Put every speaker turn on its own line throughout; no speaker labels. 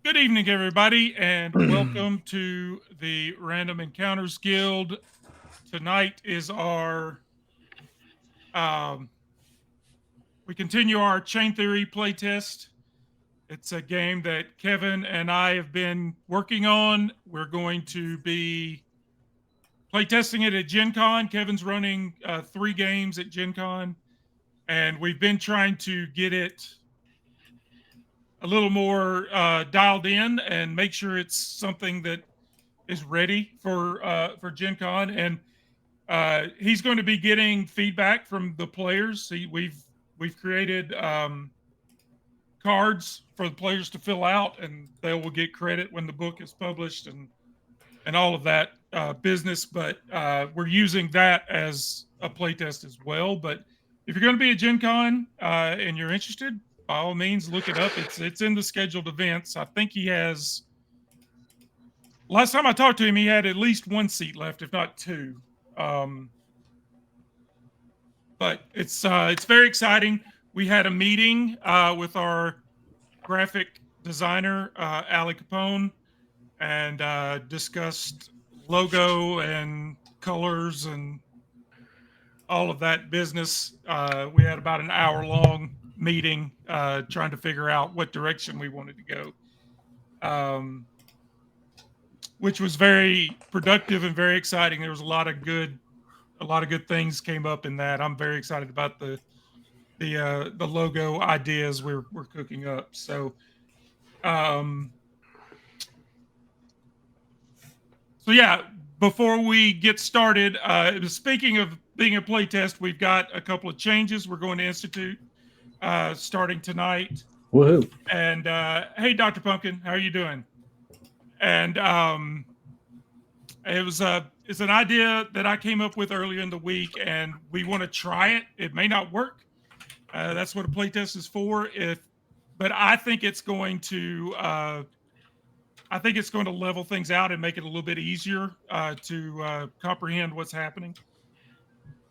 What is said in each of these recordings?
Good evening, everybody, and welcome to the Random Encounters Guild. Tonight is um, we continue our Chain Theory playtest. It's a game that Kevin and I have been working on. We're going to be playtesting it at Gen Con. Kevin's running 3 games at Gen Con, and we've been trying to get it a little more dialed in and make sure it's something that is ready for Gen Con, and he's going to be getting feedback from the players. We've created cards for the players to fill out, and they will get credit when the book is published, and all of that business. But we're using that as a playtest as well. But if you're going to be at Gen Con and you're interested, by all means, look it up. It's in the scheduled events. I think he has. Last time I talked to him, he had at least 1 seat left, if not 2. Um, but it's very exciting. We had a meeting with our graphic designer, Ali Capone, and discussed logo and colors and all of that business. We had about an hour-long meeting trying to figure out what direction we wanted to go. Which was very productive and very exciting. There was a lot of good things came up in that. I'm very excited about the logo ideas we're cooking up. So, so yeah. Before we get started, speaking of being a playtest, we've got a couple of changes we're going to institute starting tonight.
Woohoo!
And hey, Dr. Pumpkin, how are you doing? And it's an idea that I came up with earlier in the week, and we want to try it. It may not work. That's what a playtest is for. But I think it's going to level things out and make it a little bit easier to comprehend what's happening.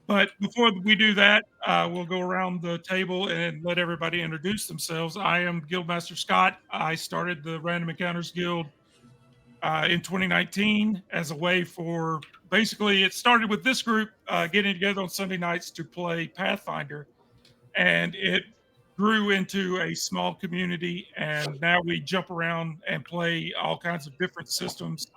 But before we do that, we'll go around the table and let everybody introduce themselves. I am Guildmaster Scott. I started the Random Encounters Guild in 2019 as a way for basically it started with this group getting together on Sunday nights to play Pathfinder, and it grew into a small community, and now we jump around and play all kinds of different systems,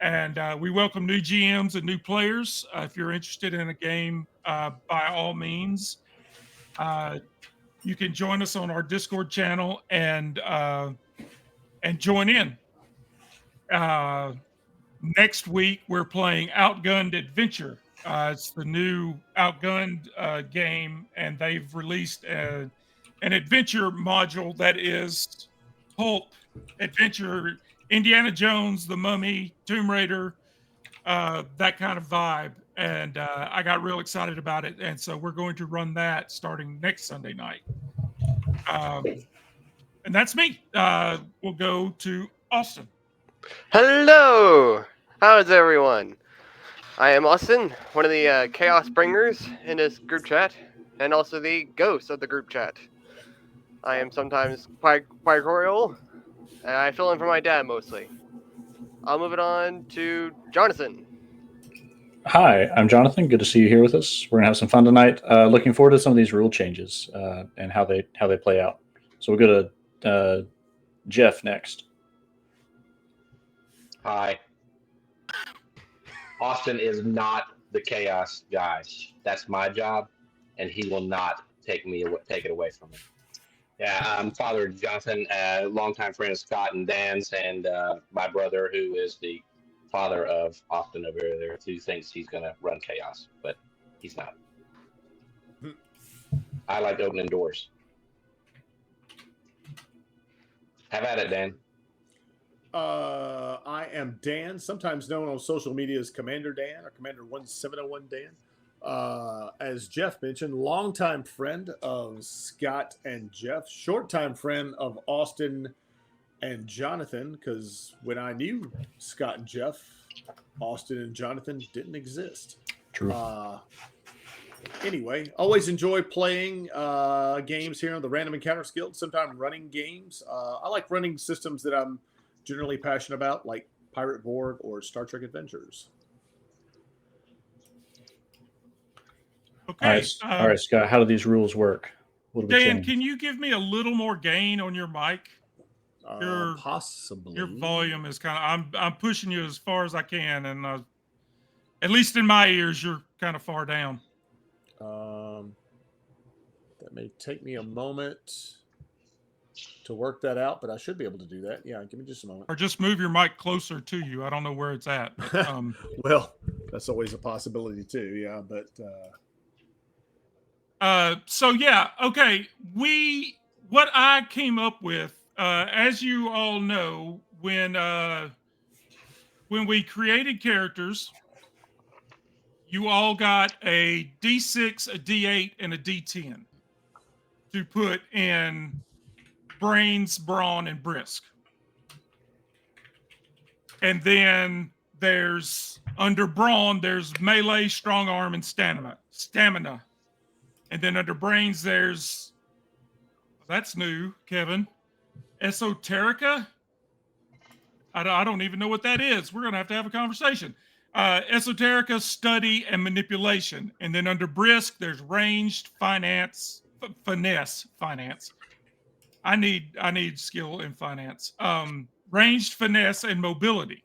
and we welcome new GMs and new players. If you're interested in a game, by all means, you can join us on our Discord channel and join in. Next week, we're playing Outgunned Adventure. It's the new Outgunned game, and they've released an adventure module that is pulp adventure, Indiana Jones, The Mummy, Tomb Raider, that kind of vibe. And I got real excited about it, and so we're going to run that starting next Sunday night. And that's me. We'll go to Austin.
Hello! How's everyone? I am Austin, one of the Chaos Bringers in this group chat, and also the ghost of the group chat. I am sometimes Pygorial, and I fill in for my dad mostly. I'll move it on to Jonathan.
Hi, I'm Jonathan. Good to see you here with us. We're gonna have some fun tonight. Looking forward to some of these rule changes and how they play out. So we'll go to Jeff next.
Hi. Austin is not the chaos guy. That's my job, and he will not take it away from me. Yeah, I'm Father Jonathan, a longtime friend of Scott and Dan's, and my brother, who is the father of Austin over there, who thinks he's going to run chaos, but he's not. I like opening doors. Have at it, Dan.
I am Dan, sometimes known on social media as Commander Dan or Commander 1701 Dan. As Jeff mentioned, longtime friend of Scott and Jeff, short-time friend of Austin and Jonathan, because when I knew Scott and Jeff, Austin and Jonathan didn't exist.
True.
Anyway, always enjoy playing games here on the Random Encounters Guild. Sometimes running games. I like running systems that I'm generally passionate about, like Pirate Borg or Star Trek Adventures.
Okay.
All right, Scott. How do these rules work? What do we
Dan,
change?
can you give me a little more gain on your mic?
Possibly.
Your volume is kind of. I'm pushing you as far as I can, and at least in my ears, you're kind of far down.
That may take me a moment to work that out, but I should be able to do that. Yeah, give me just a moment.
Or just move your mic closer to you. I don't know where it's at. But,
well, that's always a possibility too. Yeah, but
so yeah, okay. What I came up with, as you all know, when we created characters, you all got a D6, a D8, and a D10 to put in brains, brawn, and brisk. And then there's under brawn, there's melee, strong arm, and stamina. And then under brains, there's that's new, Kevin. Esoterica. I don't even know what that is. We're gonna have to have a conversation. Esoterica, study, and manipulation. And then under brisk, there's ranged, finesse. I need skill in finance. Ranged, finesse, and mobility.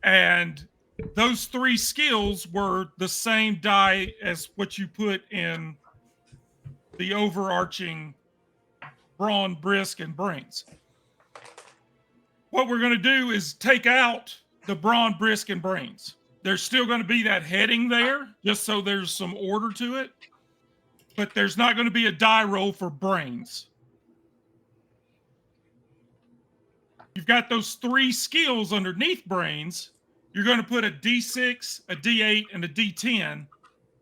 And those three skills were the same die as what you put in the overarching brawn, brisk, and brains. What we're going to do is take out the brawn, brisk, and brains. There's still going to be that heading there, just so there's some order to it. But there's not going to be a die roll for brains. You've got those three skills underneath brains. You're going to put a D6, a D8, and a D10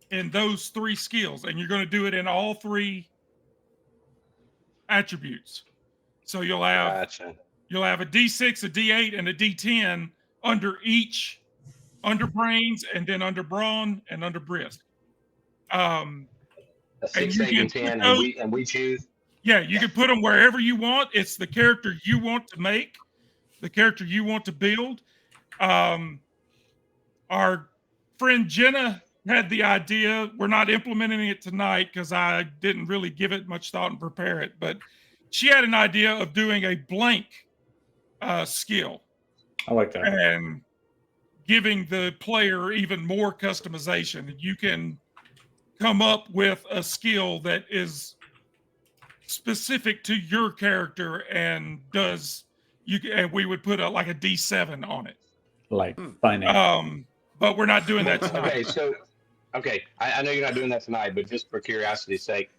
in those three skills. And you're going to do it in all three attributes. So you'll have a D6, a D8, and a D10 under each, under brains, and then under brawn, and under brisk.
A 6, 8, and 10, and we choose.
Yeah, you can put them wherever you want. It's the character you want to make, the character you want to build. Our friend Jenna had the idea. We're not implementing it tonight because I didn't really give it much thought and prepare it, but she had an idea of doing a blank skill.
I like that.
And giving the player even more customization. You can come up with a skill that is specific to your character and and we would put like a D7 on it.
Like finance.
But we're not doing that tonight.
I know you're not doing that tonight, but just for curiosity's sake,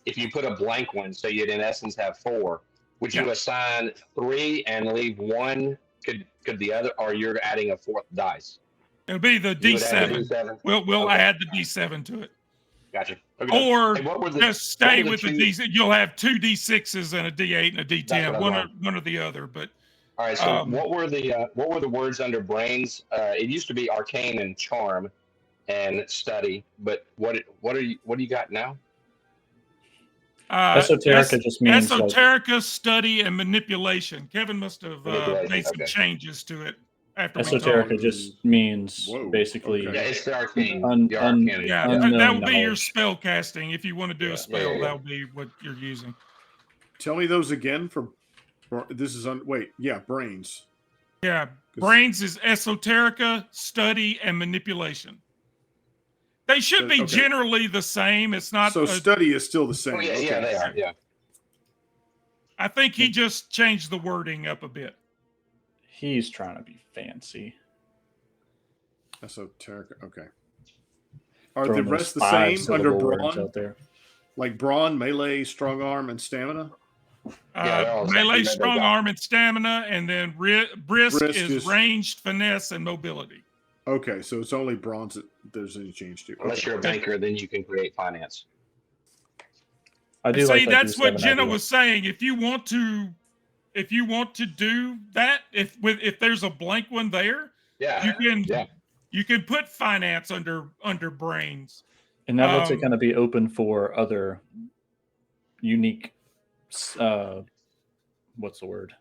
if you put a blank one, so you'd in essence have 4, would you assign 3 and leave 1? Could the other, or you're adding a 4th dice?
It'll be the D7. We'll add the D7 to it.
Gotcha.
Okay. Or just stay with the D6. You'll have 2 D6s and a D8 and a D10, one or the other. But
all right. So what were the words under brains? It used to be arcane and charm, and study. But what do you got now?
Esoterica just means
esoterica, study, and manipulation. Kevin must have made some changes to it after
esoterica just means basically.
Yeah, it's the arcane.
That will be your spell casting. If you want to do a spell, that'll be what you're using.
Tell me those again. This is brains.
Yeah, brains is esoterica, study, and manipulation. They should be generally the same. It's not.
So study is still the same.
Oh, yeah, they are. Yeah.
I think he just changed the wording up a bit.
He's trying to be fancy.
Esoteric. Okay. Are the rest the same under brawn? Like brawn, melee, strong arm, and stamina?
Melee, strong arm, and stamina, and then brisk is ranged, finesse, and mobility.
Okay, so it's only bronze that there's any change to.
Unless you're a banker, then you can create finance.
I do
see. That's what Jenna was saying. If you want to do that, if there's a blank one there, you can put finance under brains,
And now lets it kind of be open for other unique, what's the word?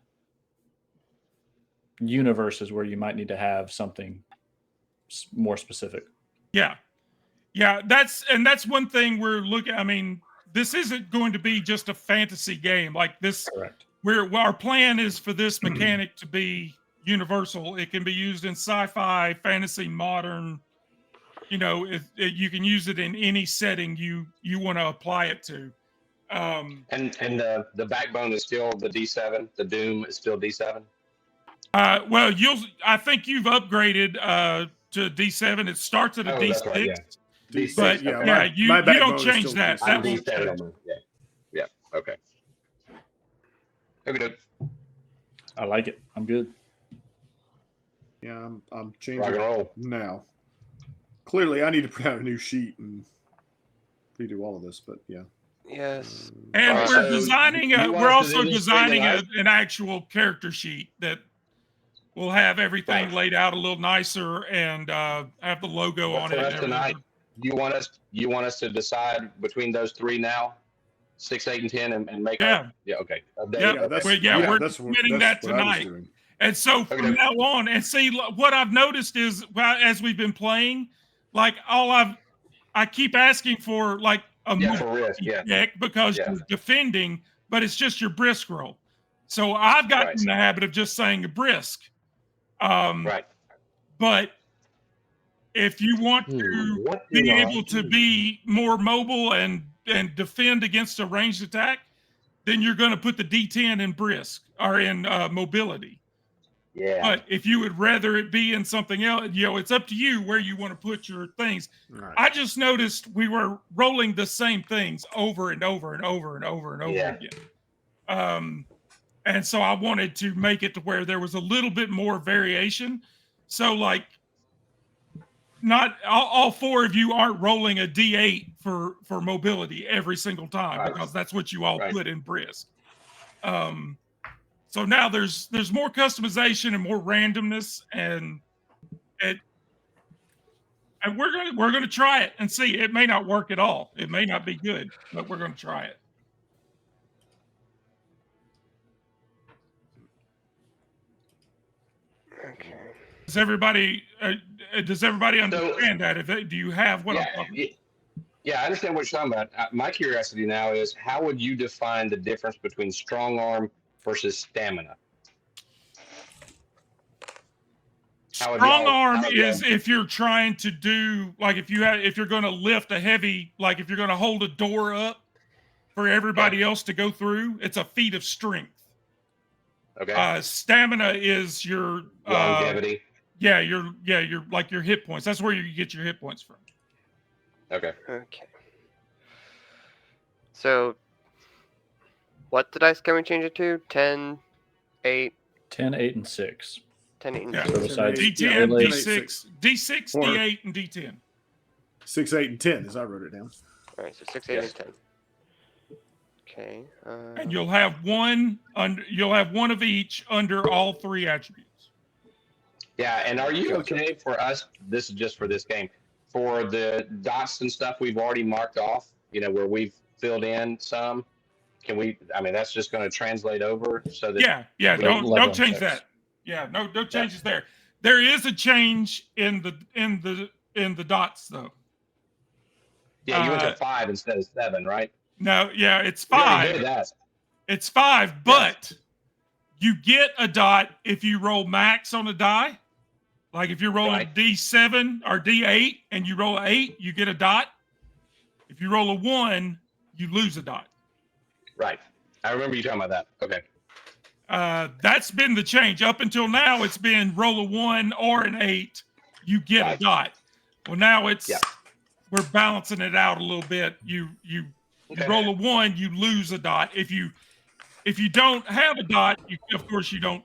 Universes where you might need to have something more specific.
Yeah. That's one thing we're looking. I mean, this isn't going to be just a fantasy game like this.
Correct.
Our plan is for this mechanic to be universal. It can be used in sci-fi, fantasy, modern. You know, you can use it in any setting you want to apply it to.
And the backbone is still the D7. The Doom is still D7.
Well, I think you've upgraded to D7. It starts at a D6.
That's right, yeah. D6,
But
okay.
you don't change that. That
I'm
won't change.
D7. Yeah. Okay. Okay.
I like it. I'm good.
Yeah, I'm changing
Rock and roll.
now. Clearly, I need to put out a new sheet and redo all of this, but yeah.
Yes.
And
So
we're designing.
you want
We're
us to
also
do this
designing
tonight?
an actual character sheet that will have everything
Right.
laid out a little nicer and have the logo on
For
it.
us
and
tonight,
everything.
you want us to decide between those three now, 6, 8, and 10, and make.
Yeah.
Okay.
Yeah,
that's
we're doing that
what I was
tonight.
doing.
And so from now on, and see what I've noticed is as we've been playing, like I keep asking for like a
for risk,
deck because you're defending, but it's just your brisk roll. So I've gotten in the habit of just saying a brisk.
Right.
But if you want to be able to be more mobile and defend against a ranged attack, then you're going to put the D10 in brisk or in mobility.
Yeah.
But if you would rather it be in something else, it's up to you where you want to put your things.
Right.
I just noticed we were rolling the same things over and over and over and over and over again. And so I wanted to make it to where there was a little bit more variation. So like not all four of you aren't rolling a D8 for mobility every single time because that's what you all put in brisk. So now there's more customization and more randomness, and we're gonna try it and see. It may not work at all. It may not be good, but we're gonna try it.
Okay.
Does everybody understand that? Do you have what I'm talking about?
Yeah, I understand what you're talking about. My curiosity now is how would you define the difference between strong arm versus stamina?
Strong arm is if you're trying to do like if you're going to lift a heavy, like if you're going to hold a door up for everybody else to go through, it's a feat of strength.
Okay.
Stamina is your
longevity.
Your like your hit points. That's where you get your hit points from.
Okay.
Okay. So, what dice can we change it to? 10, 8,
10, 8, and 6.
10, 8, and
Yeah.
6.
So besides
D10,
melee-
D6, D6, D8, and D10.
6, 8, and 10, as I wrote it down.
All right, so 6, 8, and 10. Okay.
And you'll have one of each under all three attributes.
Yeah, and are you okay for us? This is just for this game. For the dots and stuff we've already marked off, where we've filled in some. Can we? I mean, that's just going to translate over so that.
Yeah. Don't change
checks.
that. Yeah, no changes there. There is a change in the dots though.
Yeah, you went to 5 instead of 7, right?
No, yeah, it's
We already
5.
did that.
It's 5, but you get a dot if you roll max on a die. Like if you're rolling a D7 or D8 and you roll an 8, you get a dot. If you roll a 1, you lose a dot.
Right. I remember you talking about that. Okay.
That's been the change. Up until now, it's been roll a 1 or an 8, you get a dot. Well, now we're balancing it out a little bit. You roll a 1, you lose a dot. If you don't have a dot, of course you don't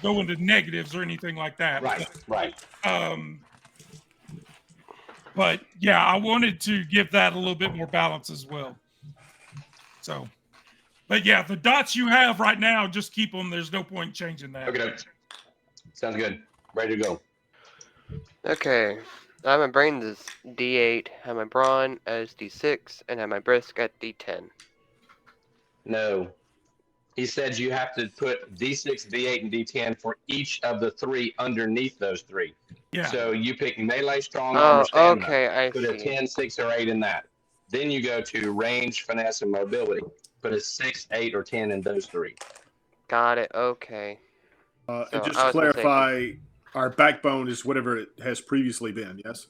go into negatives or anything like that.
Right.
But yeah, I wanted to give that a little bit more balance as well. So, but yeah, the dots you have right now, just keep them. There's no point changing that.
Okay. Sounds good. Ready to go.
Okay. I have my brains as D8, have my brawn as D6, and have my brisk at D10.
No. He said you have to put D6, D8, and D10 for each of the three underneath those three.
Yeah.
So you pick melee, strong
Oh,
armor, stamina.
okay, I
Put a
see.
10, 6, or 8 in that. Then you go to range, finesse, and mobility. Put a 6, 8, or 10 in those three.
Got it. Okay.
And
So,
just
I
to
was
clarify, our backbone is whatever it has previously been. Yes.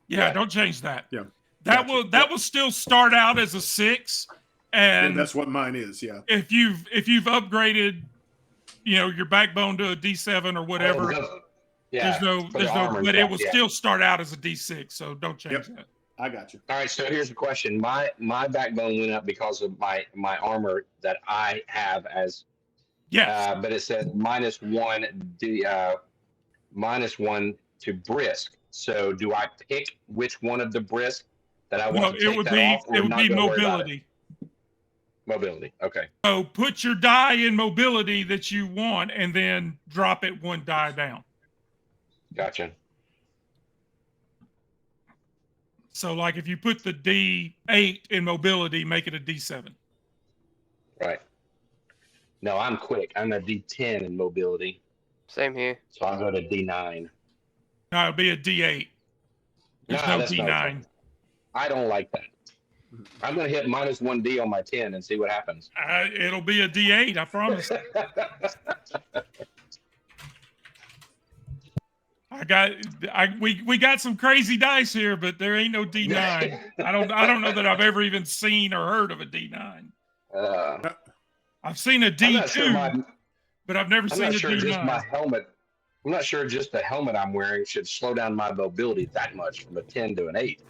Yeah,
Yeah.
don't change that.
Yeah.
That
Gotcha.
will will still start out as a 6, and
that's what mine is. Yeah.
if you've upgraded, your backbone to a D7 or whatever,
Yeah.
there's no, but it will still start out as a D6. So don't change that.
I got you.
All right, so here's the question. My backbone went up because of my armor that I have as
Yes.
but it says -1 to brisk. So do I pick which one of the brisk that I want to take that off, or
it would
not
be
gonna worry about it?
mobility.
Mobility. Okay.
So put your die in mobility that you want, and then drop it one die down.
Gotcha.
So, like, if you put the D8 in mobility, make it a D7.
Right. No, I'm quick. I'm a D10 in mobility,
Same here.
so I'll go to D9.
No, it'll be a D8. There's no
that's no
D9.
fun. I don't like that. I'm going to hit -1D on my 10 and see what happens.
It'll be a D8, I promise. We got some crazy dice here, but there ain't no D9. I don't know that I've ever even seen or heard of a D9. I've seen a D2, but I've never seen a D9.
Just my helmet. I'm not sure just the helmet I'm wearing should slow down my mobility that much from a 10 to an 8.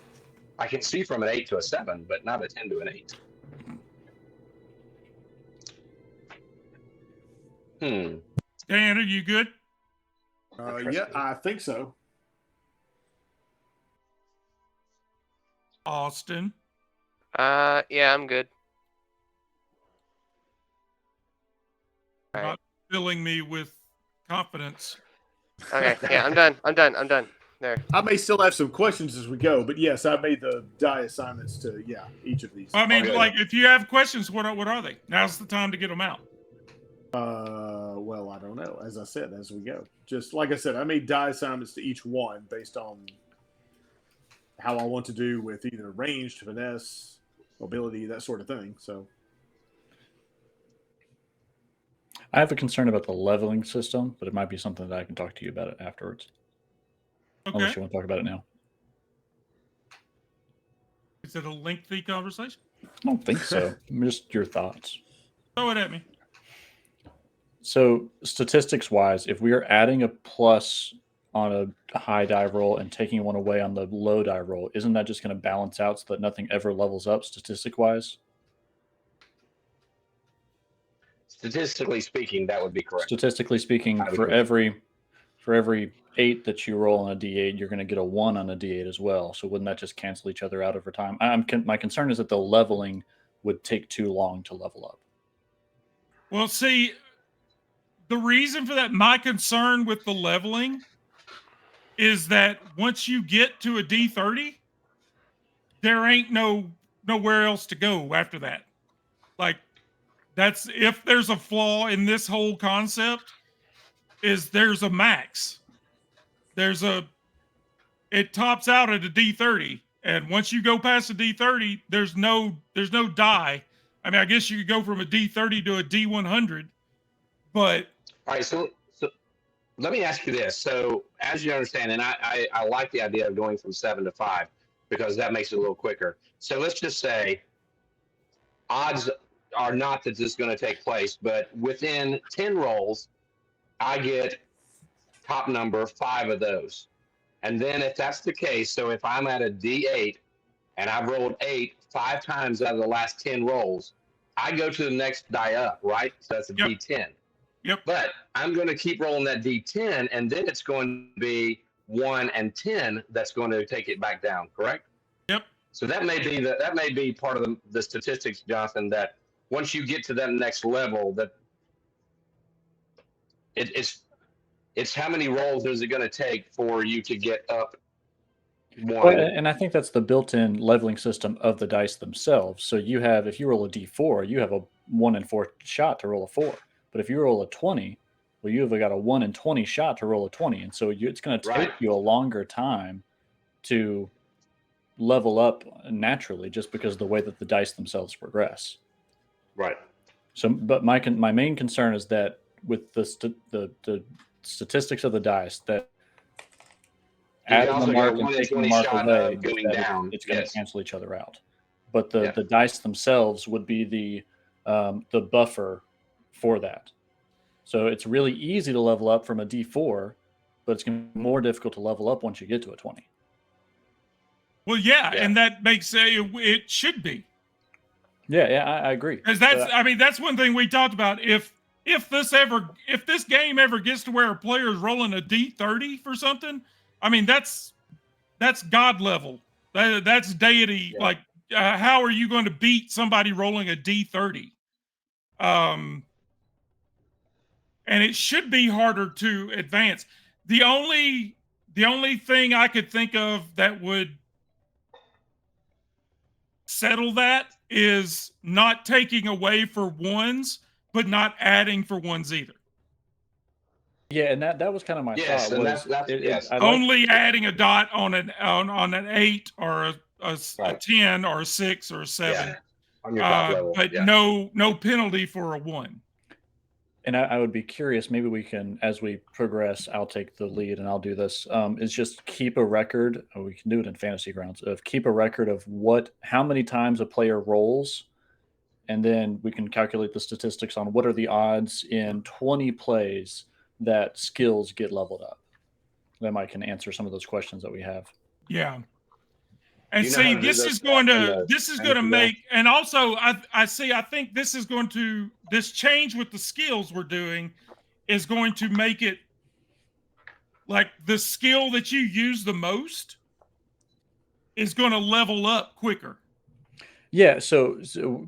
I can see from an 8 to a 7, but not a 10 to an 8.
Dan, are you good?
Yeah, I think so.
Austin?
Yeah, I'm good. All right.
Not filling me with confidence.
Okay, yeah, I'm done. There.
I may still have some questions as we go, but yes, I made the die assignments to each of these.
I mean, if you have questions, what are they? Now's the time to get them out.
Well, I don't know. As I said, as we go, just like I said, I made die assignments to each one based on how I want to do with either ranged, finesse, mobility, that sort of thing. So,
I have a concern about the leveling system, but it might be something that I can talk to you about it afterwards.
Okay.
Unless you want to talk about it now.
Is it a lengthy conversation?
I don't think so. Just your thoughts.
Throw it at me.
So, statistics-wise, if we are adding a plus on a high die roll and taking one away on the low die roll, isn't that just going to balance out so that nothing ever levels up statistic-wise?
Statistically speaking, that would be correct.
Statistically speaking, for every 8 that you roll on a D8, you're going to get a 1 on a D8 as well. So wouldn't that just cancel each other out over time? My concern is that the leveling would take too long to level up.
Well, see, the reason for that, my concern with the leveling is that once you get to a D30, there ain't nowhere else to go after that. Like, that's if there's a flaw in this whole concept, is there's a max. It tops out at a D30, and once you go past a D30, there's no die. I mean, I guess you could go from a D30 to a D100, but
all right. So let me ask you this. So as you understand, and I like the idea of going from 7 to 5 because that makes it a little quicker. So let's just say odds are not that this is going to take place, but within 10 rolls, I get top number 5 of those. And then if that's the case, so if I'm at a D8 and I've rolled 8 5 times out of the last 10 rolls, I go to the next die up, right? So that's a D10.
Yep.
But I'm going to keep rolling that D10, and then it's going to be 1 and 10 that's going to take it back down, correct?
Yep.
So that may be part of the statistics, Jonathan, that once you get to that next level, that it's how many rolls is it going to take for you to get up one.
And I think that's the built-in leveling system of the dice themselves. So you have, if you roll a d4, you have a 1 in 4 shot to roll a 4. But if you roll a 20, well, you've got a 1 in 20 shot to roll a 20. And so it's going to take
Right.
you a longer time to level up naturally, just because of the way that the dice themselves progress.
Right.
So, but my main concern is that with the statistics of the dice, that
You
adding
also
the
get a
mark and
1 in
taking the
20
mark
shot
away,
of going
that
down.
it's going to
Yes.
cancel each other out. But the
Yeah.
the dice themselves would be the buffer for that. So it's really easy to level up from a D4, but it's going to be more difficult to level up once you get to a 20.
Well, yeah,
Yeah.
and that makes it should be.
Yeah, I agree.
Because that's one thing we talked about. If this game ever gets to where a player is rolling a D30 for something, I mean that's God level. That's deity.
Yeah.
Like, how are you going to beat somebody rolling a D30? And it should be harder to advance. The only thing I could think of that would settle that is not taking away for ones, but not adding for ones either.
Yeah, and that was kind of my
Yes,
thought.
and
Was
that's yes.
I like
Only adding a dot on an 8 or a
Right.
10 or a 6 or a 7.
Yeah. On your dot level.
But
Yeah.
no penalty for a 1.
And I would be curious, maybe we can, as we progress, I'll take the lead and I'll do this, is just keep a record, or we can do it in fantasy grounds, of keep a record of how many times a player rolls, and then we can calculate the statistics on what are the odds in 20 plays that skills get leveled up. That might can answer some of those questions that we have.
Yeah. And
Do you know how
see,
to do
this
those
is going
stats in
to
the fantasy
make, and also I think this change with the skills we're doing is going to make it like the skill that you use the most is going to level up quicker.
Yeah, so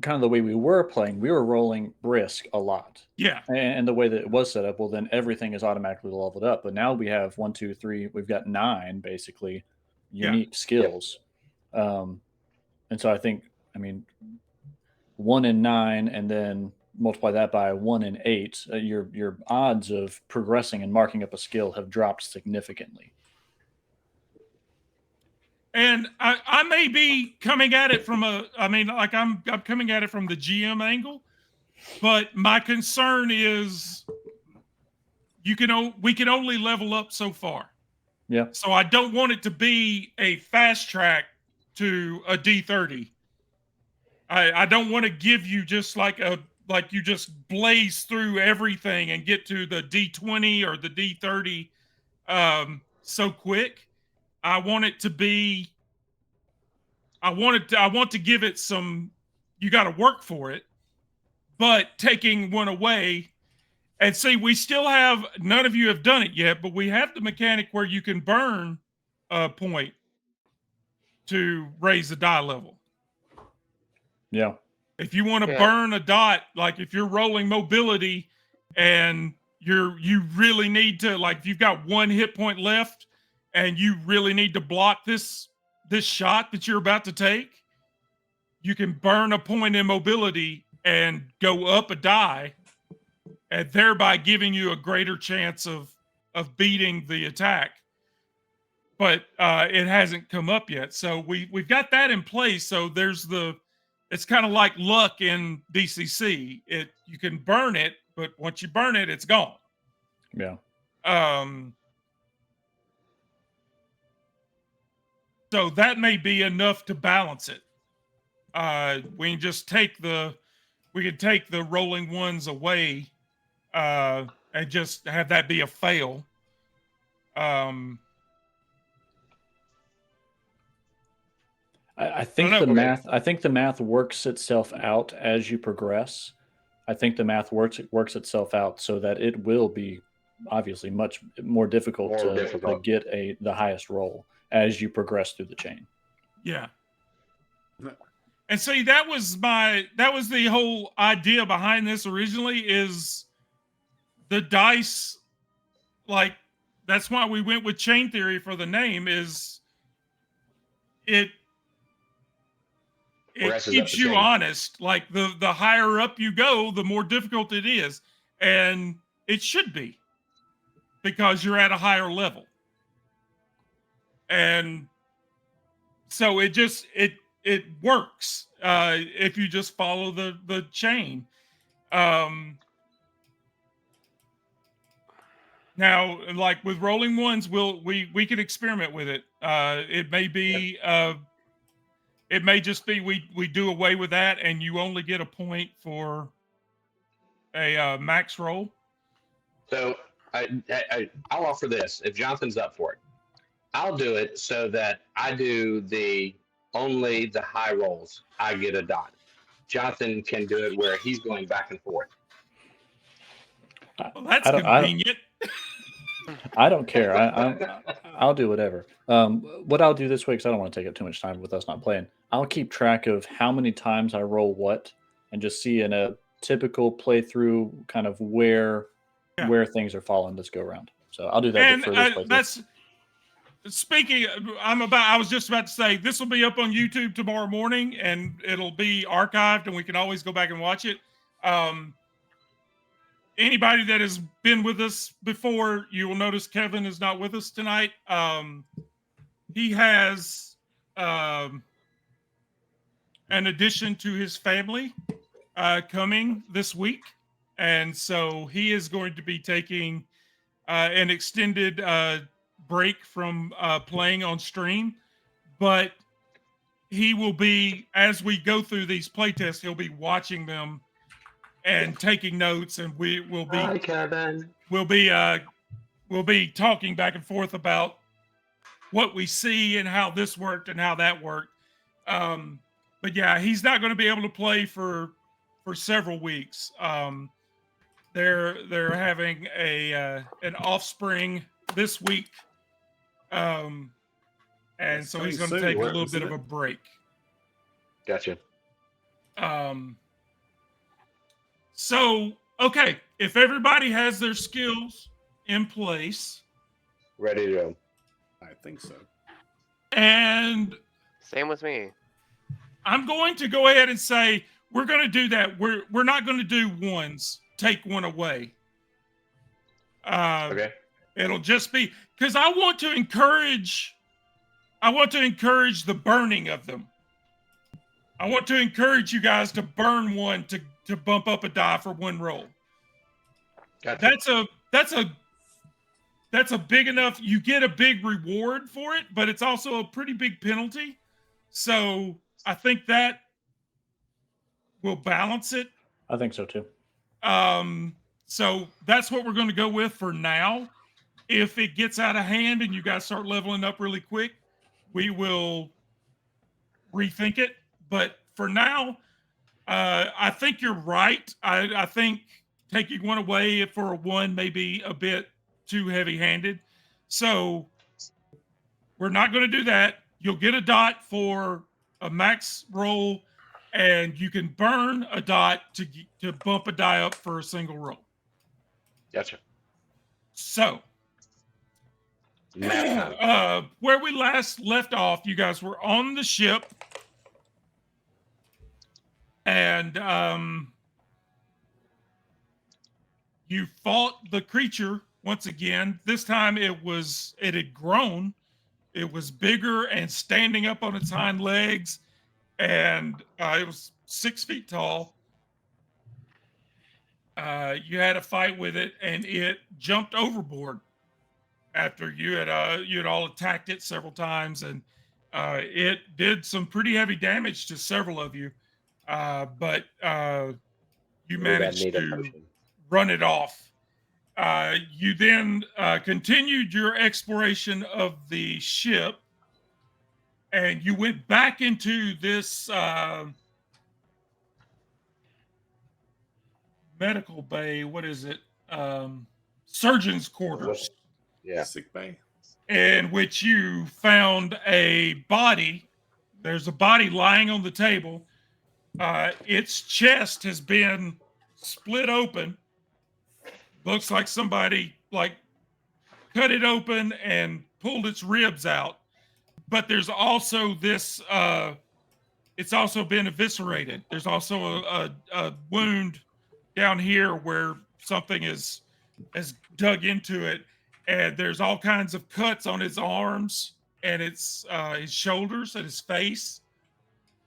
kind of the way we were playing, we were rolling brisk a lot.
Yeah.
And the way that it was set up, well, then everything is automatically leveled up. But now we have 1, 2, 3, we've got 9 basically unique skills. And so I mean, 1 in 9, and then multiply that by 1 in 8, your odds of progressing and marking up a skill have dropped significantly.
And I may be coming at it from I'm coming at it from the GM angle, but my concern is we can only level up so far.
Yeah.
So I don't want it to be a fast track to a D30. I don't want to give you just like you just blaze through everything and get to the D20 or the D30 so quick. I want to give it some, you got to work for it, but taking one away. And see, we still have, none of you have done it yet, but we have the mechanic where you can burn a point to raise the die level.
Yeah.
If you want to burn a dot, like if you're rolling mobility and you really need to, like if you've got 1 hit point left and you really need to block this shot that you're about to take, you can burn a point in mobility and go up a die, and thereby giving you a greater chance of beating the attack. But it hasn't come up yet. So we've got that in place. So it's kind of like luck in DCC. You can burn it, but once you burn it, it's gone.
Yeah.
So that may be enough to balance it. We can just take the rolling ones away, and just have that be a fail.
I think the math works itself out as you progress. I think the math works itself out so that it will be obviously much more difficult to get the highest roll as you progress through the chain.
Yeah. And see, that was the whole idea behind this originally, is the dice, like that's why we went with chain theory for the name, is it
Progresses up
keeps
the
you
chain.
honest. Like the higher up you go, the more difficult it is, and it should be because you're at a higher level. And so it works if you just follow the chain. Now, like with rolling ones, we can experiment with it. It may be it may just be we do away with that, and you only get a point for a max roll.
So I'll offer this if Jonathan's up for it. I'll do it so that I do only the high rolls. I get a dot. Jonathan can do it where he's going back and forth.
Well, that's
I don't-
convenient.
I don't care. I'll do whatever. What I'll do this way, because I don't want to take up too much time with us not playing, I'll keep track of how many times I roll what, and just see in a typical playthrough kind of where things are falling this go around. So I'll do that
And
for this playthrough.
that's speaking. I was just about to say this will be up on YouTube tomorrow morning, and it'll be archived, and we can always go back and watch it. Anybody that has been with us before, you will notice Kevin is not with us tonight. He has an addition to his family coming this week, and so he is going to be taking an extended break from playing on stream. But he will be, as we go through these playtests, he'll be watching them and taking notes, and we will be
Hi, Kevin.
we'll be talking back and forth about what we see and how this worked and how that worked. But yeah, he's not going to be able to play for several weeks. They're having an offspring this week, and
That's
so he's going
coming
to take a
soon,
little bit
isn't
of a
it?
break.
Gotcha.
So, okay, if everybody has their skills in place,
Ready to go.
I think so.
and
Same with me.
I'm going to go ahead and say we're going to do that. We're not going to do ones, take one away.
Okay.
It'll just be because I want to encourage the burning of them. I want to encourage you guys to burn one to bump up a die for one roll.
Gotcha.
That's a big enough. You get a big reward for it, but it's also a pretty big penalty. So I think that will balance it.
I think so too.
So that's what we're going to go with for now. If it gets out of hand and you guys start leveling up really quick, we will rethink it. But for now, I think you're right. I think taking one away for a one may be a bit too heavy-handed. So we're not going to do that. You'll get a dot for a max roll, and you can burn a dot to bump a die up for a single roll.
Gotcha.
So,
Map time.
where we last left off, you guys were on the ship, and you fought the creature once again. This time it had grown. It was bigger and standing up on its hind legs, and it was 6 feet tall. You had a fight with it, and it jumped overboard after you had all attacked it several times, and it did some pretty heavy damage to several of you. But you managed to run it off. You then continued your exploration of the ship, and you went back into this medical bay. What is it? Surgeon's quarters.
Yeah.
Sick bay.
In which you found a body. There's a body lying on the table. Its chest has been split open. Looks like somebody cut it open and pulled its ribs out. but there's also this. It's also been eviscerated. There's also a wound down here where something has dug into it, and there's all kinds of cuts on his arms and his shoulders and his face.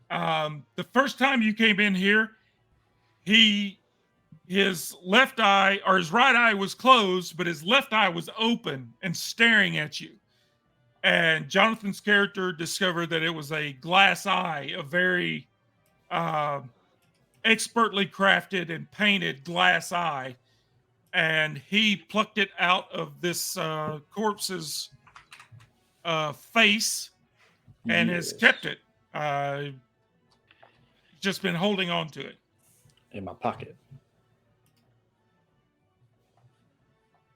The first time you came in here, his left eye or his right eye was closed, but his left eye was open and staring at you. And Jonathan's character discovered that it was a glass eye, a very expertly crafted and painted glass eye. And he plucked it out of this corpse's face and has kept it. Just been holding on to it
in my pocket.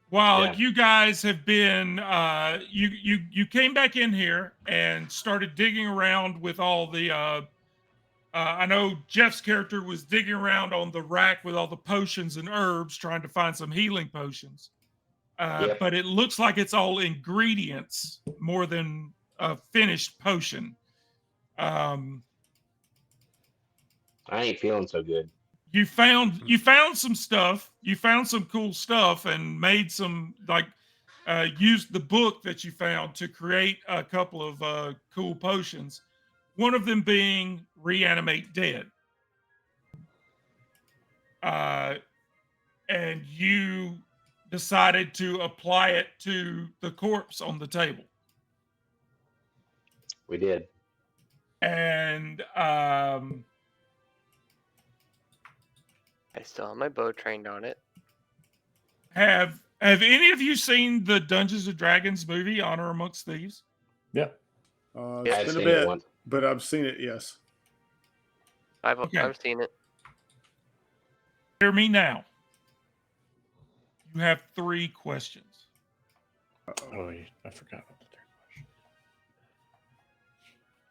While you guys have been, you came back in here and started digging around with all the. I know Jeff's character was digging around on the rack with all the potions and herbs, trying to find some healing potions. But it looks like it's all ingredients more than a finished potion.
I ain't feeling so good.
You found some stuff. You found some cool stuff and made some used the book that you found to create a couple of cool potions. One of them being reanimate dead. And you decided to apply it to the corpse on the table.
We did.
And
I still have my bow trained on it.
have any of you seen the Dungeons and Dragons movie Honor Amongst Thieves?
Yeah.
It's been a bit, but I've seen it. Yes.
I've seen it.
Hear me now. You have 3 questions.
Oh, I forgot about the third question.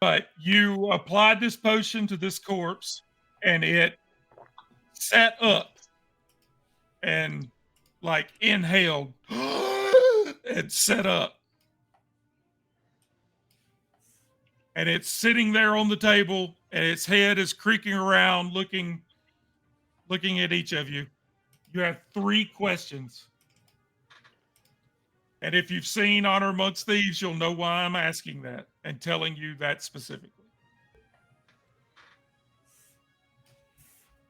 But you applied this potion to this corpse, and it sat up and inhaled and sat up. And it's sitting there on the table, and its head is creaking around, looking at each of you. You have 3 questions. And if you've seen Honor Amongst Thieves, you'll know why I'm asking that and telling you that specifically.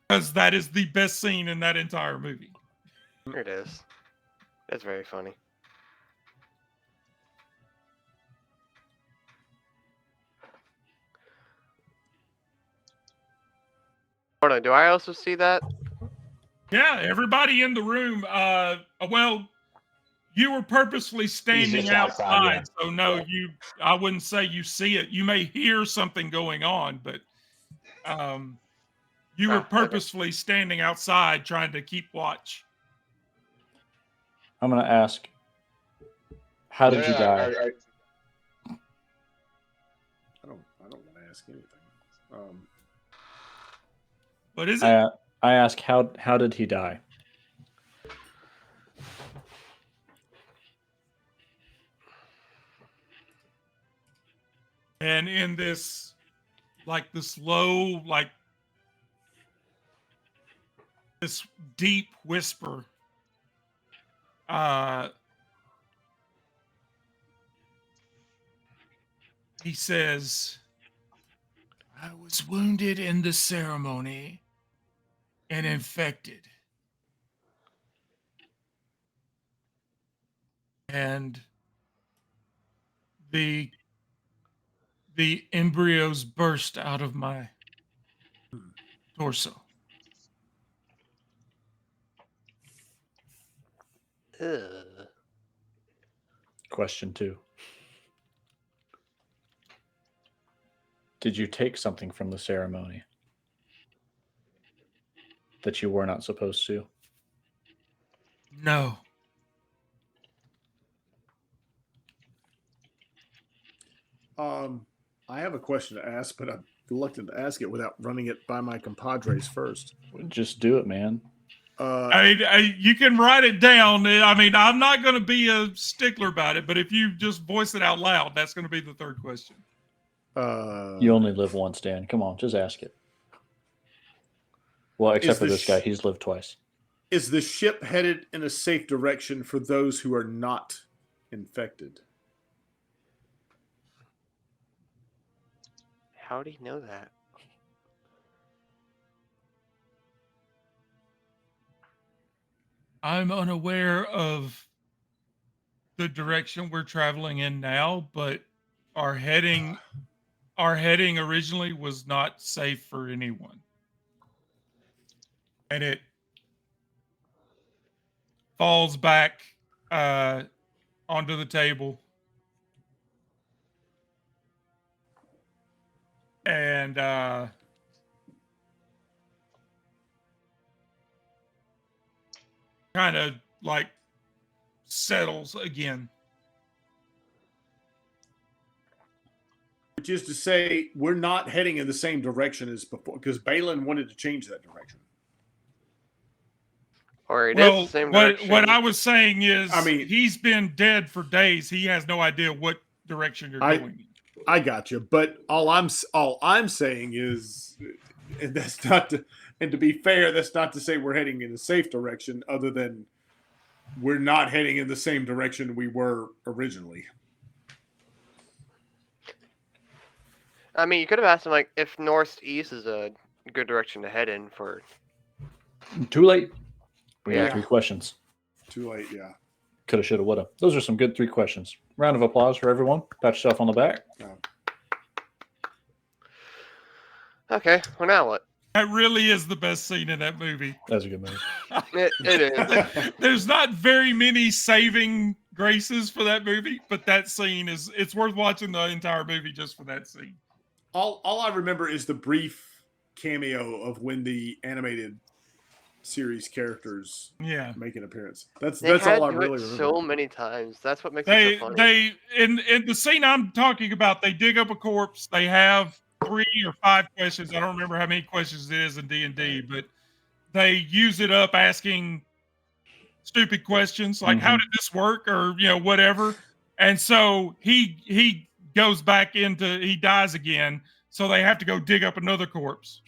Because that is the best scene in that entire movie.
Here it is. That's very funny. Hold on, do I also see that?
Yeah, everybody in the room. Well, you were purposefully standing outside, so no, I wouldn't say you see it. You may hear something going on, but you were purposefully standing outside trying to keep watch.
I'm going to ask, how did you die?
I don't want to ask anything.
What is it?
I ask, how did he die?
And in this, this low, this deep whisper, he says, I was wounded in the ceremony and infected. And the embryos burst out of my torso.
Ugh.
Question 2. Did you take something from the ceremony that you were not supposed to?
No.
I have a question to ask, but I'm reluctant to ask it without running it by my compadres first.
Just do it, man.
You can write it down. I mean, I'm not going to be a stickler about it, but if you just voice it out loud, that's going to be the third question.
You only live once, Dan. Come on, just ask it. Well, except for this guy, he's lived twice.
Is the ship headed in a safe direction for those who are not infected?
How do you know that?
I'm unaware of the direction we're traveling in now, but our heading originally was not safe for anyone. And it falls back onto the table. And kind of like settles again.
Which is to say, we're not heading in the same direction as before, because Balin wanted to change that direction.
Or it is the same direction.
What I was saying is,
I mean,
he's been dead for days. He has no idea what direction you're going.
I got you, but all I'm saying is, and that's not to, and to be fair, that's not to say we're heading in a safe direction, other than we're not heading in the same direction we were originally.
I mean, you could have asked him, like, if northeast is a good direction to head in for...
Too late. We got
Yeah.
3 questions.
Too late, yeah.
Coulda, shoulda, woulda. Those are some good 3 questions. Round of applause for everyone. Pat yourself on the back.
Okay, well, now what?
That really is the best scene in that movie.
That's a good movie.
It is.
There's not very many saving graces for that movie, but that scene it's worth watching the entire movie just for that scene.
All I remember is the brief cameo of when the animated series characters make an appearance. That's all I really remember.
So many times. That's what makes it so funny.
They in the scene I'm talking about, they dig up a corpse. They have 3 or 5 questions. I don't remember how many questions it is in D&D, but they use it up asking stupid questions like, how did this work? Or, whatever. And so he goes back he dies again. So they have to go dig up another corpse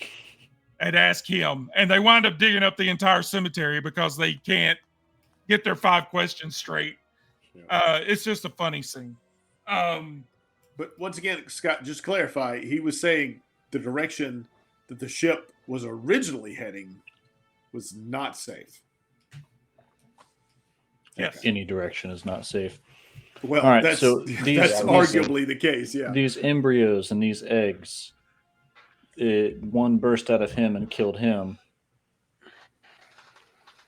and ask him. And they wind up digging up the entire cemetery because they can't get their 5 questions straight. Yeah. It's just a funny scene.
But once again, Scott, just clarify, he was saying the direction that the ship was originally heading was not safe.
Yes.
Any direction is not safe.
Well,
all right,
that's arguably the case, yeah.
These embryos and these eggs, one burst out of him and killed him.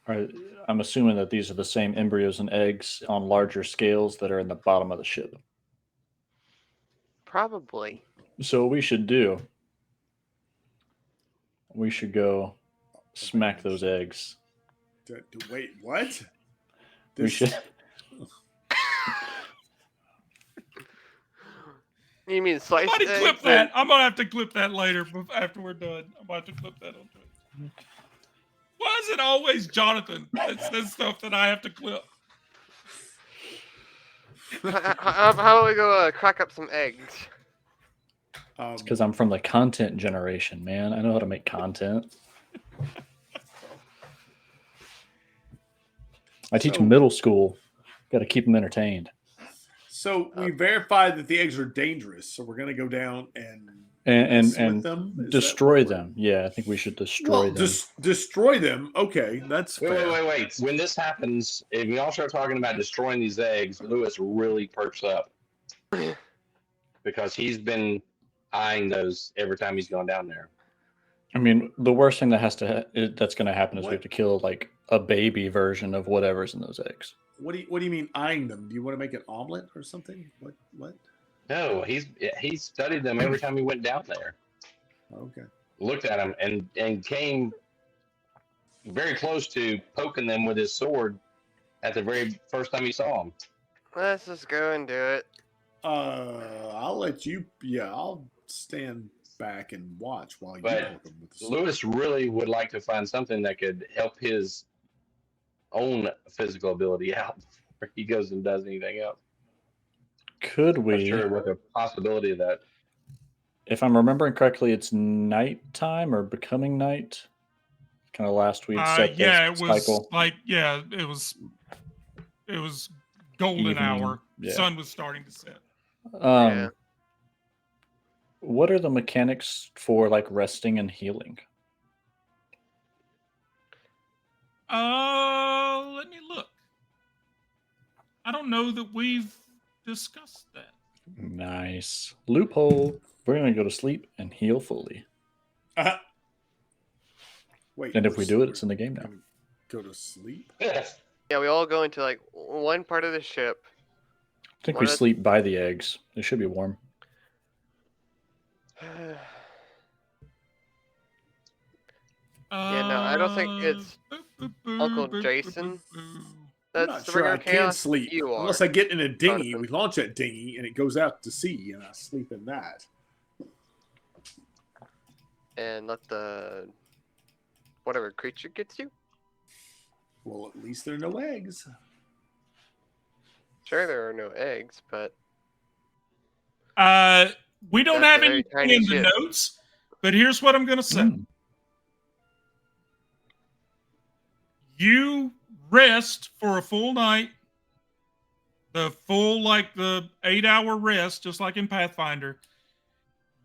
I'm assuming that these are the same embryos and eggs on larger scales that are in the bottom of the ship.
Probably.
So what we should do, we should go smack those eggs.
Wait, what?
We should.
You mean slice
Somebody
eggs?
clip that. I'm gonna have to clip that later after we're done. I'm about to clip that on Twitter. Why is it always Jonathan? That's stuff that I have to clip.
How about we go crack up some eggs?
It's because I'm from the content generation, man. I know how to make content. I teach middle school. Got to keep them entertained.
So we verified that the eggs are dangerous. So we're going to go down and them?
Destroy them. Yeah, I think we should destroy them.
Destroy them. Okay, that's fair.
Wait. When this happens, if we all start talking about destroying these eggs, Lewis really perks up because he's been eyeing those every time he's gone down there.
I mean, the worst thing that that's going to happen is we have to kill like a baby version of whatever's in those eggs.
What do you mean eyeing them? Do you want to make an omelet or something? What?
No, he studied them every time he went down there.
Okay.
Looked at them and came very close to poking them with his sword at the very first time he saw them.
Let's just go and do it.
I'll let you. Yeah, I'll stand back and watch while you poke them with the sword.
Lewis really would like to find something that could help his own physical ability out before he goes and does anything else.
Could
I'm
we?
sure with a possibility of that.
If I'm remembering correctly, it's nighttime or becoming night. Kind of last we'd set
Yeah,
the
it was
cycle.
it was golden
Evening,
hour.
yeah.
Sun was starting to set.
Yeah.
What are the mechanics for like resting and healing?
Let me look. I don't know that we've discussed that.
Nice loophole. We're gonna go to sleep and heal fully.
Wait.
And if we do it,
we're
it's in the game now.
gonna Go to sleep.
Yeah, we all go into like one part of the ship.
I think
What
we
are-
sleep by the eggs. They should be warm.
Yeah, no, I don't think it's Uncle Jason.
I'm
That's
not
the
sure
bringer
I
of
can
chaos.
sleep
You are.
unless I get in a dinghy.
Jonathan.
We launch that dinghy and it goes out to sea, and I sleep in that.
And let the whatever creature gets you.
Well, at least there are no eggs.
Sure, there are no eggs, but
We don't
That's
have
a very
anything
tiny
in the
ship.
notes, but here's what I'm going to say.
Mm.
You rest for a full night, the 8-hour rest, just like in Pathfinder.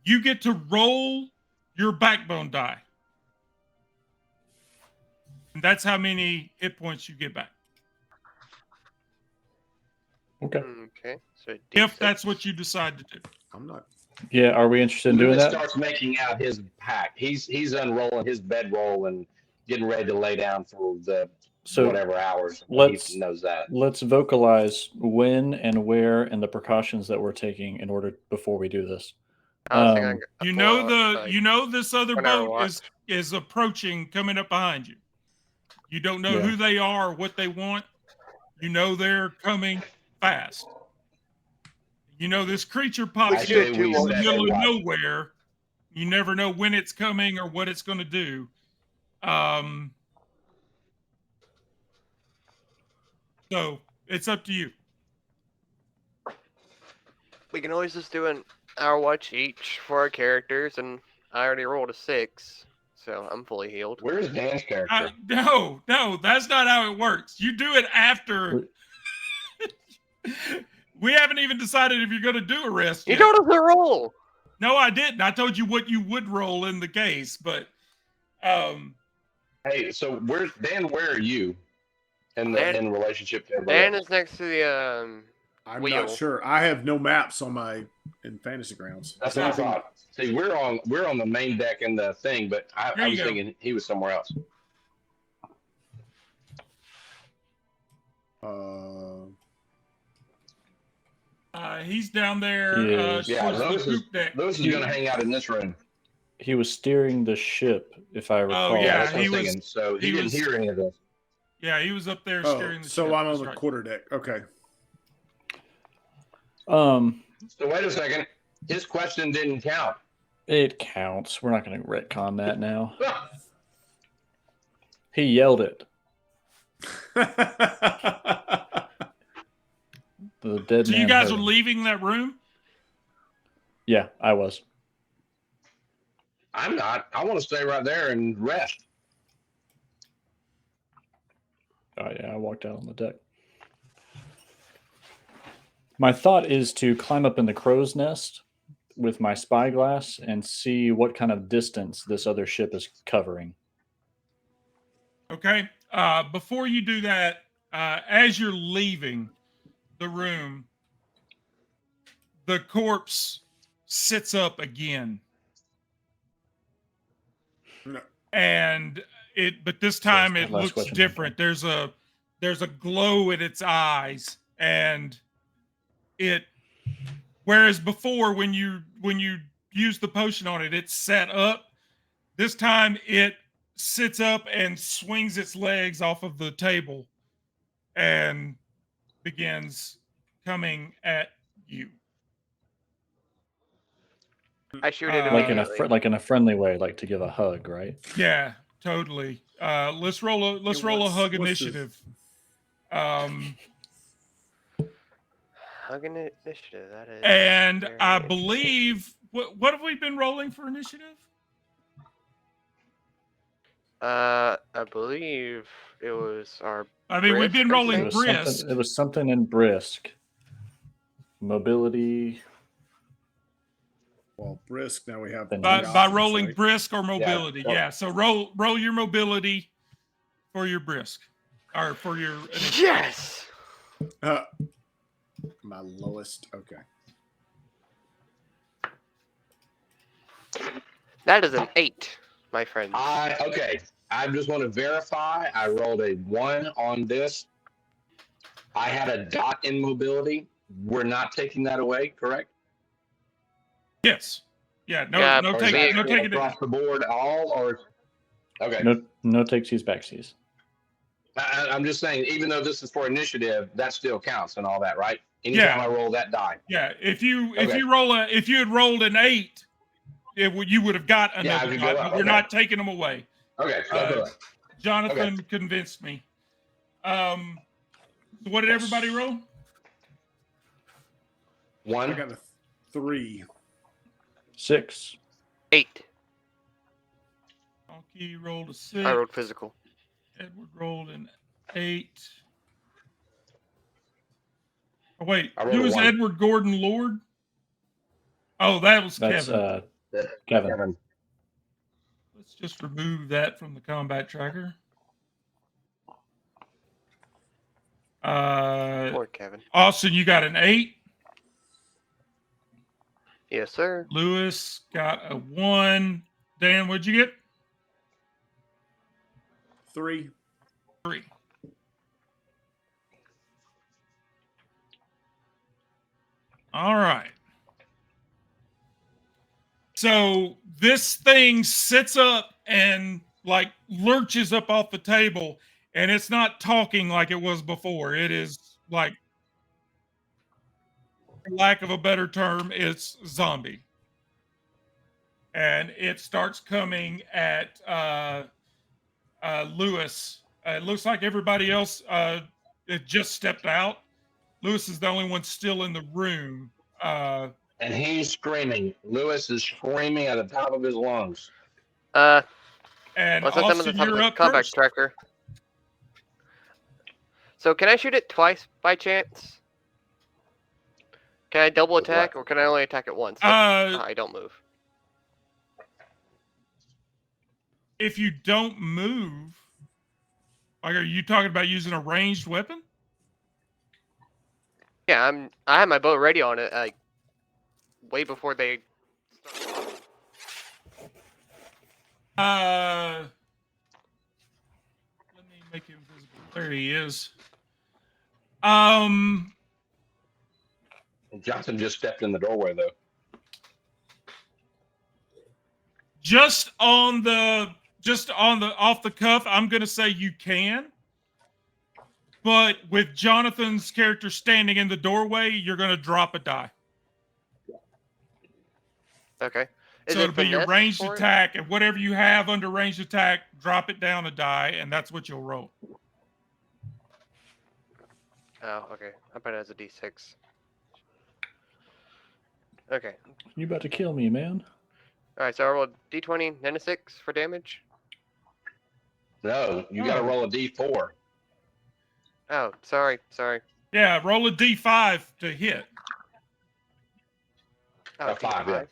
You get to roll your backbone die. And that's how many hit points you get back.
Okay.
okay. So
If
D6.
that's what you decide to do.
I'm not.
Yeah, are we interested in doing
Lewis
that?
starts making out his pack. He's unrolling his bedroll and getting ready to lay down for the
So
whatever hours.
let's-
He knows that.
Let's vocalize when and where and the precautions that we're taking in order before we do this.
I was thinking a
You know
full-out, like,
this other
1 hour
boat
watch.
is approaching, coming up behind you. You don't know
Yeah.
who they are, what they want. You know they're coming fast. You know this creature pops
I
up
say
in
we
the
set
middle
a
of
watch.
nowhere. You never know when it's coming or what it's going to do. So it's up to you.
We can always just do an hour watch each for our characters, and I already rolled a 6, so I'm fully healed.
Where's Dan's character?
No, that's not how it works. You do it after. We haven't even decided if you're going to do a rest
You
yet.
told us to roll.
No, I didn't. I told you what you would roll in the case, but
Hey, so where are you in relationship to everybody
Dan
else?
is next to the
I'm
Wheel.
not sure. I have no maps on in Fantasy Grounds.
That's what I thought. See, we're on the main deck in the thing, but I
There you
was
go.
thinking he was somewhere else.
he's down there
He is.
Yeah,
towards the
Lewis is
poop deck.
Lewis is going to hang out in this room.
He was steering the ship, if I recall.
yeah,
That's what
he
I'm
was-
thinking. So he
he
didn't
was-
hear any of this.
Yeah, he was up there steering the ship.
So I'm on
That's
the
right.
quarterdeck. Okay.
So wait a second. His question didn't count.
It counts. We're not going to retcon that now. He yelled it. The dead
So
man
you guys
heard
are
him.
leaving that room?
Yeah, I was.
I'm not. I want to stay right there and rest.
Oh yeah, I walked out on the deck. My thought is to climb up in the crow's nest with my spyglass and see what kind of distance this other ship is covering.
Okay. Before you do that, as you're leaving the room, the corpse sits up again.
No.
And but this time
that
it
last
looks
question
different. There's a glow in its eyes, and whereas before when you use the potion on it, it's set up. This time it sits up and swings its legs off of the table and begins coming at you.
I shoot it
Uh,
Like
immediately.
in a friendly way, like to give a hug, right?
Yeah, totally. Let's roll a hug
what's
initiative. Um,
Hug initiative. That is.
and
very
I
interesting.
believe what have we been rolling for initiative?
I believe it was our.
I mean, we've been
Brisk, I
rolling
think?
brisk.
It was something in brisk. Mobility.
Well, brisk. Now we have
By-
three
by
options,
rolling
right?
brisk or mobility.
Yeah.
Yeah. So roll your mobility for your brisk, or for your initiative.
Yes.
My lowest. Okay.
That is an 8, my friend.
Okay. I just want to verify. I rolled a 1 on this. I had a dot in mobility. We're not taking that away, correct?
Yes. Yeah. No.
Yeah,
no
Or is
take.
that
No taking it.
across the board all? Or okay.
No takesies, backsies.
I'm just saying, even though this is for initiative, that still counts and all that, right? Anytime
Yeah.
I roll that die.
Yeah. If you
Okay.
if you had rolled an 8, you would have got
Yeah, I
another
could
dot,
go
but
up.
we're
Okay.
not taking them away.
Okay. That's all right.
Jonathan convinced me. What did everybody roll?
1.
I got a 3.
6.
8.
Donkey rolled a 6.
I rolled physical.
Edward rolled an 8. Oh, wait,
I rolled
who
a
was
1.
Edward Gordon Lord? Oh, that was
That's
Kevin.
Kevin.
Let's just remove that from the combat tracker.
Poor Kevin.
Austin, you got an 8.
Yes, sir.
Lewis got a 1. Dan, what'd you get?
3.
3. All right. So this thing sits up and like lurches up off the table, and it's not talking like it was before. It is like, for lack of a better term, it's zombie. And it starts coming at Lewis. It looks like everybody else it just stepped out. Lewis is the only one still in the room.
And he's screaming. Lewis is screaming at the top of his lungs.
And
Well, since I'm at the
Austin,
top of
you're
the
up
combat
first.
tracker. So can I shoot it twice by chance? Can I double
With
attack,
what?
or can I only attack it once? I don't move.
If you don't move, like, are you talking about using a ranged weapon?
Yeah, I have my bow ready on it, like way before they.
Let me make him visible. There he is.
Johnson just stepped in the doorway, though.
Just on the off the cuff, I'm gonna say you can. But with Jonathan's character standing in the doorway, you're gonna drop a die.
Okay.
So it'll be your
finesse
ranged
for it?
attack, and whatever you have under ranged attack, drop it down a die, and that's what you'll roll.
Oh, okay. I bet it has a D6. Okay.
You about to kill me, man?
All right. So I rolled D20, then a 6 for damage.
No, you got to roll a D4.
Oh, sorry.
Yeah, roll a D5 to hit.
Oh,
A 5, yeah.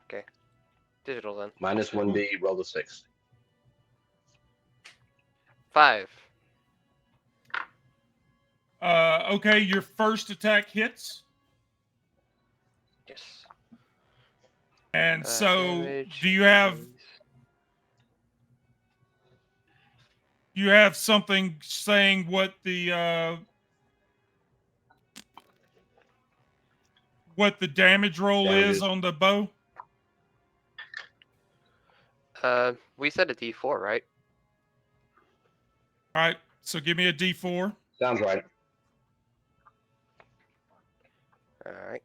Okay. Digital then.
Minus 1D, roll a 6.
5.
Okay, your first attack hits.
Yes.
And so,
Damage
do you have
is-
something saying what the damage roll is on the bow?
We said a D4, right?
All right, so give me a D4.
Sounds right.
All right.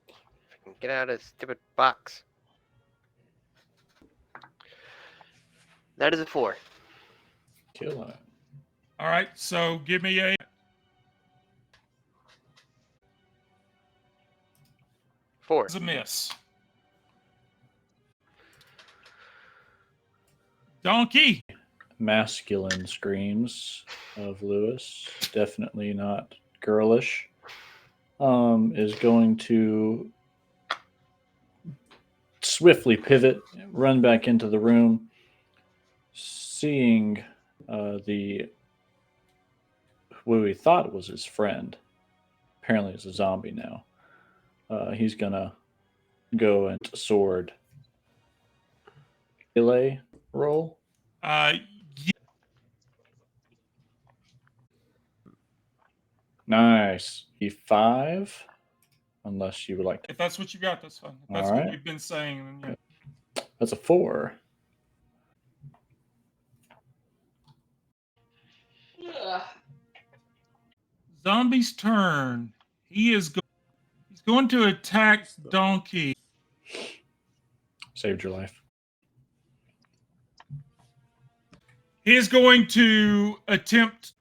If I can get out of this stupid box. That is a 4.
Kill it.
All right, so give me a
4.
It's a miss. Donkey.
Masculine screams of Lewis. Definitely not girlish. Is going to swiftly pivot, run back into the room, seeing the who he thought was his friend. Apparently, it's a zombie now. He's gonna go and sword. Melee roll.
Yeah,
Nice. E5. Unless you would like to.
if that's what you got, that's fine. If that's
All
what
right.
you've been saying, then yeah.
That's a 4.
Zombie's turn. He's going to attack Donkey.
Saved your life.
He is going to attempt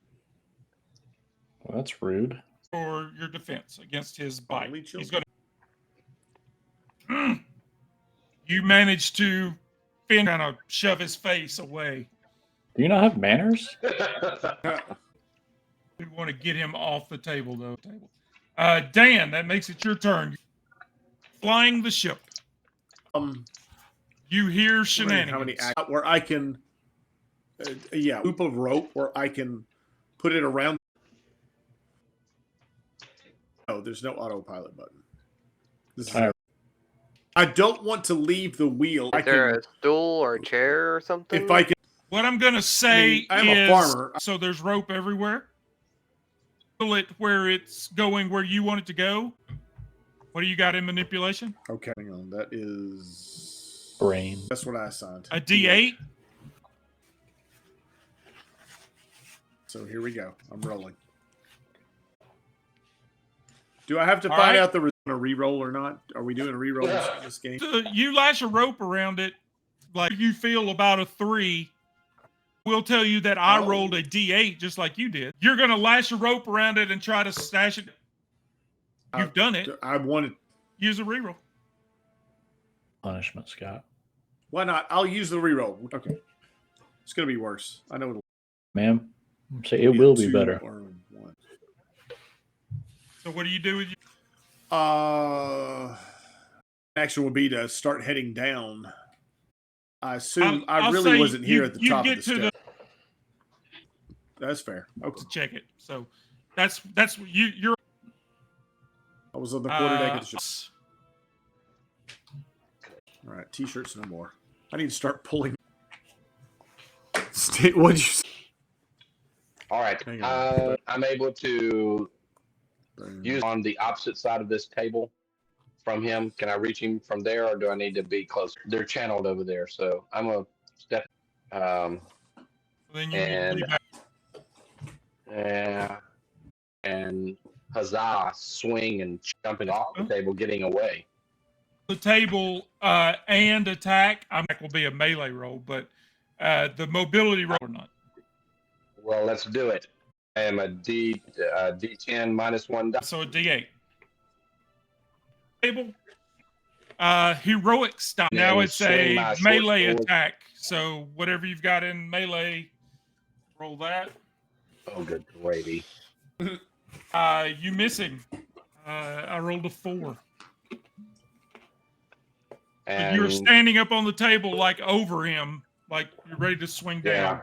Well, that's rude.
for your defense against his bite.
Only
He's
children.
going to. You manage to kind of shove his face away.
Do you not have manners?
We want to get him off the table, though. Dan, that makes it your turn. Flying the ship. You hear shenanigans.
How many where I can, loop of rope where I can put it around. No, there's no autopilot button. This is I don't want to leave the wheel.
Is there a stool or a chair or something?
If I can,
What I'm going to say
I'm
is,
a farmer.
so there's rope everywhere. Pull it where it's going where you want it to go. What do you got in manipulation?
Okay, hang on. That is
Brain.
That's what I assigned.
A D8?
So here we go. I'm rolling. Do I have to
All
find
right.
out the re-roll or not? Are we doing a re-roll in this game?
You lash a rope around it, like you feel about a 3. We'll tell you that I rolled a D8 just like you did. You're going to lash a rope around it and try to stash it. You've done it.
I wanted.
Use a reroll.
Punishment, Scott.
Why not? I'll use the re-roll. Okay. It's gonna be worse. I know it'll
Ma'am, say it will be
2
better.
or 1.
So what do you do with you?
Action would be to start heading down. I assume
I'll
I really
say
wasn't here at the
you
top
get
of the
to
step. That's fair. Okay.
to check it. So that's you're
I was on the quarter deck of the ship. All right, t-shirts no more. I need to start pulling. What'd you say?
All right.
Hang on.
I'm able to use on the opposite side of this table from him. Can I reach him from there, or do I need to be closer? They're channeled over there, so I'm gonna step.
then you
and
back.
and huzzah, swing and jumping off the table, getting away.
The table and attack. Will be a melee roll, but the mobility roll or not.
Well, let's do it. I am a D10 minus 1 die.
So a D8. Table. Heroic style.
And
Now it's
swing my
a
short
melee
sword.
attack. So whatever you've got in melee, roll that.
Oh, good gravy.
You miss him. I rolled a 4.
And
You're standing up on the table, like over him, like you're ready to swing down.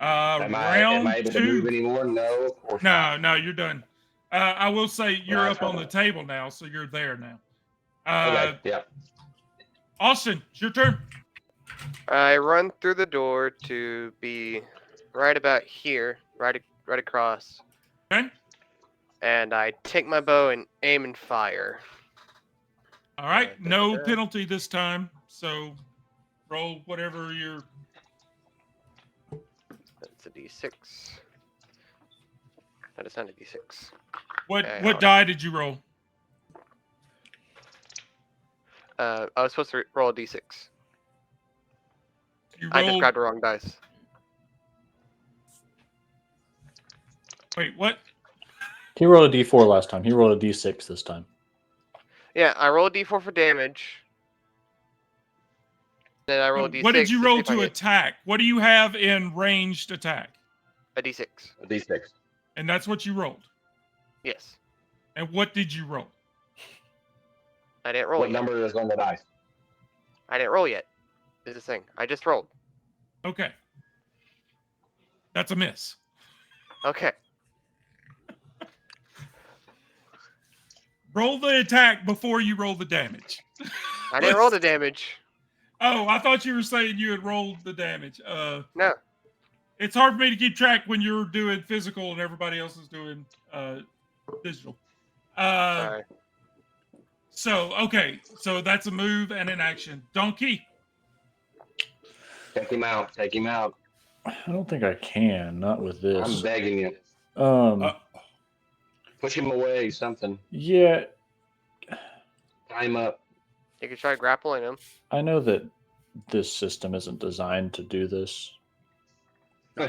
am I able to move anymore? No. Of course not.
No, you're done. I will say you're up on the table now, so you're there now.
Okay. Yeah.
Austin, it's your turn.
I run through the door to be right about here, right across,
Okay.
and I take my bow and aim and fire.
All right. No penalty this time. So roll whatever you're.
That's a D6. That is not a D6.
What
Okay,
what die did you roll?
I was supposed to roll a D6.
You
I just
rolled.
grabbed the wrong dice.
Wait, what?
He rolled a d4 last time. He rolled a d6 this time.
Yeah, I rolled a d4 for damage. Then I rolled a d6.
What did you
to
roll
see if I
to
hit.
attack? What do you have in ranged attack?
A d6.
A D6.
And that's what you rolled.
Yes.
And what did you roll?
I didn't roll
What
yet.
number is on the dice?
I didn't roll yet. Is the thing. I just rolled.
Okay. That's a miss.
Okay.
Roll the attack before you roll the damage.
I didn't roll the damage.
Oh, I thought you were saying you had rolled the damage.
No.
It's hard for me to keep track when you're doing physical and everybody else is doing digital.
Sorry.
So, okay. So that's a move and an action. Donkey.
Take him out. Take him out.
I don't think I can. Not with
I'm
this.
begging you. Push him away. Something.
Yeah,
Tie him up.
You could try grappling him.
I know that this system isn't designed to do this,
Here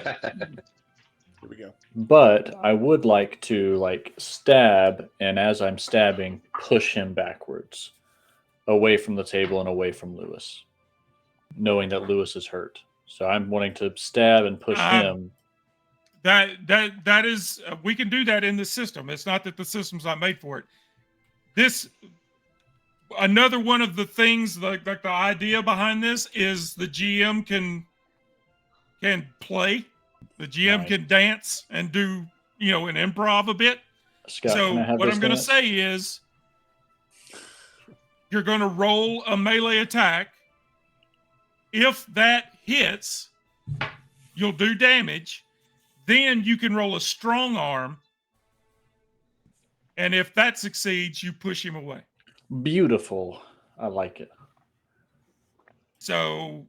we go.
but I would like to stab, and as I'm stabbing, push him backwards, away from the table and away from Lewis, knowing that Lewis is hurt. So I'm wanting to stab and push him.
That is we can do that in the system. It's not that the system's not made for it. This another one of the things like the idea behind this is the GM can play, the GM
Right.
can dance and do an improv a bit.
Scott,
So
can I have
what
this
I'm going to
dance?
say is you're going to roll a melee attack. If that hits, you'll do damage. Then you can roll a strong arm. And if that succeeds, you push him away.
Beautiful. I like it.
So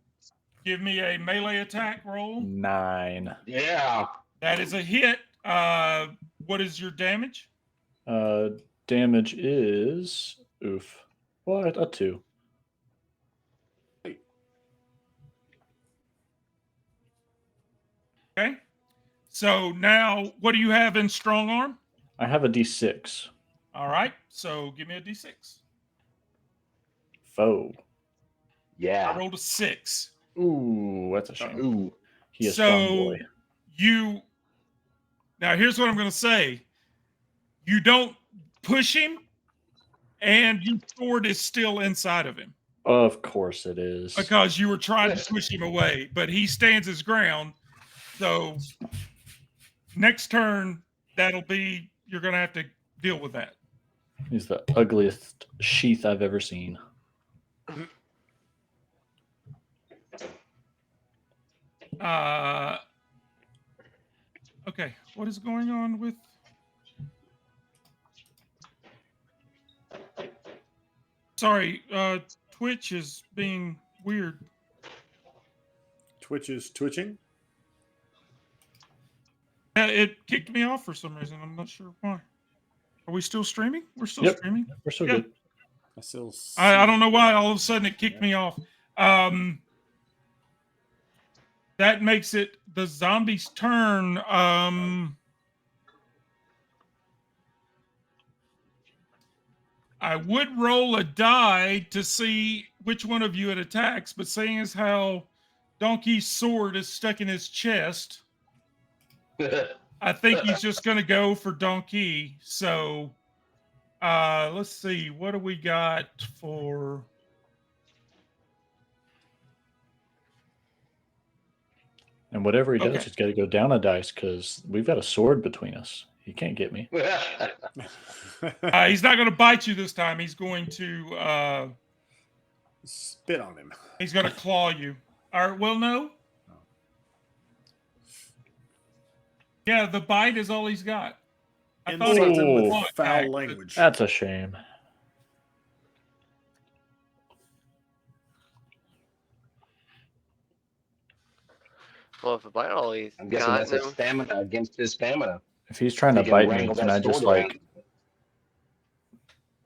give me a melee attack roll.
9.
Yeah.
That is a hit. What is your damage?
Damage is what? A 2.
Okay. So now what do you have in strong arm?
I have a d6.
All right. So give me a d6.
Foe.
I
Yeah.
rolled a 6.
Ooh, that's a shame.
Ooh.
He is strong
So
boy.
now here's what I'm going to say. You don't push him, and your sword is still inside of him
Of course it is.
because you were trying to push him away, but he stands his ground. So next turn, you're going to have to deal with that.
He's the ugliest sheath I've ever seen.
Okay, what is going on with? Sorry, Twitch is being weird.
Twitch is twitching.
It kicked me off for some reason. I'm not sure why. Are we still streaming? We're still
Yep.
streaming.
We're so
Yeah.
good.
I still.
I don't know why all of a sudden it kicked me off. That makes it the zombie's turn. I would roll a die to see which one of you it attacks, but seeing as how Donkey's sword is stuck in his chest, I think he's just going to go for Donkey. So let's see. What do we got for...
And whatever he does,
Okay.
he's got to go down a dice because we've got a sword between us. He can't get me.
he's not going to bite you this time. He's going to
Spit on him.
he's going to claw you. All right. Well, no. Yeah, the bite is all he's got. I thought he was
Insulted
in
with
the claw
foul
attack, but-
language.
That's a shame.
Well, if about all he's
I'm guessing
got,
that's his
no.
stamina against his stamina.
If he's trying
He
to
can
bite me,
wrangle
can
that
I just
sword around.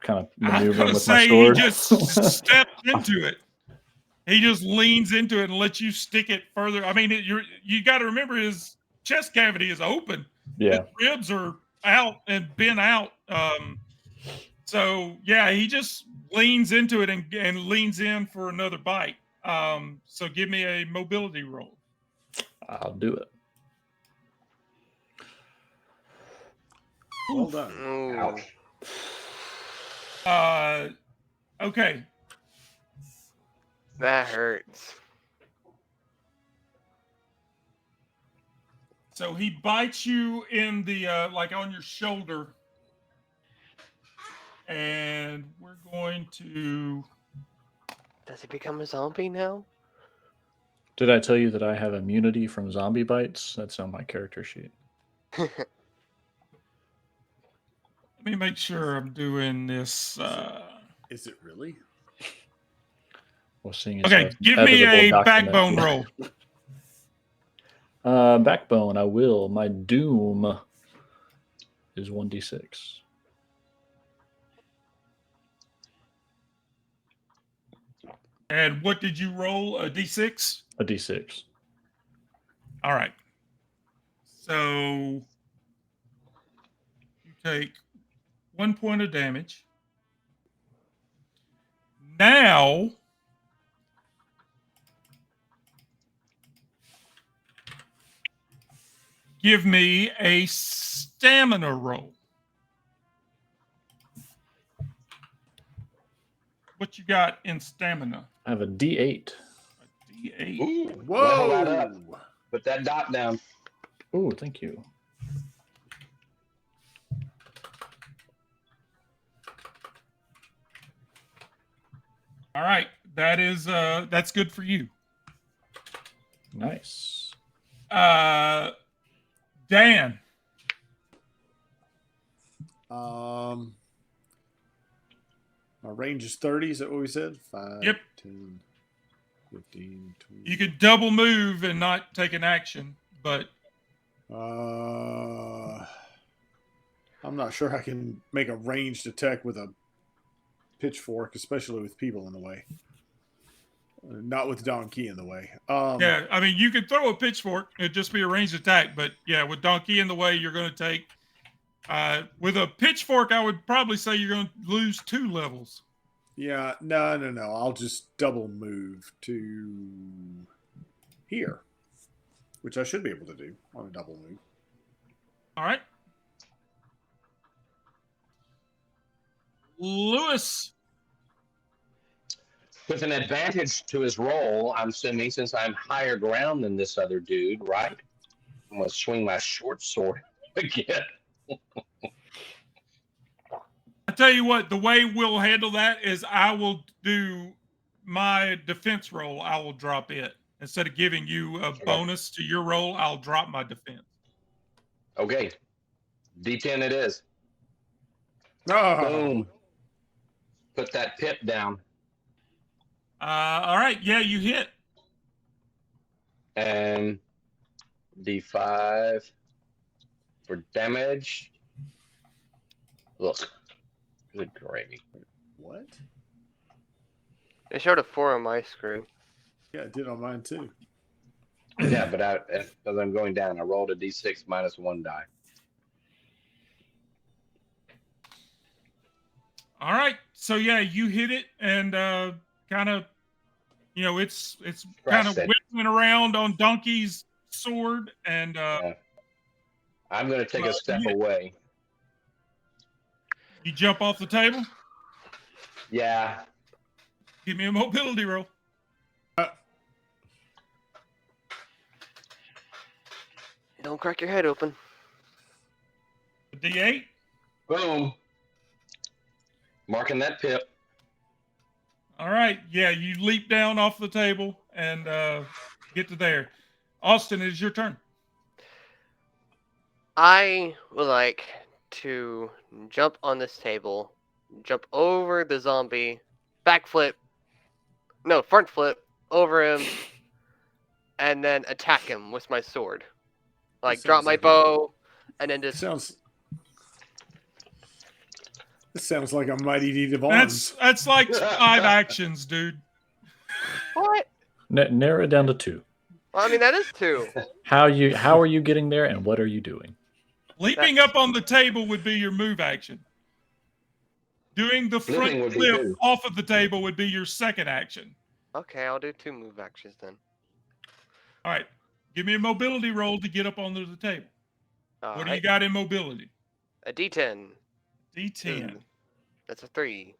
kind of
I was
maneuver
going
him
to
with my
say he
sword?
just stepped into it. he just leans into it and lets you stick it further. I mean, you got to remember his chest cavity is open.
Yeah.
His ribs are out and bent out. So yeah, he just leans into it and leans in for another bite. So give me a mobility roll.
I'll do it.
Well done.
Ooh.
Ouch.
Okay.
That hurts.
So he bites you in the like on your shoulder, and we're going to.
Does he become a zombie now?
Did I tell you that I have immunity from zombie bites? That's on my character sheet.
Let me make sure I'm doing this.
Is it really?
Well, seeing as
Okay,
that's an
give me
editable
a
document.
backbone roll.
Backbone, I will. My doom is 1d6.
And what did you roll? A d6?
A d6.
All right. So you take 1 point of damage. Now give me a stamina roll. What you got in stamina?
I have a d8.
A D8.
Ooh,
Whoa!
level that up. Put that dot down.
Oh, thank you.
All right. That's good for you.
Nice.
Dan.
My range is 30. Is that what we said? 5,
Yep.
10, 15, 20.
You could double move and not take an action, but
I'm not sure I can make a ranged attack with a pitchfork, especially with people in the way. Not with Donkey in the way.
yeah, I mean, you could throw a pitchfork. It'd just be a ranged attack. But yeah, with Donkey in the way, you're going to take. With a pitchfork, I would probably say you're going to lose 2 levels.
Yeah, no. I'll just double move to here, which I should be able to do on a double move.
All right. Lewis.
With an advantage to his roll, I'm assuming, since I'm higher ground than this other dude, right? I'm going to swing my short sword again.
I tell you what, the way we'll handle that is I will do my defense roll. I will drop it. Instead of giving you a bonus to your roll, I'll drop my defense.
Okay. D10 it is.
Oh,
Boom. Put that pip down.
All right. Yeah, you hit.
And D5 for damage. Look. Good gravy.
what?
It showed a 4 on my screen.
Yeah, it did on mine too.
Yeah, but as I'm going down, I rolled a D6 minus 1 die.
All right. So yeah, you hit it and kind of, it's kind of
Scratched it.
whipping around on Donkey's sword, and
Yeah. I'm going to take a step
yeah.
away.
You jump off the table.
Yeah.
Give me a mobility roll.
Don't crack your head open.
A D8.
Boom. Marking that pip.
All right. Yeah, you leap down off the table and get to there. Austin, it is your turn.
I would like to jump on this table, jump over the zombie, front flip over him, and then attack him with my sword. Like, drop my bow, and then just...
This sounds like a mighty deed of arms.
That's like 5 actions, dude.
What?
Narrow it down to 2.
Well, I mean, that is 2.
How are you getting there, and what are you doing?
Leaping up on the table would be your move action. Doing the front
Flipping would be
flip
2.
off of the table would be your second action.
Okay, I'll do 2 move actions then.
All right. Give me a mobility roll to get up onto the table. What do you got in mobility?
A D10.
D10.
Ooh, that's a 3.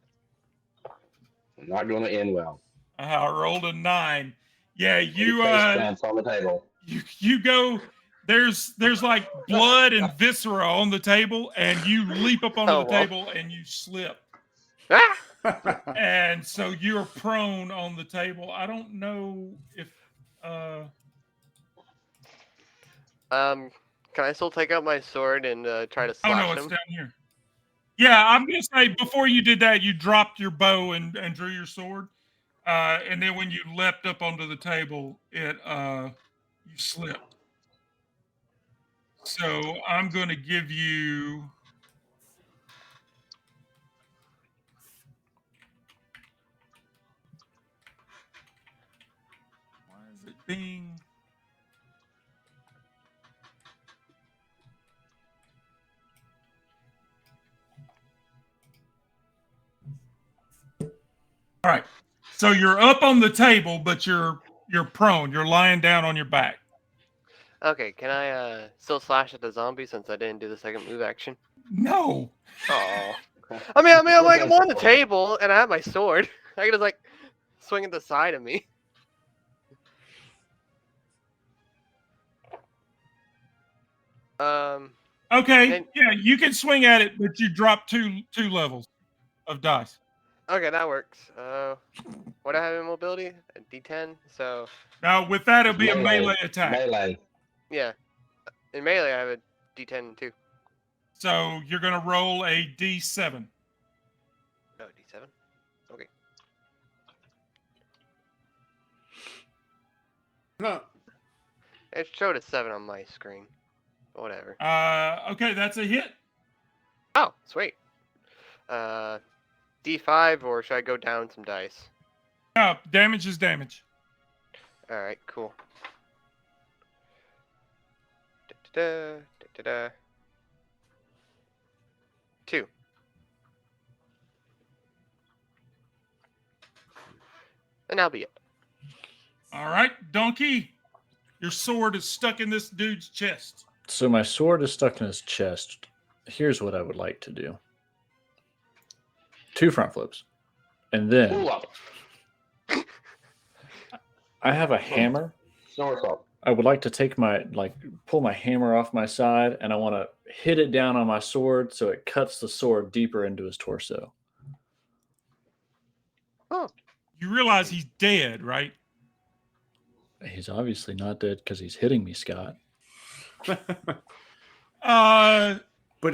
Not going to end well.
I rolled a 9. Yeah, you
Face plants on the table.
you go. There's like blood and viscera on the table, and you leap up onto
Oh,
the
well.
table and you slip,
Ah!
and so you're prone on the table. I don't know if
Can I still take out my sword and try to
oh
slash
no, it's
him?
down here. Yeah, I'm gonna say before you did that, you dropped your bow and drew your sword, and then when you leapt up onto the table, it you slipped. So I'm going to give you. Why is it being? All right. So you're up on the table, but you're prone. You're lying down on your back.
Okay, can I still slash at the zombie since I didn't do the second move action?
No.
Oh. I mean, I'm like, I'm on the table and I have my sword. I can just like swing at the side of me.
Okay.
And-
Yeah, you can swing at it, but you drop two levels of dice.
Okay, that works. What do I have in mobility? A D10. So
Now with that, it'll be a melee attack.
Melee.
yeah, in melee I have a D10 too.
So you're going to roll a D7.
Oh, D7. Okay.
Huh.
It showed a 7 on my screen. But whatever.
Okay, that's a hit.
Oh, sweet. D5, or should I go down some dice?
No, damage is damage.
All right, cool. Da-da-da, da-da-da. 2. And that'll be it.
All right, Donkey, your sword is stuck in this dude's chest.
So my sword is stuck in his chest. Here's what I would like to do. 2 front flips. And then
Pull up.
I have a hammer.
Somersault.
I would like to take pull my hammer off my side, and I want to hit it down on my sword so it cuts the sword deeper into his torso.
Oh,
You realize he's dead, right?
He's obviously not dead because he's hitting me, Scott.
But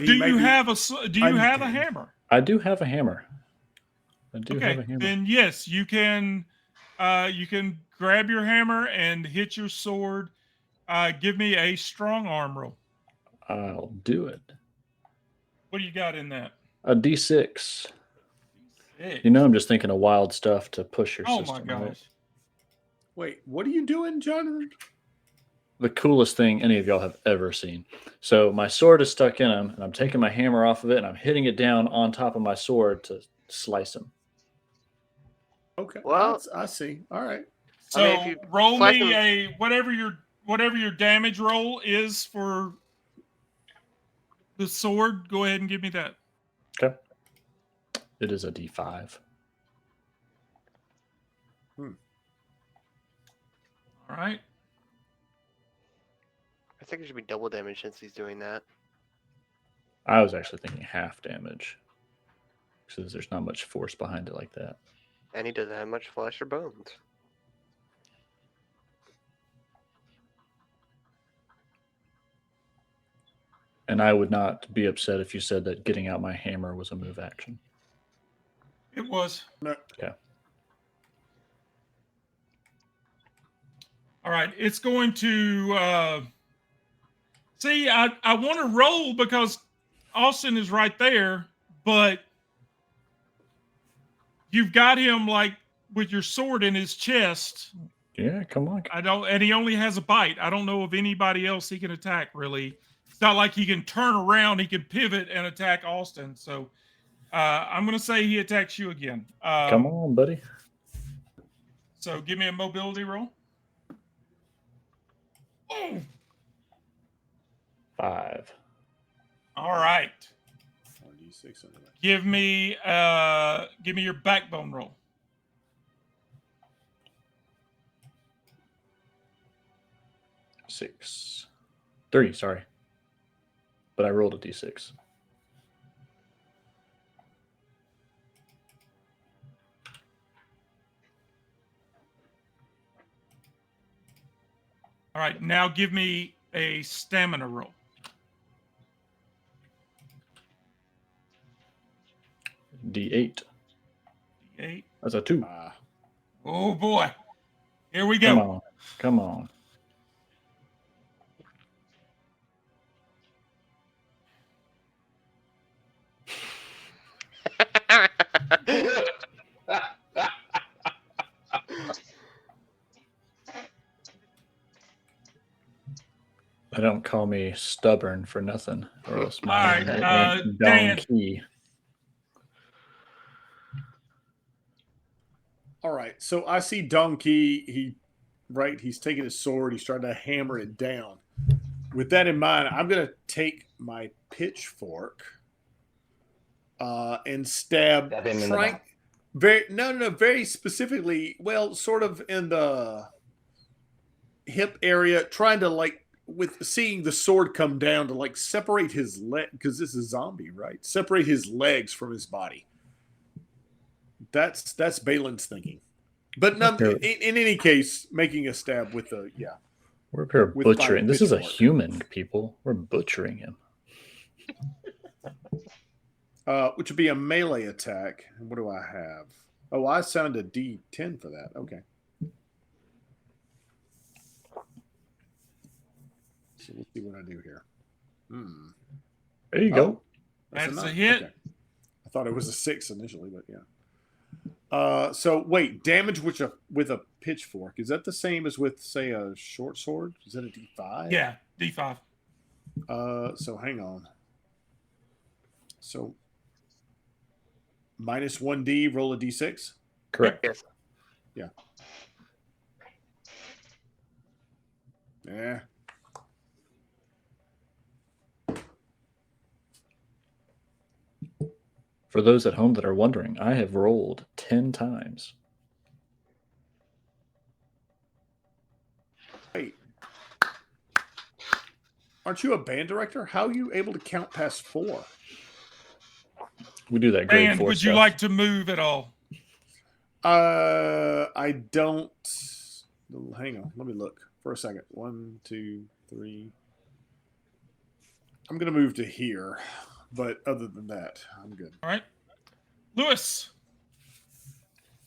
he
Do
may
you
be
have a
undead.
hammer?
I do have a hammer. I do have
Okay,
a hammer.
then yes, you can grab your hammer and hit your sword. Give me a strong arm roll.
I'll do it.
What do you got in that?
A D6.
Six.
You know, I'm just thinking of wild stuff to push your
Oh my
system.
gosh.
Right?
Wait, what are you doing, Jonathan?
The coolest thing any of y'all have ever seen. So my sword is stuck in him, and I'm taking my hammer off of it, and I'm hitting it down on top of my sword to slice him.
Okay.
Well-
I see. All right.
So
I mean, if you
roll
slice
me
him-
a whatever your damage roll is for the sword. Go ahead and give me that.
Okay. It is a D5.
All right.
I think it should be double damage since he's doing that.
I was actually thinking half damage, because there's not much force behind it like that.
And he doesn't have much flesh or bones.
And I would not be upset if you said that getting out my hammer was a move action.
It was.
No.
Okay.
All right. It's going to see, I want to roll because Austin is right there, but you've got him like with your sword in his chest,
Yeah, come on.
I don't, and he only has a bite. I don't know of anybody else he can attack. Really, it's not like he can turn around. He can pivot and attack Austin. So I'm going to say he attacks you again.
Come on, buddy.
So give me a mobility roll. Oh,
5.
all right.
4d6 anyway.
Give me your backbone roll.
6. 3, sorry. But I rolled a d6.
All right, now give me a stamina roll.
D8.
8.
That's a 2.
Oh boy. Here we
Come
go.
on. Come on. They don't call me stubborn for nothing, or else my
All
name
right,
ain't
Dan.
Donkey.
All right. So I see Donkey. He's taking his sword. He's trying to hammer it down. With that in mind, I'm going to take my pitchfork and stab.
Stab him in the back.
Very specifically. Well, sort of in the hip area, trying to with seeing the sword come down to separate his leg, because this is a zombie, right? Separate his legs from his body. That's Balin's thinking. But in any case, making a stab with the
We're up here
With my
butchering. This is a
pitchfork.
human, people. We're butchering him.
which would be a melee attack. And what do I have? Oh, I sound a D10 for that. Okay. So let's see what I do here.
There you go.
That's a
nine.
hit.
Okay. I thought it was a 6 initially, but yeah. So wait, damage with a pitchfork, is that the same as with, say, a short sword? Is that a D5?
Yeah, D5.
So hang on. So minus 1D, roll a D6.
Correct.
Yes.
Yeah.
For those at home that are wondering, I have rolled 10 times.
Wait. Aren't you a band director? How are you able to count past 4?
We do that grade
And
4
would you
stuff.
like to move at all?
I don't. Hang on. Let me look for a second. 1, 2, 3. I'm going to move to here. But other than that, I'm good.
All right. Lewis,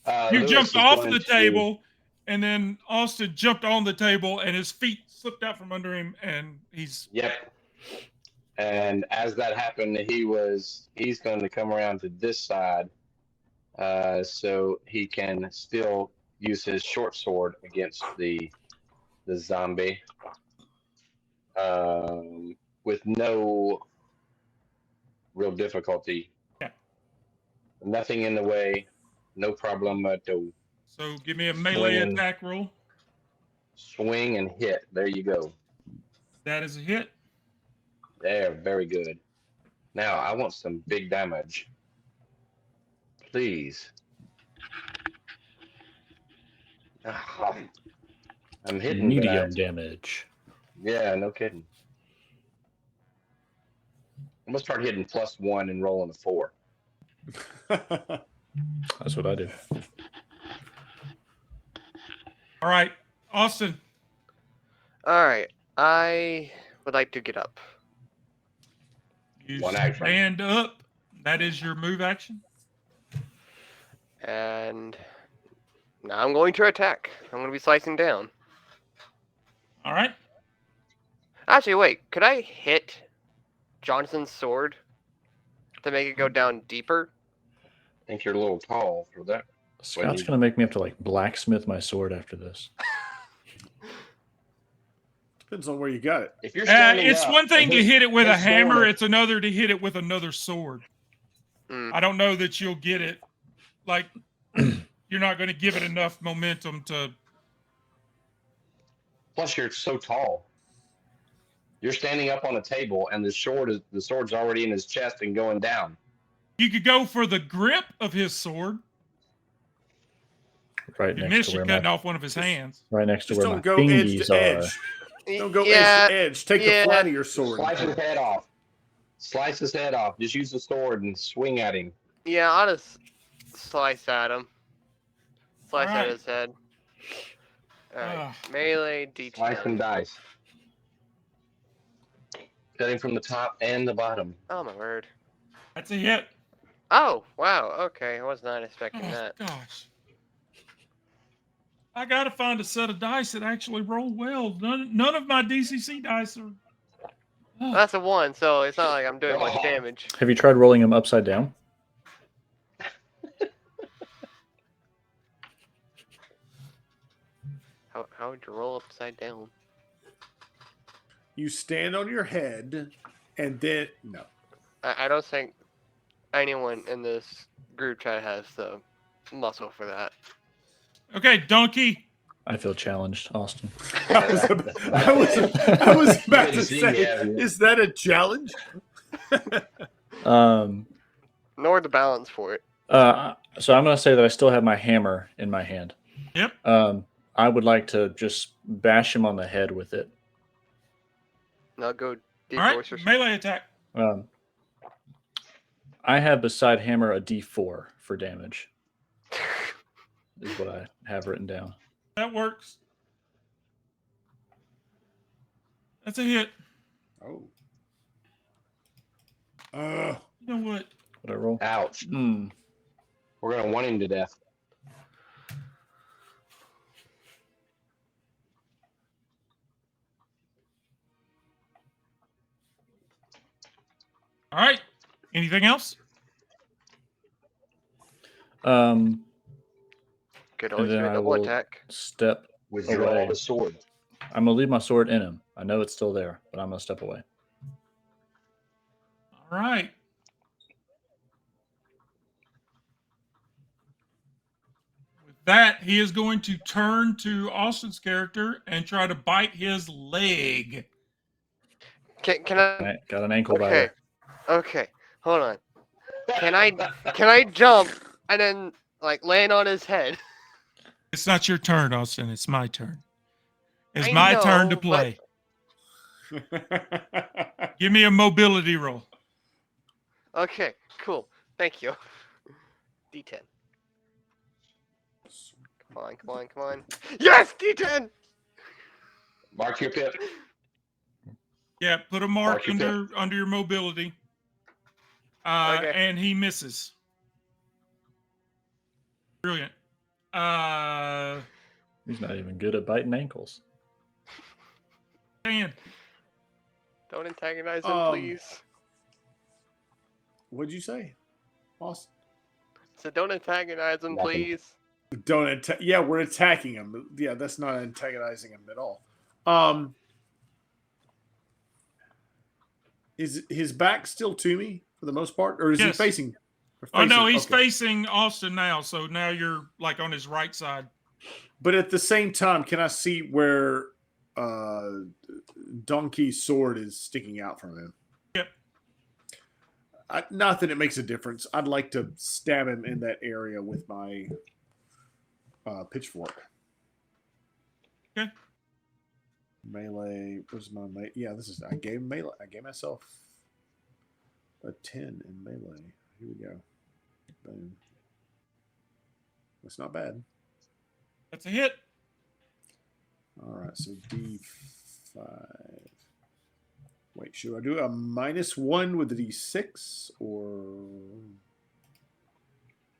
Lewis
you jumped
is
off
going
the
to-
table, and then Austin jumped on the table, and his feet slipped out from under him, and he's...
Yep. And as that happened, he's going to come around to this side, so he can still use his short sword against the zombie, with no real difficulty.
Yeah.
Nothing in the way, no problem at all.
So give me a melee
Swinging.
attack roll.
Swing and hit. There you go.
That is a hit.
There, very good. Now I want some big damage. Please. Ah, I'm hitting
Medium
that.
damage.
Yeah, no kidding. I'm gonna start hitting +1 and rolling a 4.
That's what I do.
All right, Austin.
All right. I would like to get up.
You
One action.
stand up. That is your move action.
And now I'm going to attack. I'm going to be slicing down.
All right.
Actually, wait. Could I hit Johnson's sword to make it go down deeper?
I think you're a little tall for that.
Scott's going to make me have to blacksmith my sword after this.
Depends on where you got it.
If you're standing
It's
up,
one thing
and
to
his-
hit it with a
his sword
hammer.
is-
It's another to hit it with another sword. I don't know that you'll get it. Like, you're not going to give it enough momentum to.
Plus, you're so tall. You're standing up on a table, and the sword's already in his chest and going down.
You could go for the grip of his sword.
Right
You
next
missed,
to
you're
where
cutting
my
off one of his hands.
right next to
Just
where my
don't go edge
fingies
to
are.
edge. Don't go
Yeah,
edge to edge. Take the flat of your sword.
Slice his head off. Slice his head off. Just use the sword and swing at him.
yeah, I'll just slice at him. Slice
Alright.
at his head. Alright,
Ugh.
melee
Slice and
D10.
dice. Cutting from the top and the bottom.
Oh my word.
That's a hit.
Oh, wow, okay, I was not expecting
Oh,
that.
gosh. I got to find a set of dice that actually roll well. None of my DCC dice are. Oh,
That's a 1, so it's not like I'm doing much
Oh.
damage.
Have you tried rolling them upside down?
How would you roll upside down?
You stand on your head, and then no.
I don't think anyone in this group chat has the muscle for that.
okay, donkey.
I feel challenged, Austin.
I was about to say,
Yeah.
is that a challenge?
Nor the balance for it.
So I'm going to say that I still have my hammer in my hand.
Yep.
I would like to just bash him on the head with it.
Now go deep
All right,
force.
melee attack.
I have beside hammer a D4 for damage. Is what I have written down.
That works. That's a hit.
Oh.
You know what?
What I roll?
Ouch.
Hmm.
We're going to want him to death.
All right. Anything else?
Um,
Could always
then
do a
I
double
will
attack.
step
Withdraw
away.
the sword.
I'm gonna leave my sword in him. I know it's still there, but I'm gonna step away.
All right. With that, he is going to turn to Austin's character and try to bite his leg.
Can I?
I got an ankle
Okay.
biter.
Okay. Hold on. Can I jump and then like land on his head?
It's not your turn, Austin. It's my turn. It's
I
my turn to
know,
play.
Oh.
Give me a mobility roll.
Okay. Cool. Thank you. D10. Come on. Come on. Come on. Yes, D10.
Mark your pip.
Yeah, put a mark
Mark your
under your mobility.
Okay.
And he misses. Brilliant.
He's not even good at biting ankles.
Dan.
Don't antagonize him, please.
What'd you say, Austin?
So don't antagonize him,
Nothing.
please.
Don't attack. Yeah, we're attacking him. Yeah, that's not antagonizing him at all. Is his back still to me for the most part, or is
Yes.
he facing?
Oh no,
facing-
he's
okay.
facing Austin now. So now you're like on his right side.
But at the same time, can I see where Donkey's sword is sticking out from him?
Yep.
Not that it makes a difference. I'd like to stab him in that area with my pitchfork.
Okay.
Melee. Where's my melee? Yeah, this is. I gave melee. I gave myself a 10 in melee. Here we go. Boom. That's not bad.
That's a hit.
All right, so D5. Wait, should I do a -1 with the D6 or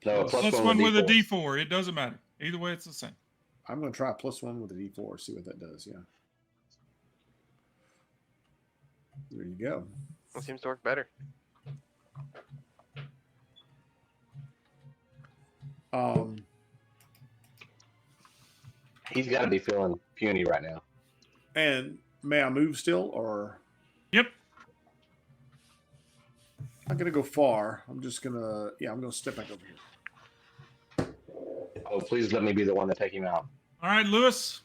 No,
Plus one with a D4. It doesn't matter. Either way, it's the same.
I'm going to try +1 with a D4. See what that does. Yeah. There you go.
That seems to work better.
He's got to be feeling puny right now.
And may I move still, or
Yep.
I'm not gonna go far. I'm just gonna I'm gonna step back over here.
Oh, please let me be the one to take him out.
All right, Lewis.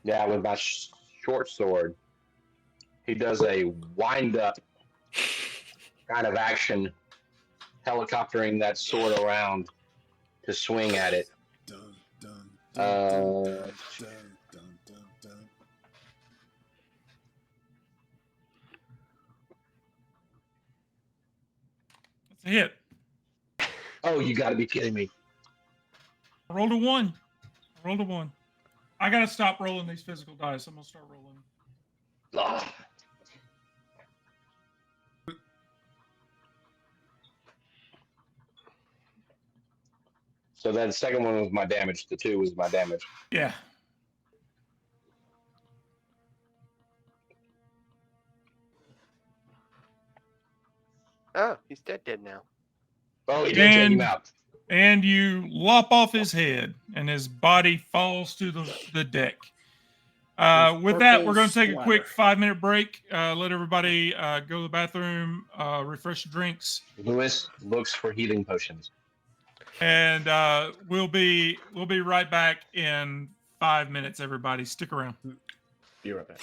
Yeah, with my short sword, he does a wind up kind of action, helicoptering that sword around to swing at it.
Dun, dun, dun,
Uh,
dun, dun, dun, dun, dun.
That's a hit.
Oh, you got to be kidding me!
I rolled a 1. I rolled a 1. I gotta stop rolling these physical dice. I'm gonna start rolling.
Ah. So that second one was my damage. The 2 was my damage.
Yeah.
Oh, he's dead now.
Oh, he did take him out.
And you lop off his head, and his body falls to the deck. With that, we're going to take a quick 5-minute break. Let everybody go to the bathroom, refresh your drinks,
Lewis looks for healing potions.
and we'll be right back in 5 minutes. Everybody, stick around.
Be right back.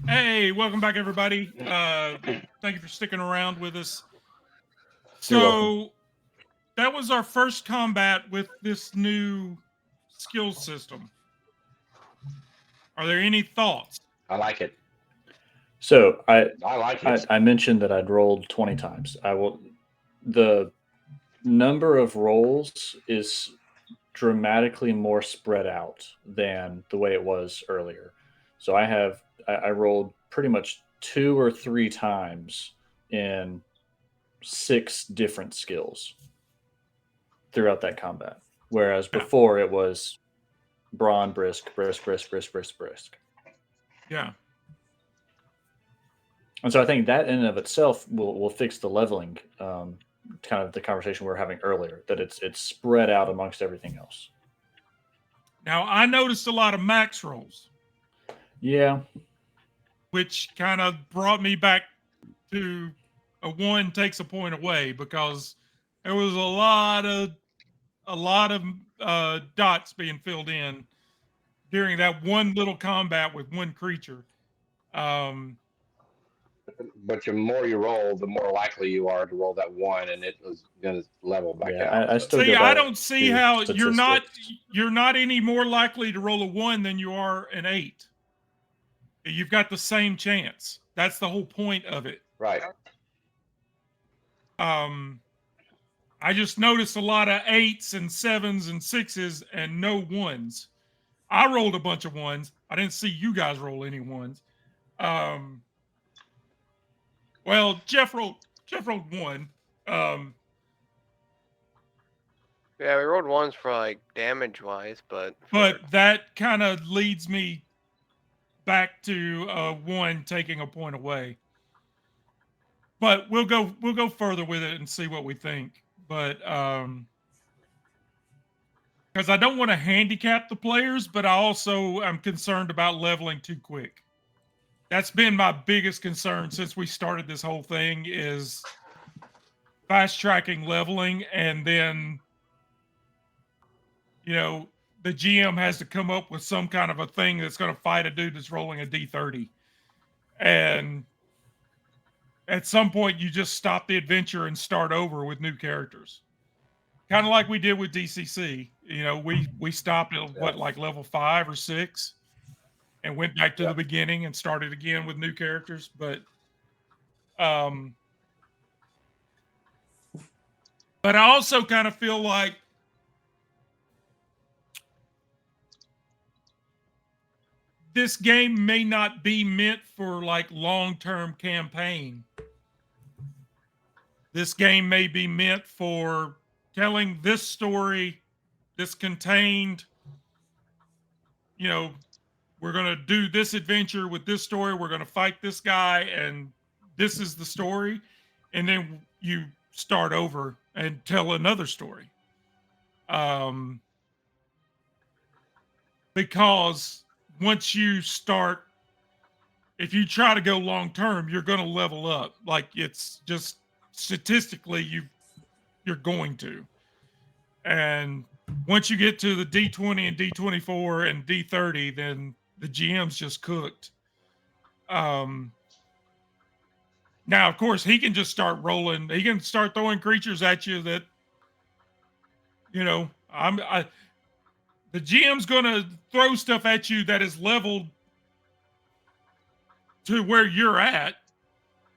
Hey, welcome back, everybody. Thank you for sticking around with us.
You're welcome.
So that was our first combat with this new skill system. Are there any thoughts?
I like it.
So
I like it.
I mentioned that I'd rolled 20 times. The number of rolls is dramatically more spread out than the way it was earlier. So I rolled pretty much 2 or 3 times in 6 different skills throughout that combat. Whereas before it was brawn, brisk, brisk, brisk, brisk, brisk, brisk.
Yeah.
And so I think that in and of itself will fix the leveling, kind of the conversation we were having earlier, that it's spread out amongst everything else.
Now, I noticed a lot of max rolls,
Yeah.
which kind of brought me back to a 1 takes a point away, because there was a lot of dots being filled in during that one little combat with one creature.
But the more you roll, the more likely you are to roll that 1, and it was going to level back
Yeah,
out.
I still go
See,
back
I don't see
to
how you're
statistics.
not any more likely to roll a 1 than you are an 8. You've got the same chance. That's the whole point of it.
Right.
I just noticed a lot of 8s and 7s and 6s and no 1s. I rolled a bunch of 1s. I didn't see you guys roll any 1s. Well, Jeff rolled 1.
Yeah, we rolled 1s for like damage wise, but
that kind of leads me back to 1 taking a point away. But we'll go further with it and see what we think. But because I don't want to handicap the players, but I also am concerned about leveling too quick. That's been my biggest concern since we started this whole thing, is fast tracking leveling, and then the GM has to come up with some kind of a thing that's going to fight a dude that's rolling a D30. And at some point, you just stop the adventure and start over with new characters. Kind of like we did with DCC. We stopped at like level 5 or 6 and went back to the beginning and started again with new characters. But I also kind of feel like this game may not be meant for like long-term campaign. This game may be meant for telling this story, this contained, we're going to do this adventure with this story. We're going to fight this guy, and this is the story. And then you start over and tell another story. Because once you start, if you try to go long term, you're going to level up. Like, it's just statistically you're going to. And once you get to the D20 and D24 and D30, then the GM's just cooked. Now, of course, he can just start rolling. He can start throwing creatures at you that, the GM's going to throw stuff at you that is leveled to where you're at.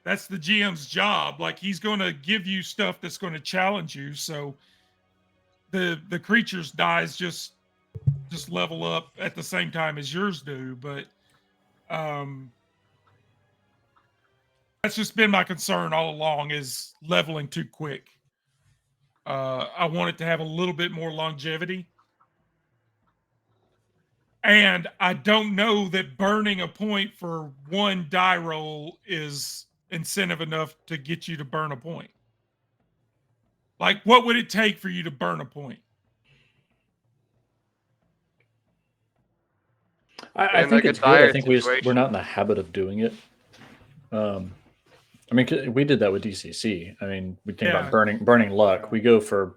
That's the GM's job. Like, he's going to give you stuff that's going to challenge you. So the creatures' dies just level up at the same time as yours do. But that's just been my concern all along, is leveling too quick. I want it to have a little bit more longevity. And I don't know that burning a point for 1 die roll is incentive enough to get you to burn a point. Like, what would it take for you to burn a point?
I think
like
it's
a
good. I
dire
think we're
situation.
not in the habit of doing it. I mean, we did that with DCC. I mean, we think about burning luck. We go for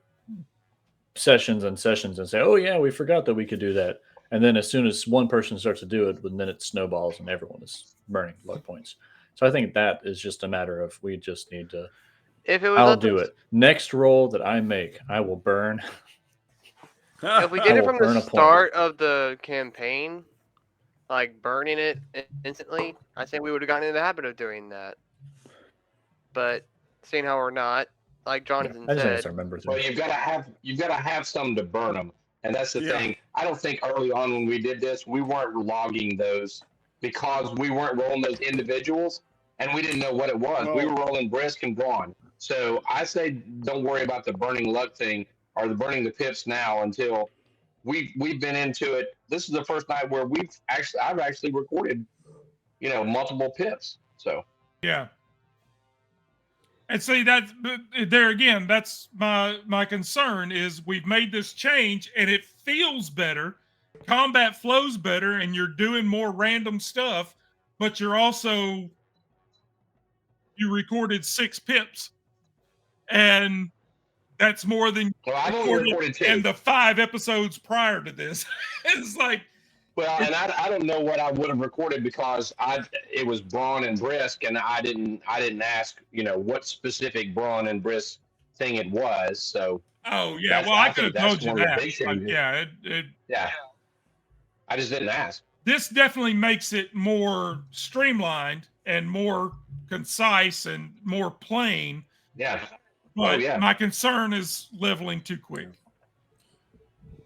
sessions and sessions and say, "Oh yeah, we forgot that we could do that," And then as soon as one person starts to do it, then it snowballs and everyone is burning luck points. So I think that is just a matter of we just need to.
If it was
I'll
at
do it. Next roll that I make, I will burn.
If we
I
did it
will
from
burn
the
a point.
start of the campaign, like burning it instantly, I think we would have gotten in the habit of doing that. But seeing how we're not, like Jonathan
I just need to
said,
start remembering
Well,
things.
you've got to have some to burn them, and that's the thing. I don't think early on when we did this, we weren't logging those because we weren't rolling those individuals, and we didn't know what it was. We were rolling brisk and brawn. So I say, don't worry about the burning luck thing or the burning the pips now until we've been into it. This is the first night where I've actually recorded, multiple pips. So
Yeah. And see that there again, that's my concern is we've made this change and it feels better. Combat flows better and you're doing more random stuff, but you recorded 6 pips. And that's more than
I've only recorded 2.
in the 5 episodes prior to this. It's like,
well, and I don't know what I would have recorded because it was brawn and brisk, and I didn't ask what specific brawn and brisk thing it was. So
oh yeah, well I could have told you that. Yeah,
yeah, I just didn't ask.
This definitely makes it more streamlined and more concise and more plain.
Yeah.
But my concern is leveling too quick.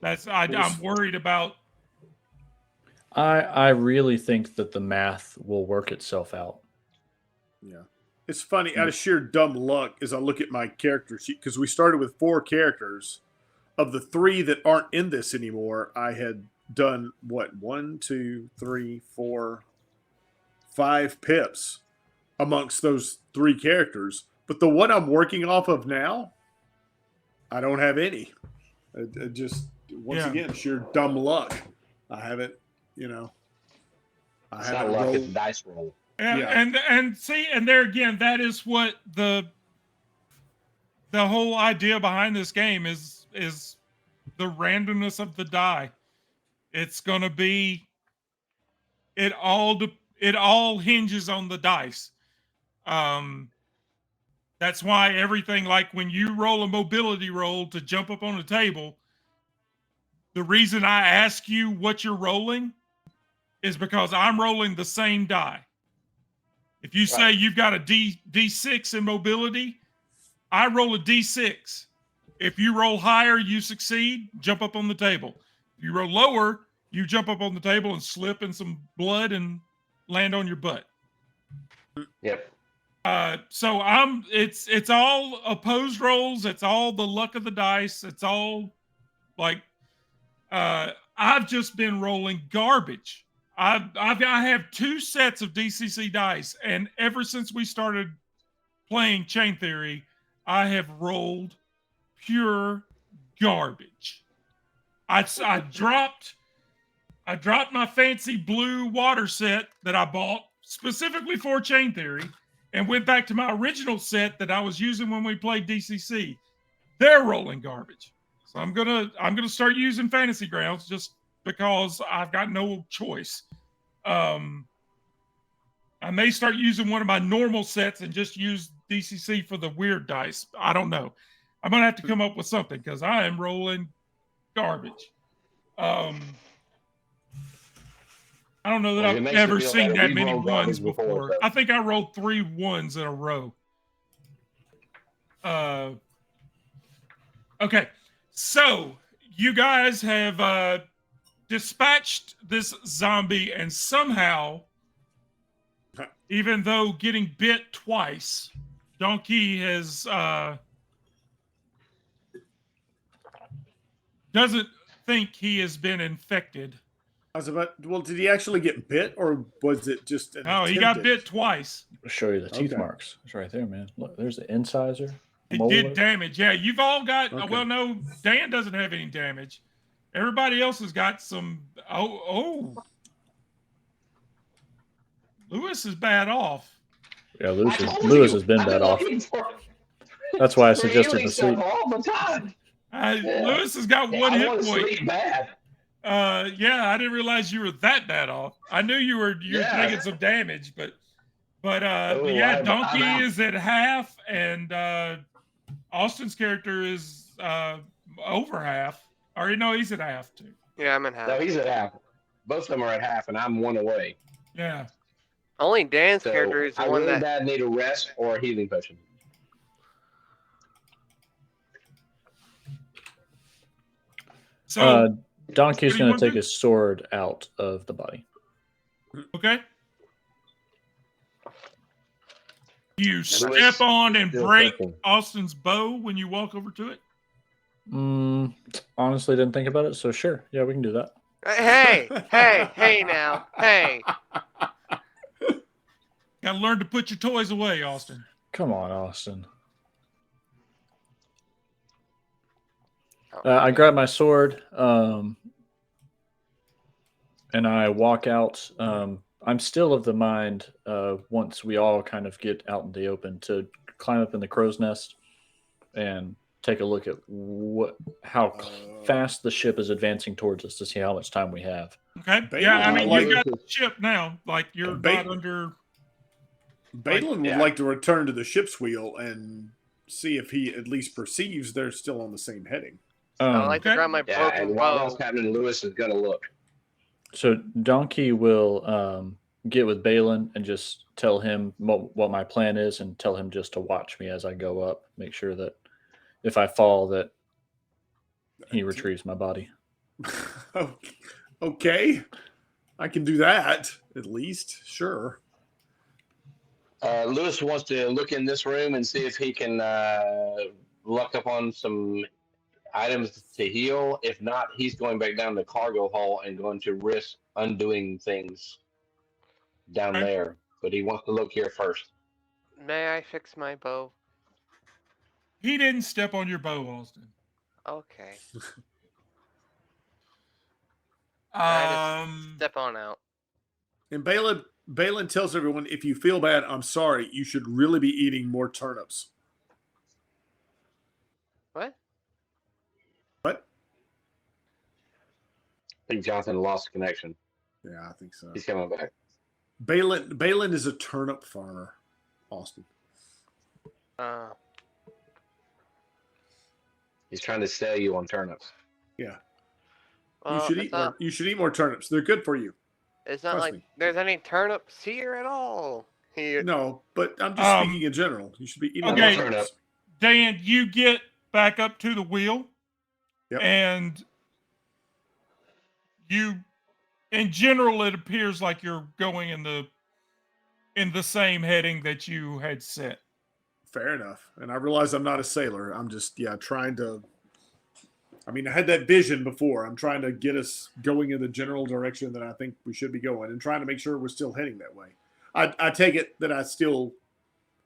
I'm worried about.
I really think that the math will work itself out.
Yeah. It's funny, out of sheer dumb luck, as I look at my character sheet, because we started with 4 characters. Of the 3 that aren't in this anymore, I had done, 1, 2, 3, 4, 5 pips amongst those 3 characters. But the one I'm working off of now, I don't have any. It just, once again, sheer dumb luck. I haven't,
it's not luck, it's dice roll.
And see, and there again, that is what the whole idea behind this game is the randomness of the die. It's gonna be it all hinges on the dice. That's why everything, like when you roll a mobility roll to jump up on a table, the reason I ask you what you're rolling is because I'm rolling the same die. If you say you've got a D6 in mobility, I roll a D6. If you roll higher, you succeed, jump up on the table. If you roll lower, you jump up on the table and slip in some blood and land on your butt.
Yep.
So it's all opposed rolls. It's all the luck of the dice. It's all like, I've just been rolling garbage. I have 2 sets of DCC dice, and ever since we started playing Chain Theory, I have rolled pure garbage. I dropped my fancy blue water set that I bought specifically for Chain Theory, and went back to my original set that I was using when we played DCC. They're rolling garbage, so I'm gonna start using Fantasy Grounds just because I've got no choice. I may start using one of my normal sets and just use DCC for the weird dice. I don't know. I'm gonna have to come up with something because I am rolling garbage. I don't know that I've ever seen that many ones before. I think I rolled 3 1s in a row. Okay, so you guys have dispatched this zombie, and somehow, even though getting bit twice, Donkey has doesn't think he has been infected.
Well, did he actually get bit, or was it just
No, he got bit twice.
I'll show you the teeth marks. It's right there, man. Look, there's the incisor.
It did damage. Yeah, you've all got. Okay. Well, no, Dan doesn't have any damage. Everybody else has got some. Oh, Lewis is bad off.
Yeah, Lewis has been bad off. That's why I suggested the sleep.
All the time.
Lewis has got 1 hit point.
Bad.
Yeah, I didn't realize you were that bad off. I knew you're
Yeah.
taking some damage, but
Oh,
yeah,
I'm
Donkey
out.
is at half, and Austin's character is over half. Or no, he's at half too.
Yeah, I'm in
No,
half.
he's at half. Both of them are at half, and I'm one away.
Yeah.
Only Dan's
So
character is the
I
one
really
that.
bad need a rest or a healing potion.
So
Donkey's
what do you
going
wanna
to take
do?
his sword out of the body.
okay. You
Lewis
step on and
still
break
cooking.
Austin's bow when you walk over to it.
Honestly, didn't think about it, so sure. Yeah, we can do that.
Hey now. Hey.
Got to learn to put your toys away, Austin.
Come on, Austin.
Oh,
I grab my sword, and I walk out. I'm still of the mind, once we all kind of get out in the open, to climb up in the crow's nest and take a look at how fast the ship is advancing towards us to see how much time we have.
Okay.
Balin,
Yeah, I mean,
like-
you got the ship now. Like, you're not under.
Balin would
yeah.
like to return to the ship's wheel and see if he at least perceives they're still on the same heading.
I like to
Okay.
grab my
Yeah,
broken
and while
bow.
that's happening, Lewis is gonna look.
So Donkey will get with Balin and just tell him what my plan is, and tell him just to watch me as I go up. Make sure that if I fall, that he retrieves my body.
Okay. I can do that, at least. Sure.
Lewis wants to look in this room and see if he can luck up on some items to heal. If not, he's going back down the cargo hall and going to risk undoing things down
Okay.
there. But he wants to look here first.
May I fix my bow?
He didn't step on your bow, Austin.
Okay. I just
Um,
step on out.
And Balin tells everyone, if you feel bad, I'm sorry. You should really be eating more turnips.
What?
What?
I think Jonathan lost connection.
Yeah, I think so.
He's coming back.
Balin is a turnip farmer, Austin.
He's trying to sell you on turnips.
Yeah.
Well,
You should eat more turnips. They're good for you.
It's not
trust
like
me.
there's any turnips here at all. Here.
No, but I'm just speaking in general. You should be eating
Okay.
more turnips.
Dan, you get back up to the wheel,
Yep.
and in general, it appears like you're going in the same heading that you had set.
Fair enough. And I realize I'm not a sailor. I'm just, trying to. I mean, I had that vision before. I'm trying to get us going in the general direction that I think we should be going, and trying to make sure we're still heading that way. I take it that I still,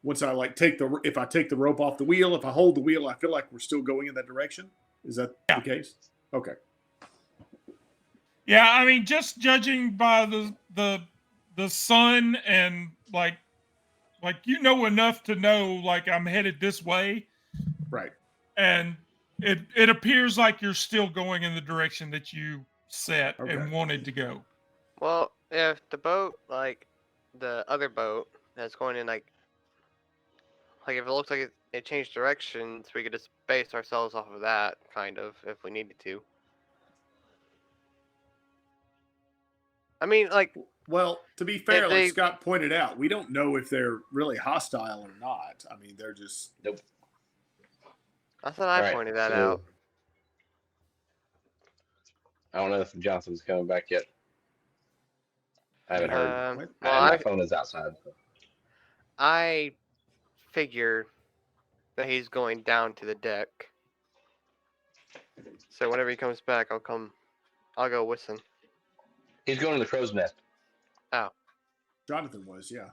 once I if I take the rope off the wheel, if I hold the wheel, I feel like we're still going in that direction. Is that the case? Okay.
Yeah, I mean, just judging by the sun and like you know enough to know like I'm headed this way,
Right.
and it appears like you're still going in the direction that you set and
Okay.
wanted to go.
Well, if the boat, like the other boat, that's going in like if it looks like it changed directions, we could just base ourselves off of that, kind of, if we needed to. I mean, like,
Well, to be fair,
If
like
they-
Scott pointed out, we don't know if they're really hostile or not. I mean, they're just.
Nope.
I thought I
All right,
pointed that
so-
out.
I don't know if Johnson's coming back yet. I haven't heard.
What?
Well,
My phone is outside.
I figure that he's going down to the deck. So whenever he comes back, I'll go with him.
He's going to the crow's nest.
Jonathan was, yeah.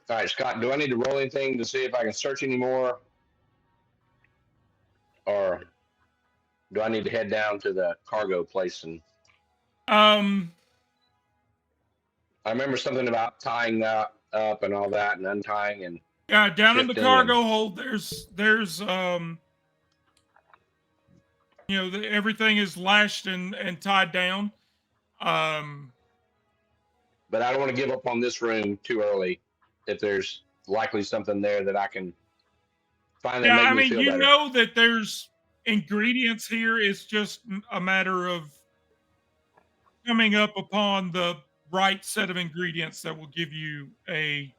All right, Scott, do I need to roll anything to see if I can search anymore? Or do I need to head down to the cargo place? And I remember something about tying that up and all that and untying and
Yeah, down in the
Shifting
cargo hold, there's everything is lashed and tied down.
But I don't want to give up on this room too early. If there's likely something there that I can find that
Yeah,
make
I
me
mean,
feel better.
that there's ingredients here. It's just a matter of coming up upon the right set of ingredients that will give you a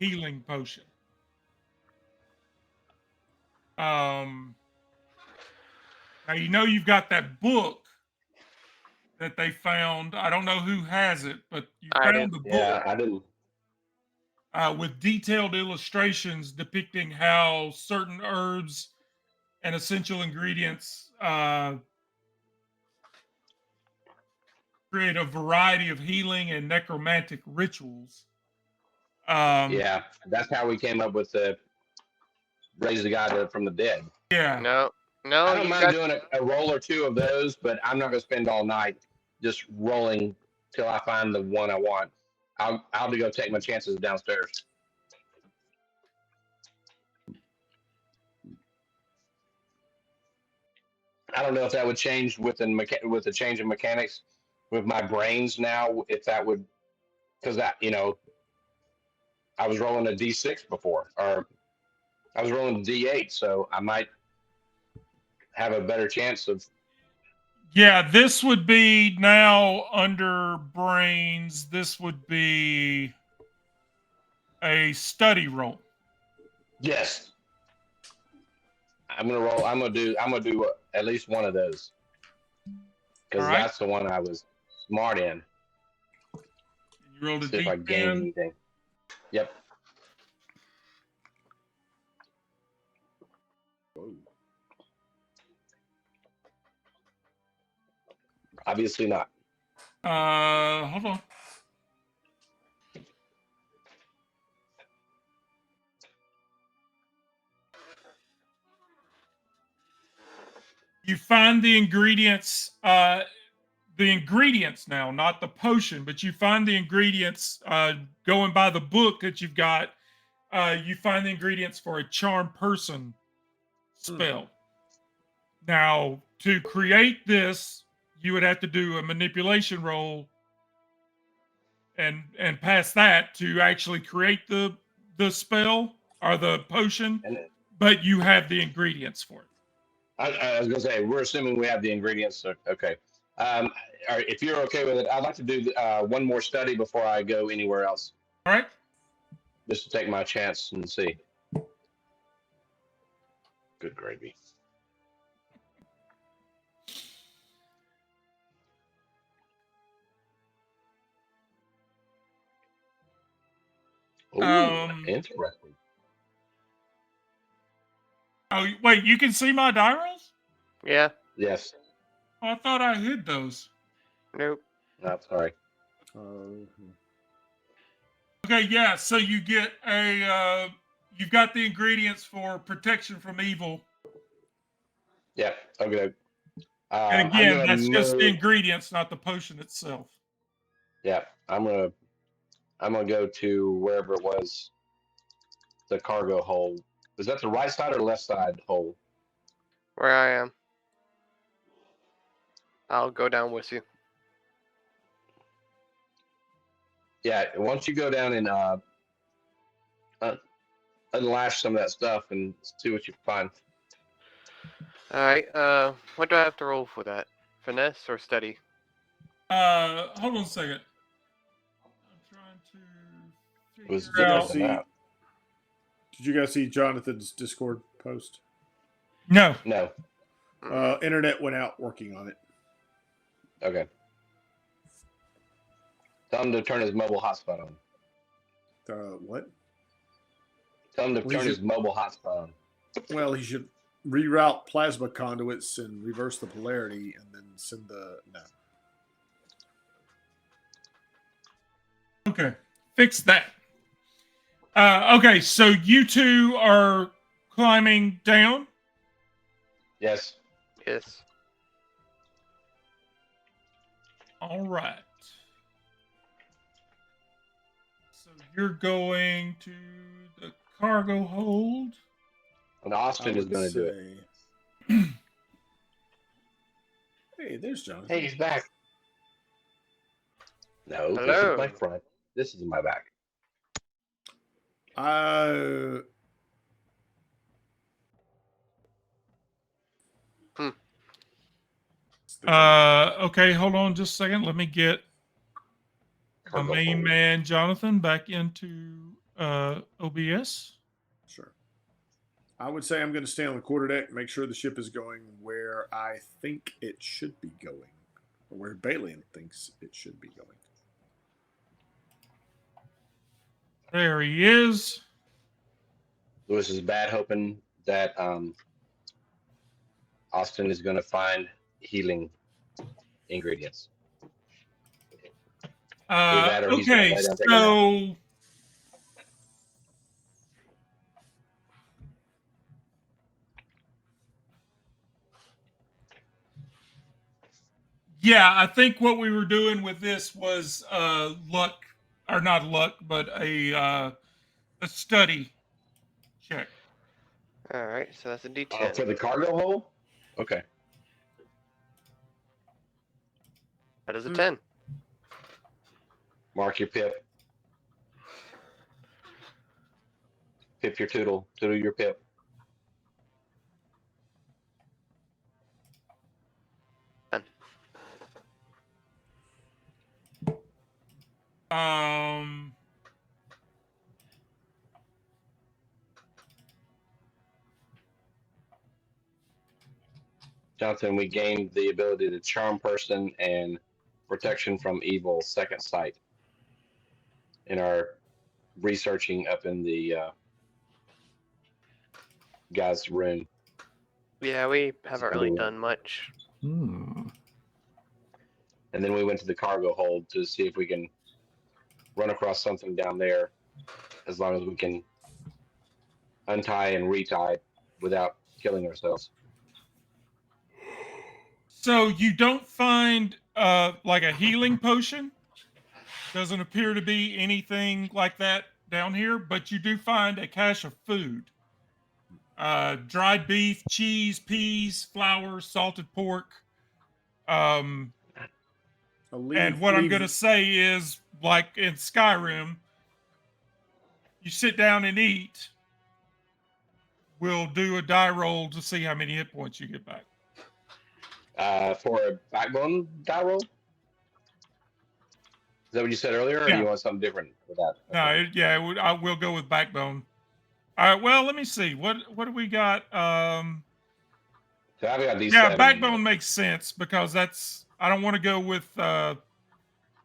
healing potion. Now you've got that book that they found. I don't know who has it, but you
I do.
found the book
Yeah, I didn't.
with detailed illustrations depicting how certain herbs and essential ingredients create a variety of healing and necromantic rituals.
Yeah, that's how we came up with the raise the guy from the dead.
Yeah.
No,
I don't
you
mind
got.
doing a roll or two of those, but I'm not going to spend all night just rolling till I find the one I want. I'll go take my chances downstairs. I don't know if that would change with the change of mechanics with my brains now. If that would, because I was rolling a D6 before, or I was rolling a D8, so I might have a better chance of.
Yeah, this would be now under brains. This would be a study roll.
Yes, I'm gonna roll. I'm gonna do at least one of those because
All right.
that's the one I was smart in.
You rolled a
See if I gained
D10.
anything. Yep.
Whoa.
Obviously not.
Hold on. You find the ingredients now, not the potion, but you find the ingredients going by the book that you've got. You find the ingredients for a charm person spell. Now, to create this, you would have to do a manipulation roll and pass that to actually create the spell or the potion,
And
but you have the ingredients for it.
I was gonna say we're assuming we have the ingredients. So, okay. All right, if you're okay with it, I'd like to do one more study before I go anywhere else,
All right.
just to take my chance and see. Good gravy. Ooh, interesting.
Oh, wait, you can see my die rolls?
Yeah.
Yes.
Oh, I thought I hid those.
Nope.
No, sorry.
Okay, yeah. So you get you've got the ingredients for protection from evil.
Yeah. Okay.
And
I'm
again,
gonna
that's just the
move.
ingredients, not the potion itself.
Yeah, I'm gonna go to wherever it was, the cargo hold. Is that the right side or left side hold?
Where I am. I'll go down with you.
Yeah. Once you go down and unlash some of that stuff and see what you find.
All right. What do I have to roll for that? Finesse or steady?
Hold on a second. I'm trying to
It was
figure
Did you
out.
guys see? Did you guys see Jonathan's Discord post?
No.
No.
Internet went out working on it.
Okay. Tell him to turn his mobile hotspot on.
What?
Tell him to
Well,
turn
he
his
should-
mobile hotspot on.
Well, he should reroute plasma conduits and reverse the polarity, and then send the no.
Okay. Fix that. Okay, so you two are climbing down.
Yes.
Yes.
All right. So you're going to the cargo hold.
And Austin is going to do it.
Hey, there's Jonathan.
Hey, he's back. No, this
Hello.
is my front. This is my back.
Okay, hold on just a second. Let me get my
Cargo
main
hold.
man Jonathan back into OBS.
Sure. I would say I'm going to stay on the quarterdeck, make sure the ship is going where I think it should be going, or where Balian thinks it should be going.
There he is.
Lewis is bad hoping that Austin is going to find healing ingredients. That or he's gonna
Okay,
lay down, take a nap.
so yeah, I think what we were doing with this was luck, or not luck, but a study check.
All right, so that's a
For
D10.
the cargo hold? Okay.
That is a 10.
Mark your pip. Pip your tootle. Tootle your pip.
Um,
Jonathan, we gained the ability to charm person and protection from evil second sight in our researching up in the guy's room.
Yeah, we haven't really done much.
Hmm.
And then we went to the cargo hold to see if we can run across something down there, as long as we can untie and retie without killing ourselves.
so you don't find like a healing potion. Doesn't appear to be anything like that down here, but you do find a cache of food. Dried beef, cheese, peas, flour, salted pork. And what I'm going to say is, like in Skyrim, you sit down and eat. We'll do a die roll to see how many hit points you get back.
For a backbone die roll? Is that what you said earlier, or do you want something different for that?
No, I will go with backbone. All right. Well, let me see. What do we got?
So I've got these.
Yeah, backbone makes sense because that's. I don't want to go with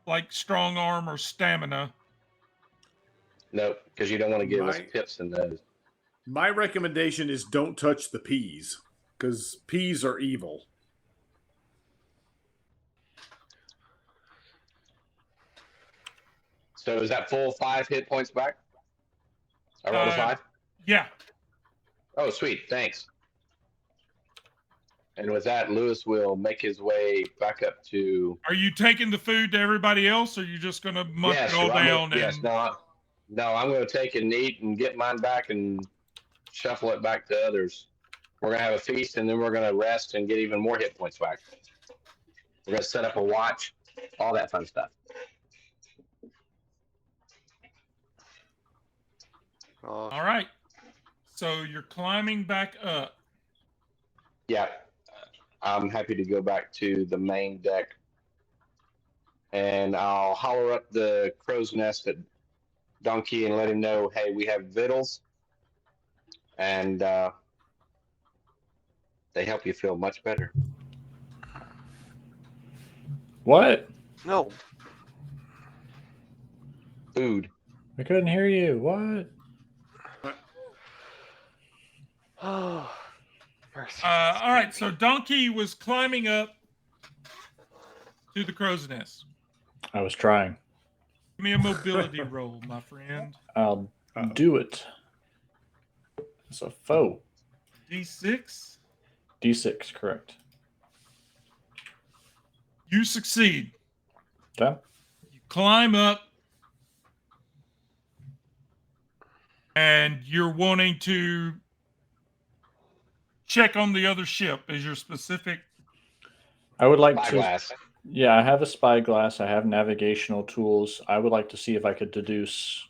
like strong arm or stamina.
No, because you don't want to give us tips in those.
My recommendation is don't touch the peas, because peas are evil.
So is that full 5 hit points back? I rolled a 5?
Yeah.
Oh, sweet. Thanks. And with that, Lewis will make his way back up to...
Are you taking the food to everybody else, or are you just going to munch it all down?
Yes, no, I'm going to take and eat and get mine back and shuffle it back to others. We're going to have a feast, and then we're going to rest and get even more hit points back. We're going to set up a watch, all that fun stuff.
Oh.
All right. So you're climbing back up.
Yeah. I'm happy to go back to the main deck. And I'll holler up the crow's nest at Donkey and let him know, hey, we have victuals. And they help you feel much better.
What?
No.
Food.
I couldn't hear you. What?
Oh.
All right. So Donkey was climbing up to the crow's nest.
I was trying.
Give me a mobility roll, my friend.
I'll do it. It's a foe.
D6.
D6, correct.
You succeed.
Okay.
You climb up, and you're wanting to check on the other ship. Is your specific?
I would like to.
Spyglass.
Yeah, I have a spyglass. I have navigational tools. I would like to see if I could deduce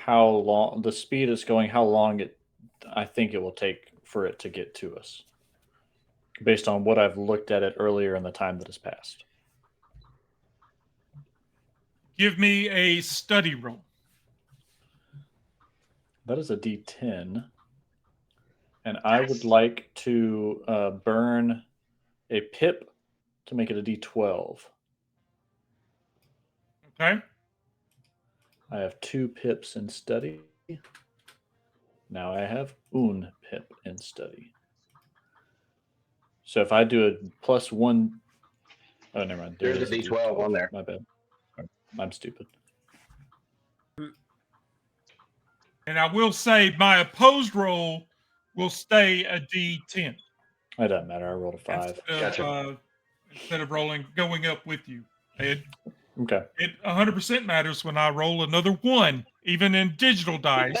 how long the speed is going, how long I think it will take for it to get to us, based on what I've looked at it earlier in the time that has passed.
Give me a study roll.
That is a D10, and I would like to burn a pip to make it a D12.
Okay.
I have 2 pips in study. Now I have un pip in study. So if I do a +1, oh, never mind.
There's a
is
D12 on there.
My bad. I'm stupid.
And I will say my opposed roll will stay a D10.
It doesn't matter. I rolled a 5.
Instead of going up with you.
Okay.
It 100% matters when I roll another 1, even in digital dice.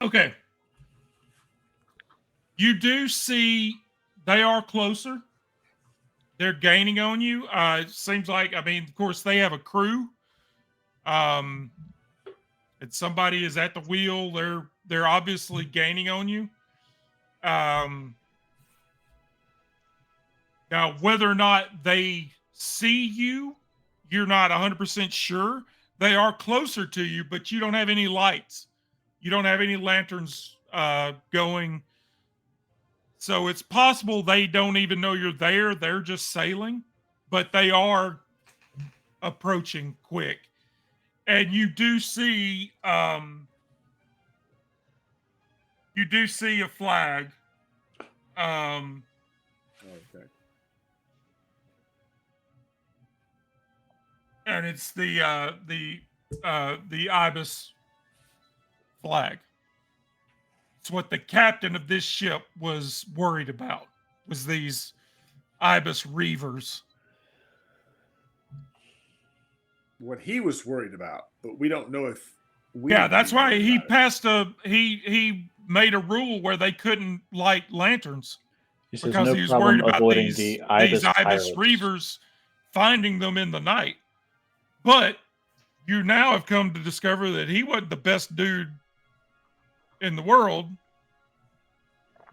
Okay. You do see they are closer. They're gaining on you. It seems like, I mean, of course, they have a crew. And somebody is at the wheel. They're obviously gaining on you. Now, whether or not they see you, you're not 100% sure. They are closer to you, but you don't have any lights. You don't have any lanterns going. So it's possible they don't even know you're there. They're just sailing, but they are approaching quick. And you do see a flag.
Okay.
And it's the ibis flag. It's what the captain of this ship was worried about, was these ibis reavers.
What he was worried about, but we don't know if we.
Yeah, that's why he passed he made a rule where they couldn't light lanterns.
He says
Because
no
he was
problem
worried about
avoiding
these
the
ibis
pirates.
reavers finding them in the night. But you now have come to discover that he wasn't the best dude in the world.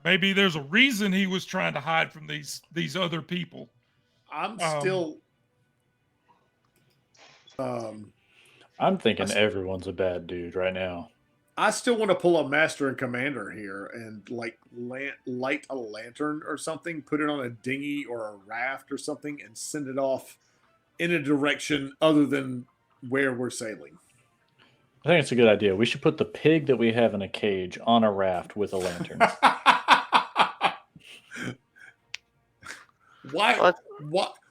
Maybe there's a reason he was trying to hide from these other people.
I'm still.
I'm thinking everyone's a bad dude right now.
I still want to pull a master and commander here and like light a lantern or something, put it on a dinghy or a raft or something, and send it off in a direction other than where we're sailing.
I think it's a good idea. We should put the pig that we have in a cage on a raft with a lantern.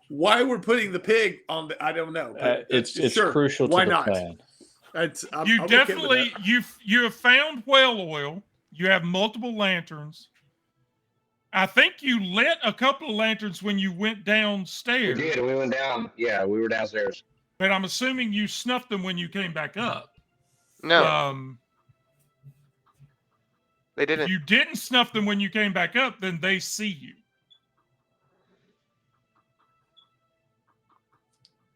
Why we're putting the pig on the? I don't know.
It's
sure,
crucial to
why
the
not?
plan.
I'm
definitely
okay with that.
you have found whale oil. You have multiple lanterns. I think you lit a couple of lanterns when you went
We
downstairs.
did. We went down. Yeah, we were downstairs.
But I'm assuming you snuffed them when you came back up.
No, they
If
didn't.
you didn't snuff them when you came back up, then they see you.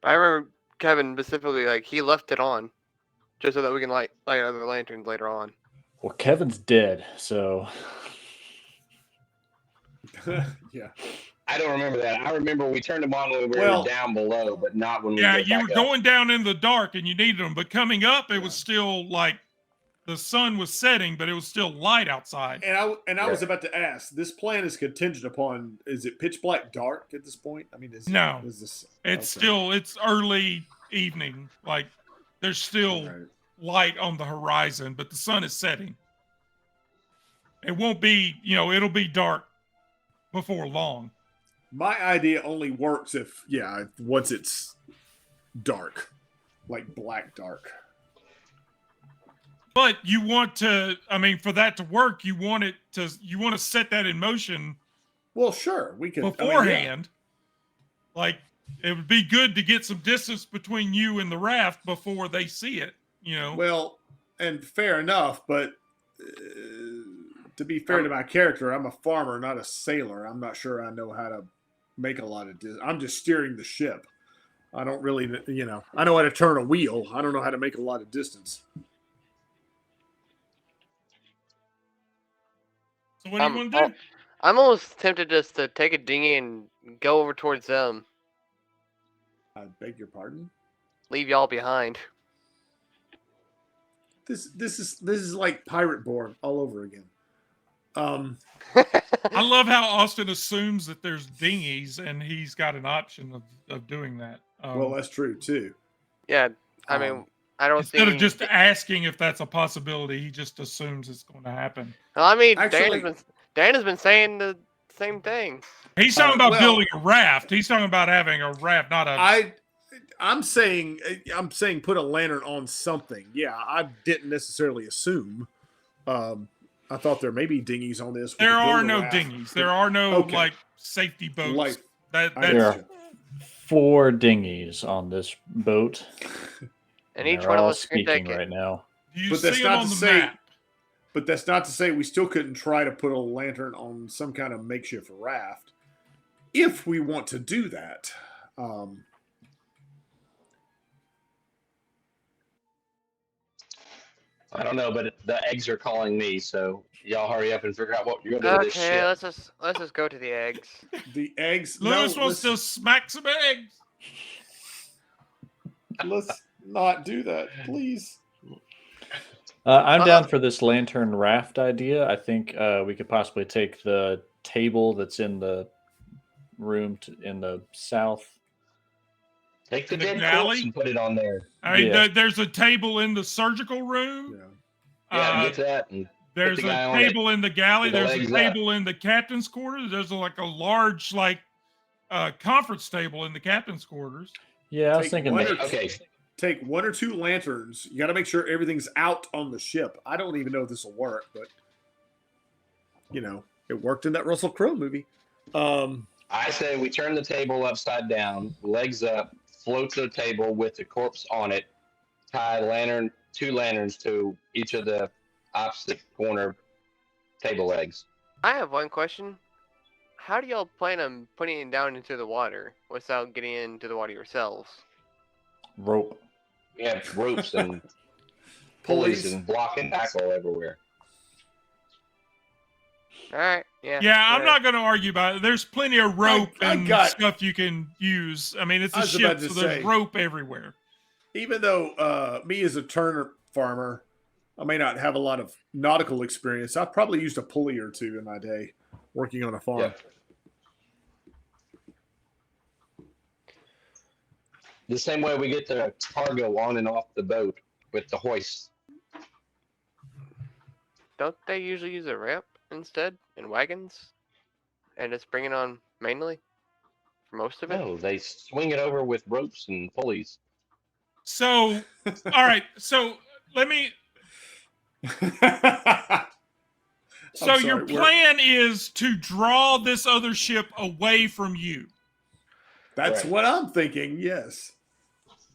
I remember Kevin specifically, like, he left it on just so that we can light other lanterns later on.
Well, Kevin's dead, so
Yeah.
I don't remember that. I remember we turned them on when we were down below, but not when we
Yeah,
went
you
back
were
up.
going down in the dark and you needed them, but coming up, it was still like the sun was setting, but it was still light outside.
And I was about to ask. This plan is contingent upon. Is it pitch black dark at this point? I mean,
No.
Is this?
It's
okay.
still it's early evening. Like there's still
Right.
light on the horizon, but the sun is setting. It won't be, it'll be dark before long.
My idea only works if once it's dark, like black dark.
But you want to, for that to work, you want to set that in motion
Well, sure, we could
beforehand. Like, it would be good to get some distance between you and the raft before they see it, you know?
Well, and fair enough, but to be fair to my character, I'm a farmer, not a sailor. I'm not sure I know how to make a lot of distance. I'm just steering the ship. I don't really, I know how to turn a wheel. I don't know how to make a lot of distance.
So what do you want to do?
I'm almost tempted just to take a dinghy and go over towards them.
I beg your pardon?
Leave y'all behind.
This is like Pirate Born all over again.
I love how Austin assumes that there's dinghies and he's got an option of doing that.
Well, that's true too.
Yeah, I mean, I don't
instead
see...
of just asking if that's a possibility, he just assumes it's going to happen.
Well, I mean,
Actually,
Dan has been saying the same thing.
He's talking about building a raft. He's talking about having a raft, not a...
I'm saying put a lantern on something. Yeah, I didn't necessarily assume. I thought there may be dinghies on this.
There are no dinghies. There are no like safety boats.
There
are 4 dinghies on this boat.
And each one of us can take it
right now.
Do you see them on the map?
But that's not to say we still couldn't try to put a lantern on some kind of makeshift raft if we want to do that.
I don't know, but the eggs are calling me, so y'all hurry up and figure out what you're gonna do with this shit.
Okay, let's just go to the eggs.
The eggs.
Lewis wants to smack some eggs.
Let's not do that, please.
I'm down for this lantern raft idea. I think we could possibly take the table that's in the room in the south.
Take the dead
galley
corpse and put it on there.
I mean, there's a table in the surgical room.
Yeah, get that. And
there's a table in the galley. There's a table in the captain's quarters. There's like a large conference table in the captain's quarters.
Yeah, I was thinking that.
Okay.
Take 1 or 2 lanterns. You got to make sure everything's out on the ship. I don't even know if this will work, but it worked in that Russell Crowe movie.
I say we turn the table upside down, legs up, float to the table with the corpse on it, tie 2 lanterns to each of the opposite corner table legs.
I have one question. How do y'all plan on putting it down into the water without getting into the water yourselves?
Rope.
We have ropes and pulleys and block and tackle everywhere.
All right. Yeah.
Yeah, I'm not going to argue about it. There's plenty of rope and stuff you can use. I mean, it's a ship, so there's rope everywhere.
Even though me as a turnip farmer, I may not have a lot of nautical experience, I've probably used a pulley or 2 in my day working on a farm.
Yeah. The same way we get the cargo on and off the boat with the hoist.
Don't they usually use a ramp instead in wagons? And just bring it on mainly for most of it?
No, they swing it over with ropes and pulleys.
So, all right. So let me. So your plan is to draw this other ship away from you.
That's what I'm thinking. Yes.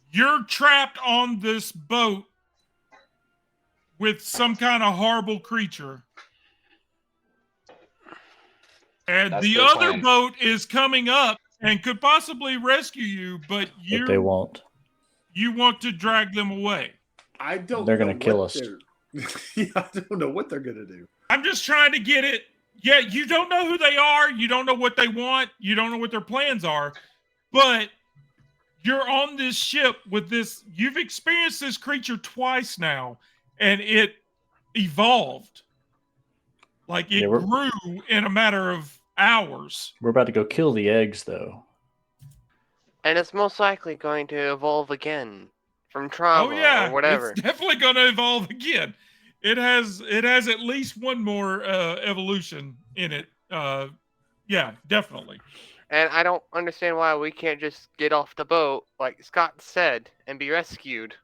You're trapped on this boat with some kind of horrible creature. And the other boat is coming up and could possibly rescue you, but
they won't.
You want to drag them away.
I don't.
They're going to kill us.
Yeah, I don't know what they're going to do.
I'm just trying to get it. Yeah, you don't know who they are. You don't know what they want. You don't know what their plans are. But you're on this ship with this. You've experienced this creature twice now, and it evolved. Like it grew in a matter of hours.
We're about to go kill the eggs, though.
And it's most likely going to evolve again from trauma or whatever.
It's definitely going to evolve again. It has at least one more evolution in it. Yeah, definitely.
And I don't understand why we can't just get off the boat, like Scott said, and be rescued.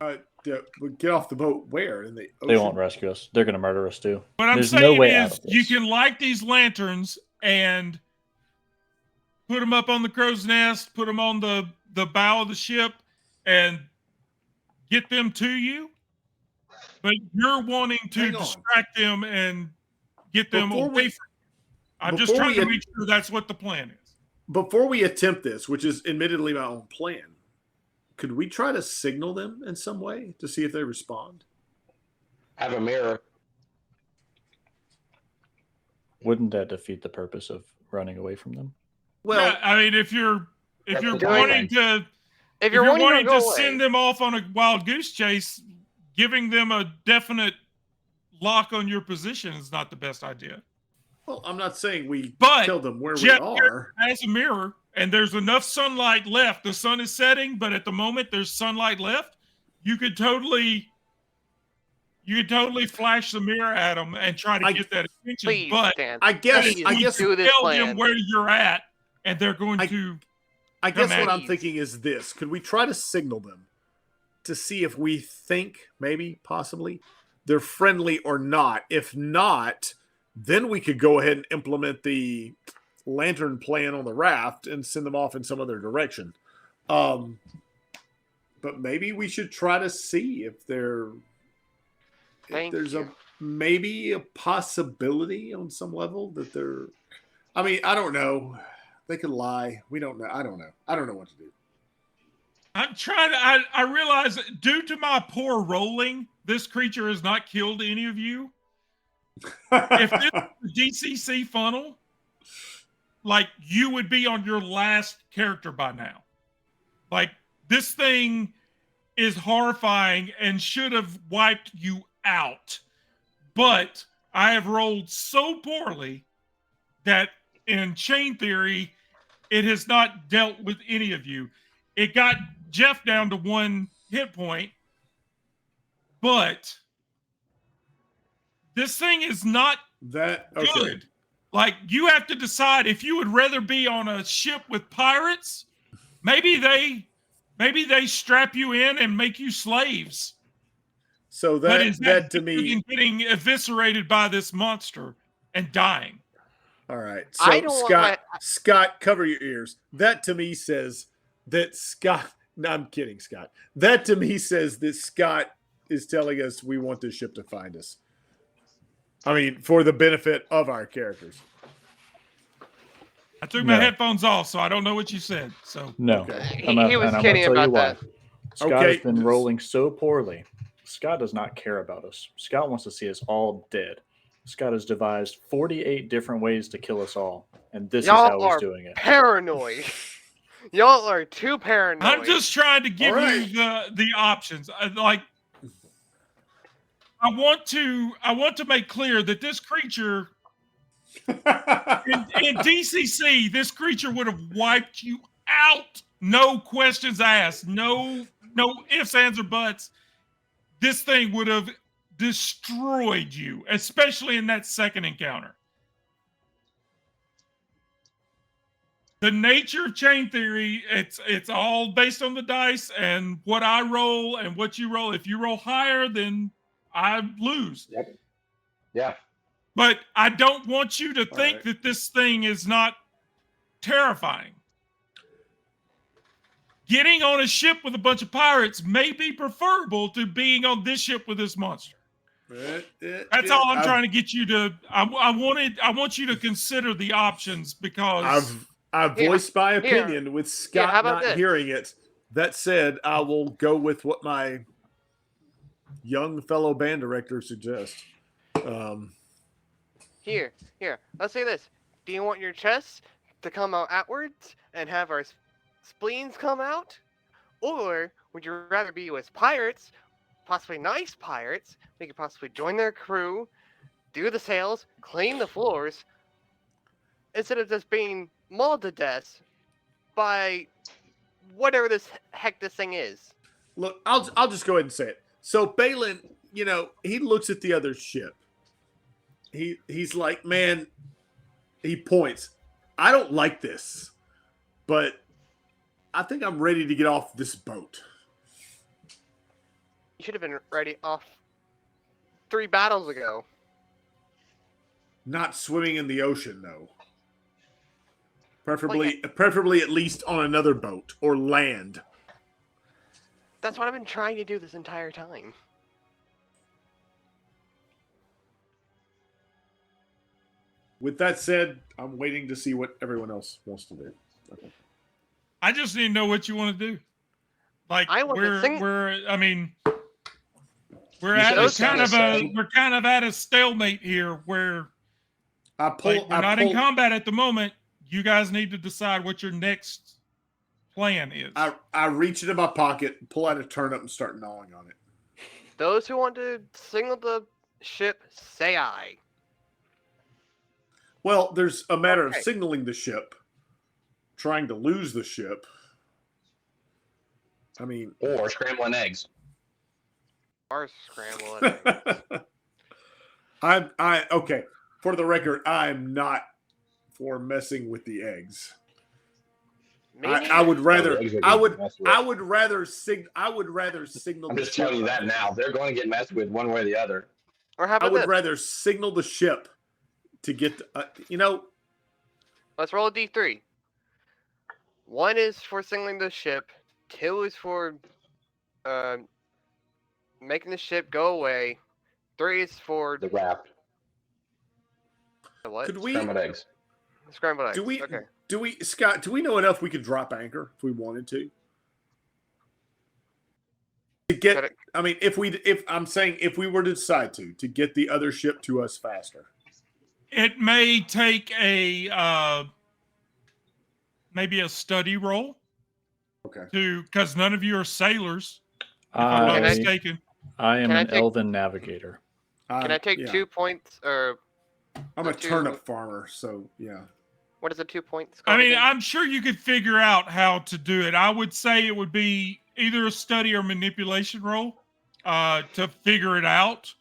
Get off the boat where? In the ocean?
They won't rescue us. They're going to murder us, too.
What I'm saying is you can light these lanterns and put them up on the crow's nest, put them on the bow of the ship, and get them to you. But you're wanting to
Hang on.
distract them and get them
Before
away
we-
from you. I'm just
before
trying
we
to make sure that's what the plan is.
Before we attempt this, which is admittedly my own plan, could we try to signal them in some way to see if they respond?
Have a mirror.
Wouldn't that defeat the purpose of running away from them?
Well,
Yeah, I mean, if you're
That's the
wanting
plan.
to
If
if
you're
you're
wanting
wanting
to go
to
away,
send them off on a wild goose chase, giving them a definite lock on your position is not the best idea.
well, I'm not saying we
But
tell them where
Jeff,
we are.
As a mirror, and there's enough sunlight left. The sun is setting, but at the moment there's sunlight left. You could totally flash the mirror at them and try to get that attention.
please,
but
Dan.
I guess
please
I guess
do this
tell them
plan.
where you're at, and they're going to.
I guess
Come
what
at
I'm
ease.
thinking is this: could we try to signal them to see if we think maybe possibly they're friendly or not? If not, then we could go ahead and implement the lantern plan on the raft and send them off in some other direction. But maybe we should try to see if there's
you.
maybe a possibility on some level that they're. I mean, I don't know. They could lie. We don't know. I don't know. I don't know what to do.
I'm trying to. I realize that due to my poor rolling, this creature has not killed any of you. If this was a DCC funnel, like you would be on your last character by now. Like this thing is horrifying and should have wiped you out. But I have rolled so poorly that in chain theory, it has not dealt with any of you. It got Jeff down to 1 hit point, but this thing is not
That okay.
good. Like you have to decide if you would rather be on a ship with pirates. Maybe they strap you in and make you slaves.
So
But
that
is
that to
different
me.
than getting eviscerated by this monster and dying?
All right.
I
So
don't want
Scott, cover your ears. That to me says that Scott. No, I'm kidding, Scott. That to me says that Scott is telling us we want this ship to find us. I mean, for the benefit of our characters.
I took my
No.
headphones off, so I don't know what you said. So
No.
Okay.
He was
and I'm
kidding
gonna tell you
about
why.
that.
Scott
Okay,
has been
just-
rolling so poorly. Scott does not care about us. Scott wants to see us all dead. Scott has devised 48 different ways to kill us all, and this
Y'all
is how he's
are
doing it.
Paranoid. Y'all are too paranoid.
I'm just trying to give
All right.
you the options. I want to make clear that this creature in DCC, this creature would have wiped you out. No questions asked. No ifs, ands, or buts. This thing would have destroyed you, especially in that second encounter. The nature of chain theory, it's all based on the dice and what I roll and what you roll. If you roll higher, then I lose.
Yep. Yeah.
But I don't want you to think
right.
that this thing is not terrifying. Getting on a ship with a bunch of pirates may be preferable to being on this ship with this monster. That's all I'm trying to get you to. I want you to consider the options because
I've
Here,
voiced my
here.
opinion with
Yeah, how
Scott
about
not
this?
hearing it. That said, I will go with what my young fellow band director suggests.
Here. Let's say this. Do you want your chests to come out outwards and have our spleens come out? Or would you rather be with pirates, possibly nice pirates? We could possibly join their crew, do the sails, clean the floors, instead of just being mauled to death by whatever this heck this thing is.
Look, I'll just go ahead and say it. So Balin, he looks at the other ship. He's like, man, he points. I don't like this, but I think I'm ready to get off this boat.
You should have been ready off 3 battles ago.
Not swimming in the ocean, though. Preferably at least on another boat or land.
That's what I've been trying to do this entire time.
With that said, I'm waiting to see what everyone else wants to do. Okay.
I just need to know what you want to do. Like
I want to sing-
I mean, we're
You
at
should
a
have
kind of
sang-
a we're kind of at a stalemate here where we're not in combat at the moment. You guys need to decide what your next plan is.
I reach into my pocket, pull out a turnip, and start gnawing on it.
Those who want to signal the ship, say aye.
Well, there's a matter
Okay.
of signaling the ship, trying to lose the ship. I mean,
Or scrambling eggs.
Or scramble it.
okay. For the record, I'm not for messing with the eggs. I would rather
eggs are
I
getting
would
messed with.
I would rather signal
I'm
the
just
ship.
telling you that now. They're going to get messed with one way or the other.
Or how
I
about
would
this?
rather signal the ship to get
Let's roll a d3. 1 is for signaling the ship. 2 is for making the ship go away. 3 is for
The raft.
what?
could we
Scrambled eggs.
Scrambled eggs.
do
Okay.
we Scott, do we know enough we could drop anchor if we wanted to? To get
Got it.
I mean if we were to decide to get the other ship to us faster.
It may take a maybe a study roll.
Okay.
Because none of you are sailors, if I'm not
Can I-
mistaken.
I am
Can I
an
take-
elven navigator.
Can I take
Yeah.
2 points? Or
I'm a
two-
turnip farmer, so yeah.
what is the 2 points?
I
called
mean,
again?
I'm sure you could figure out how to do it. I would say it would be either a study or manipulation roll to figure it out.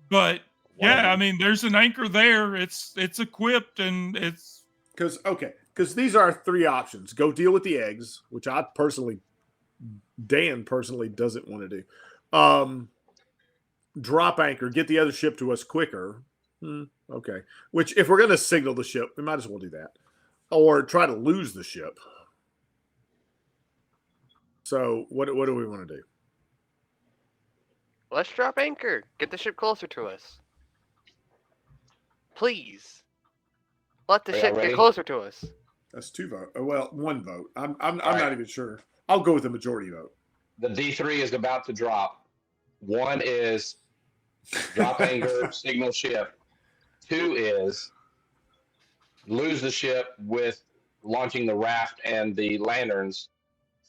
But yeah, I mean, there's an anchor there. It's equipped and it's
Because these are 3 options. Go deal with the eggs, which Dan personally doesn't want to do. Drop anchor, get the other ship to us quicker. Okay. Which, if we're going to signal the ship, we might as well do that. Or try to lose the ship. So, what do we want to do?
Let's drop anchor. Get the ship closer to us. Please. Let the
Are y'all
ship
ready?
get closer to us.
That's 2 votes. Well, 1 vote. I'm not even sure. I'll go with the majority vote.
The D3 is about to drop. 1 is drop anchor, signal ship. 2 is lose the ship with launching the raft and the lanterns.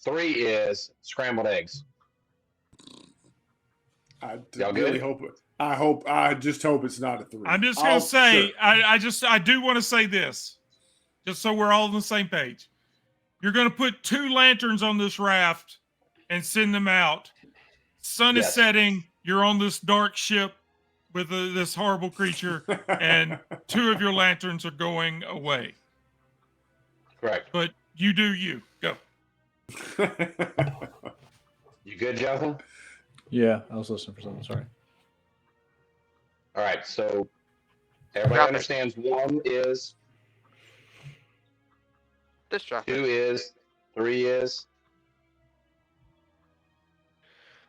3 is scrambled eggs.
I
Y'all
really
good?
I just hope it's not a 3.
I'm just gonna say, I do want to say this, just so we're all on the same page. You're gonna put 2 lanterns on this raft and send them out. Sun is
Yes.
setting. You're on this dark ship with this horrible creature, and 2 of your lanterns are going away.
Correct.
But you do you. Go.
You good, Jonathan?
Yeah, I was listening for something. Sorry.
All right, so everybody
Drop it.
understands 1 is,
Just drop
2
it.
is, 3 is.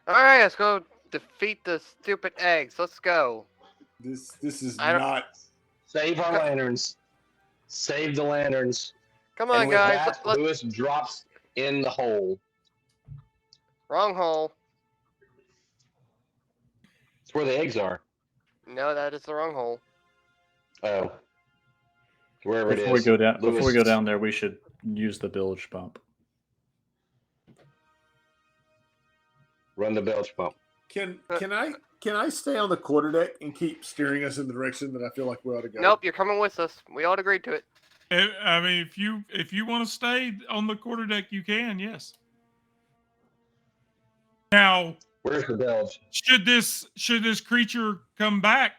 Alright, let's go defeat the stupid eggs. Let's go.
This is
I don't-
not.
Save our lanterns. Save the lanterns.
Come on,
And with
guys.
that,
Let's...
Lewis drops in the hole.
Wrong hole.
It's where the eggs are.
No, that is the wrong hole.
Oh. Wherever it is.
Before we go
Lewis-
down there, we should use the bilge pump.
Run the bilge pump.
Can I stay on the quarterdeck and keep steering us in the direction that I feel like we ought to go?
Nope, you're coming with us. We all agreed to it.
I mean, if you want to stay on the quarterdeck, you can. Yes. Now,
Where's the bilge?
should this creature come back,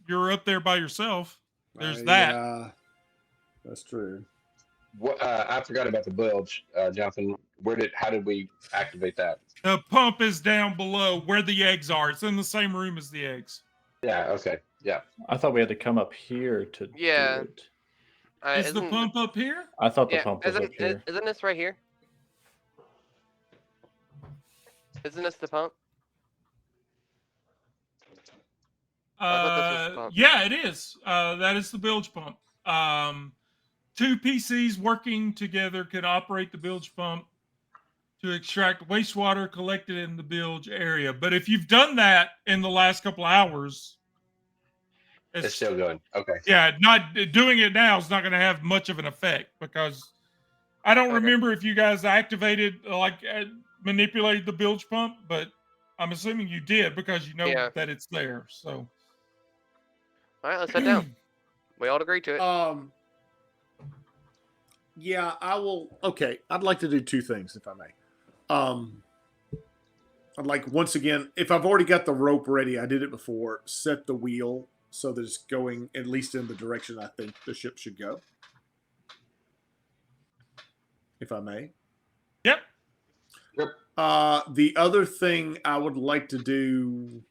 you're up there by yourself. There's that.
Yeah, that's true.
What, I forgot about the bilge, Jonathan. How did we activate that?
The pump is down below where the eggs are. It's in the same room as the eggs.
Yeah, okay. Yeah.
I thought we had to come up here to
Yeah.
do it.
Is the
isn't
pump up here?
I thought the
yeah?
pump was up here.
Isn't this right here? Isn't this the pump? I thought this was the pump.
Yeah, it is. That is the bilge pump. Two PCs working together can operate the bilge pump to extract wastewater collected in the bilge area. But if you've done that in the last couple hours,
It's still going. Okay.
yeah, not doing it now is not going to have much of an effect because I don't
Okay.
remember if you guys activated manipulated the bilge pump, but I'm assuming you did because you know
Yeah.
that it's there. So
All right, let's head down. We all agree to it.
Yeah, I will. Okay, I'd like to do two things, if I may. I'd like, once again, if I've already got the rope ready, I did it before, set the wheel so that it's going at least in the direction I think the ship should go. If I may.
yep.
The other thing I would like to do,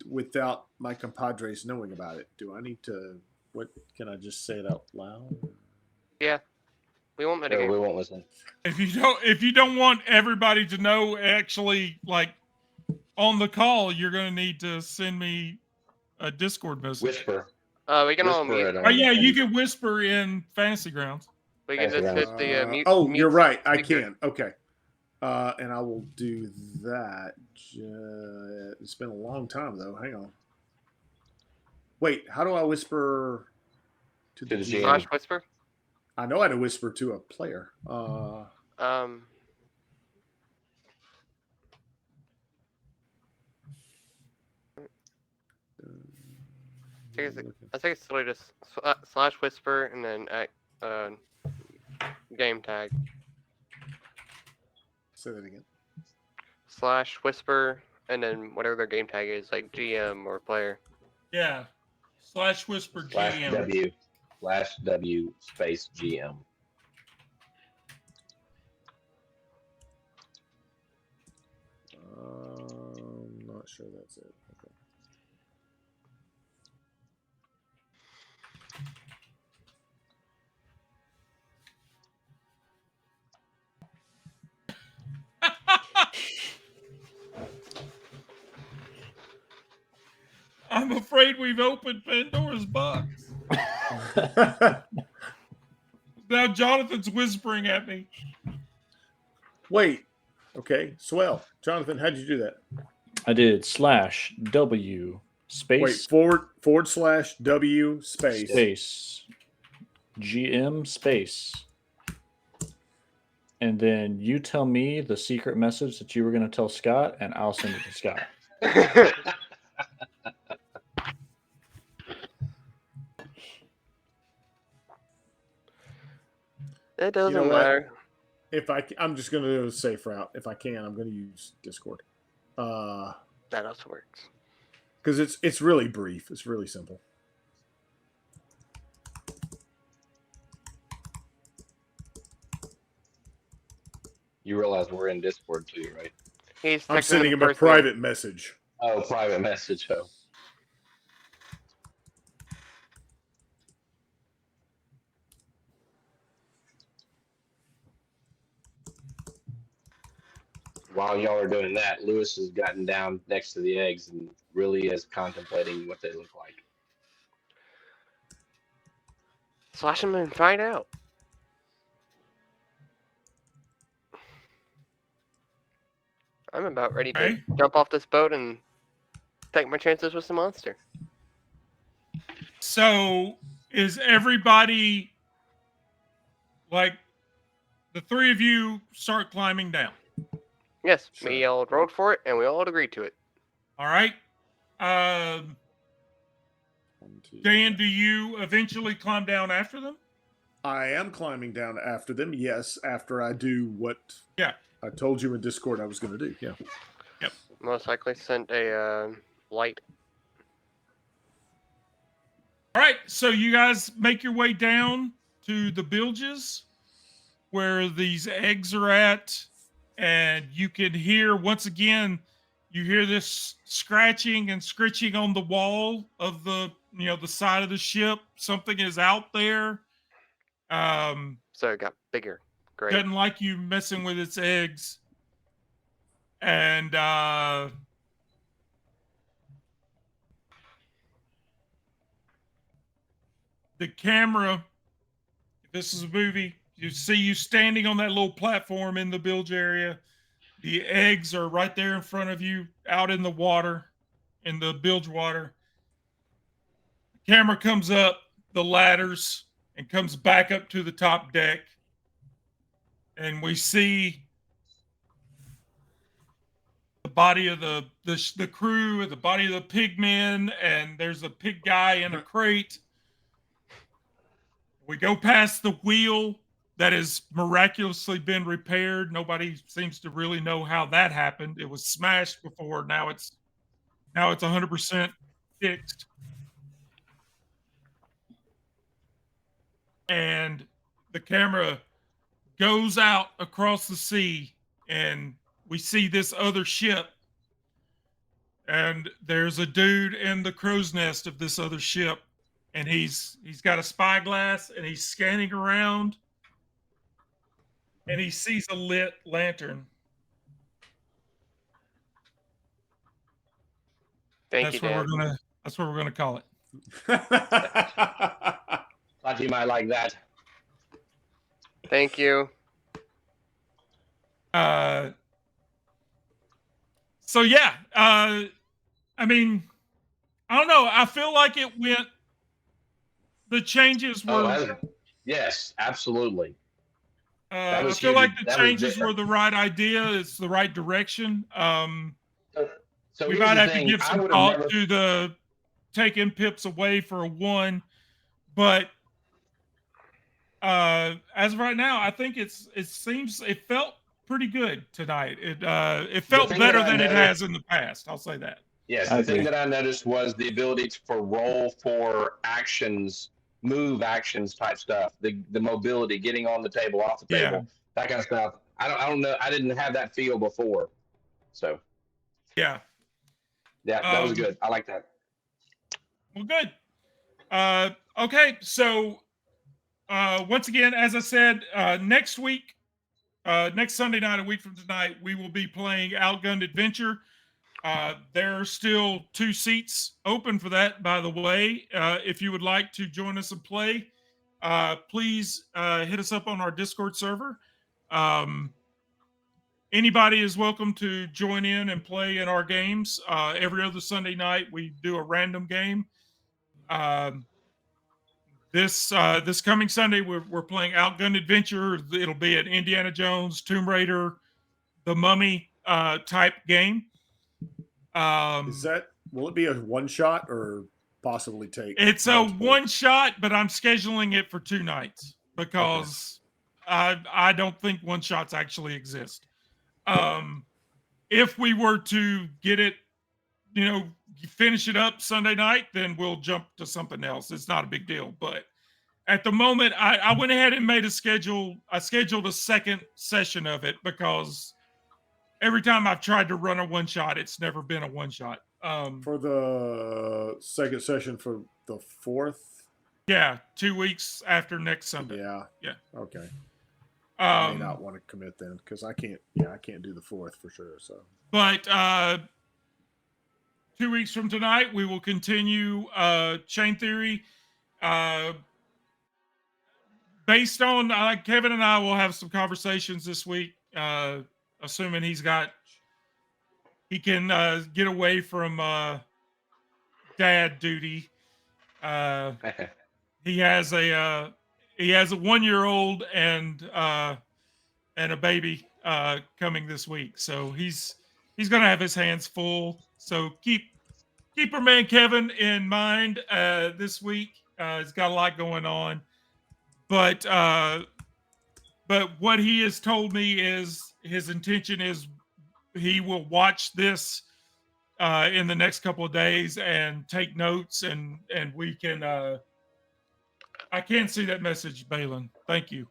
without my compadres knowing about it. Do I need to? What can I just say it out loud?
Yeah. We won't mitigate.
We won't listen.
If you don't want everybody to know actually like on the call, you're going to need to send me a Discord message.
Whisper.
We can all
Whisper
mute.
it
Oh yeah, you
can.
can whisper in Fantasy Grounds.
We can just hit the mute.
Oh,
mute
you're right. I
sticker.
can. Okay. And I will do that. It's been a long time though. Hang on. Wait, how do I whisper to the
the
GM?
Slash whisper.
I know how to whisper to a player.
I think it's literally just slash whisper and then game tag.
Say that again.
Slash whisper and then whatever their game tag is, like GM or player.
Yeah. Slash whisper
Slash
GM.
W. Slash W space GM.
Not sure that's it. Okay.
I'm afraid we've opened Pandora's box. Now Jonathan's whispering at me.
Wait. Okay. Swell. Jonathan, how'd you do that?
I did slash W space
Wait, // W space.
space GM space. And then you tell me the secret message that you were going to tell Scott, and I'll send it to Scott.
It doesn't
know what?
matter.
If I'm just going to do a safe route. If I can, I'm going to use Discord.
That also works.
Because it's really brief. It's really simple.
You realize we're in Discord too, right?
He's
I'm
texting
sending him a
personally.
private message.
Oh, private message. Oh. While y'all are doing that, Lewis has gotten down next to the eggs and really is contemplating what they look like.
Slash them and find out. I'm about ready to
Okay.
jump off this boat and take my chances with the monster.
So is everybody like the three of you start climbing down?
Yes,
Sure.
we all rolled for it and we all agreed to it.
All right.
1, 2,
Dan, do you eventually climb down after them?
I am climbing down after them. Yes, after I do what
Yeah.
I told you in Discord I was going to do. Yeah.
Most likely sent a light.
All right. So you guys make your way down to the bilges where these eggs are at. And you can hear, once again, you hear this scratching and scritching on the wall of the the side of the ship. Something is out there.
So it got bigger. Great.
Doesn't like you messing with its eggs. And the camera, this is a movie, you see you standing on that little platform in the bilge area. The eggs are right there in front of you, out in the water, in the bilge water. The camera comes up the ladders and comes back up to the top deck. And we see the body of the crew, the body of the pig men, and there's a pig guy in a crate. We go past the wheel that has miraculously been repaired. Nobody seems to really know how that happened. It was smashed before. Now it's 100% fixed. And the camera goes out across the sea, and we see this other ship. And there's a dude in the crow's nest of this other ship, and he's got a spyglass, and he's scanning around, and he sees a lit lantern.
Thank you, Dan.
That's what we're gonna call it.
Thought you might like that.
Thank you.
So yeah, I mean, I don't know. I feel like it went. The changes were.
Yes, absolutely.
I feel like the changes were the right idea. It's the right direction.
So
we
here's
might
the
have
thing.
to give some thought to the taking pips away for a 1, but as of right now, I think it felt pretty good tonight. It felt better than it has in the past. I'll say that.
Yes, the thing that I noticed was the ability for roll for actions, move actions type stuff. The mobility, getting on the table, off the table, that kind of stuff. I don't know. I didn't have that feel before, so
yeah,
that was good. I like that.
Well, good. Okay, so once again, as I said, next week, next Sunday night, a week from tonight, we will be playing Outgunned Adventure. There are still 2 seats open for that, by the way. If you would like to join us and play, please hit us up on our Discord server. Anybody is welcome to join in and play in our games. Every other Sunday night, we do a random game. This coming Sunday, we're playing Outgunned Adventure. It'll be an Indiana Jones, Tomb Raider, The Mummy type game.
Will it be a one shot or possibly take?
It's multiple? A one shot, but I'm scheduling it for 2 nights because I don't think one shots actually exist. If we were to get it, finish it up Sunday night, then we'll jump to something else. It's not a big deal. But at the moment, I went ahead and made a schedule. I scheduled a second session of it because every time I've tried to run a one shot, it's never been a one shot.
For the second session for the 4th?
Yeah, 2 weeks after next Sunday.
Yeah. Okay. I may not want to commit then because I can't do the 4th for sure. So,
but 2 weeks from tonight, we will continue Chain Theory. Based on Kevin and I will have some conversations this week, assuming he can get away from dad duty. He has a 1-year-old and a baby coming this week, so he's gonna have his hands full. So keep our man Kevin in mind this week. He's got a lot going on, but what he has told me is his intention is he will watch this in the next couple of days and take notes, and we can. I can't see that message, Balin. Thank you.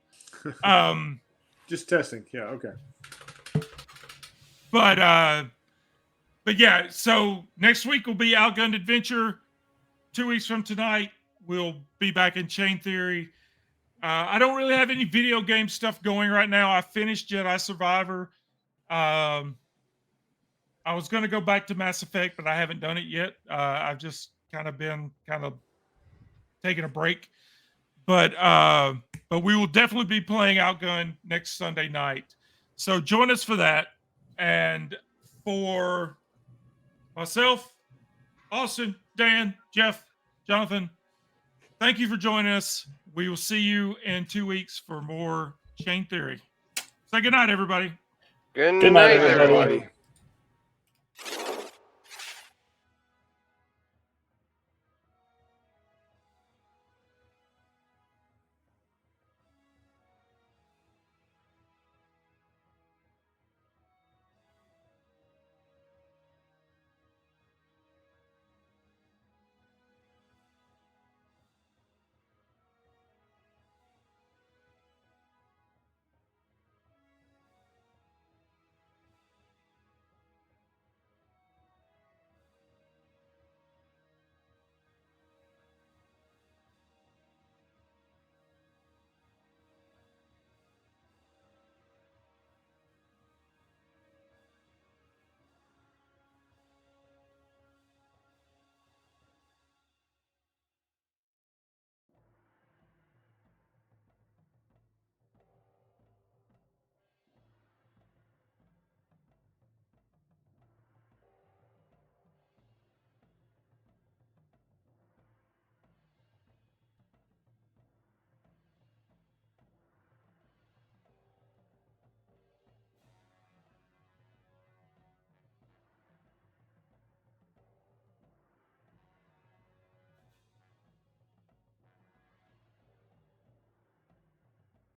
Just testing. Yeah. Okay.
But yeah, so next week will be Outgunned Adventure. 2 weeks from tonight, we'll be back in Chain Theory. I don't really have any video game stuff going right now. I finished Jedi Survivor. I was going to go back to Mass Effect, but I haven't done it yet. I've just kind of been taking a break. But we will definitely be playing Outgun next Sunday night. So join us for that. And for myself, Austin, Dan, Jeff, Jonathan, thank you for joining us. We will see you in 2 weeks for more Chain Theory. Say good night, everybody.
Good
Good night,
night,
everybody.
everybody.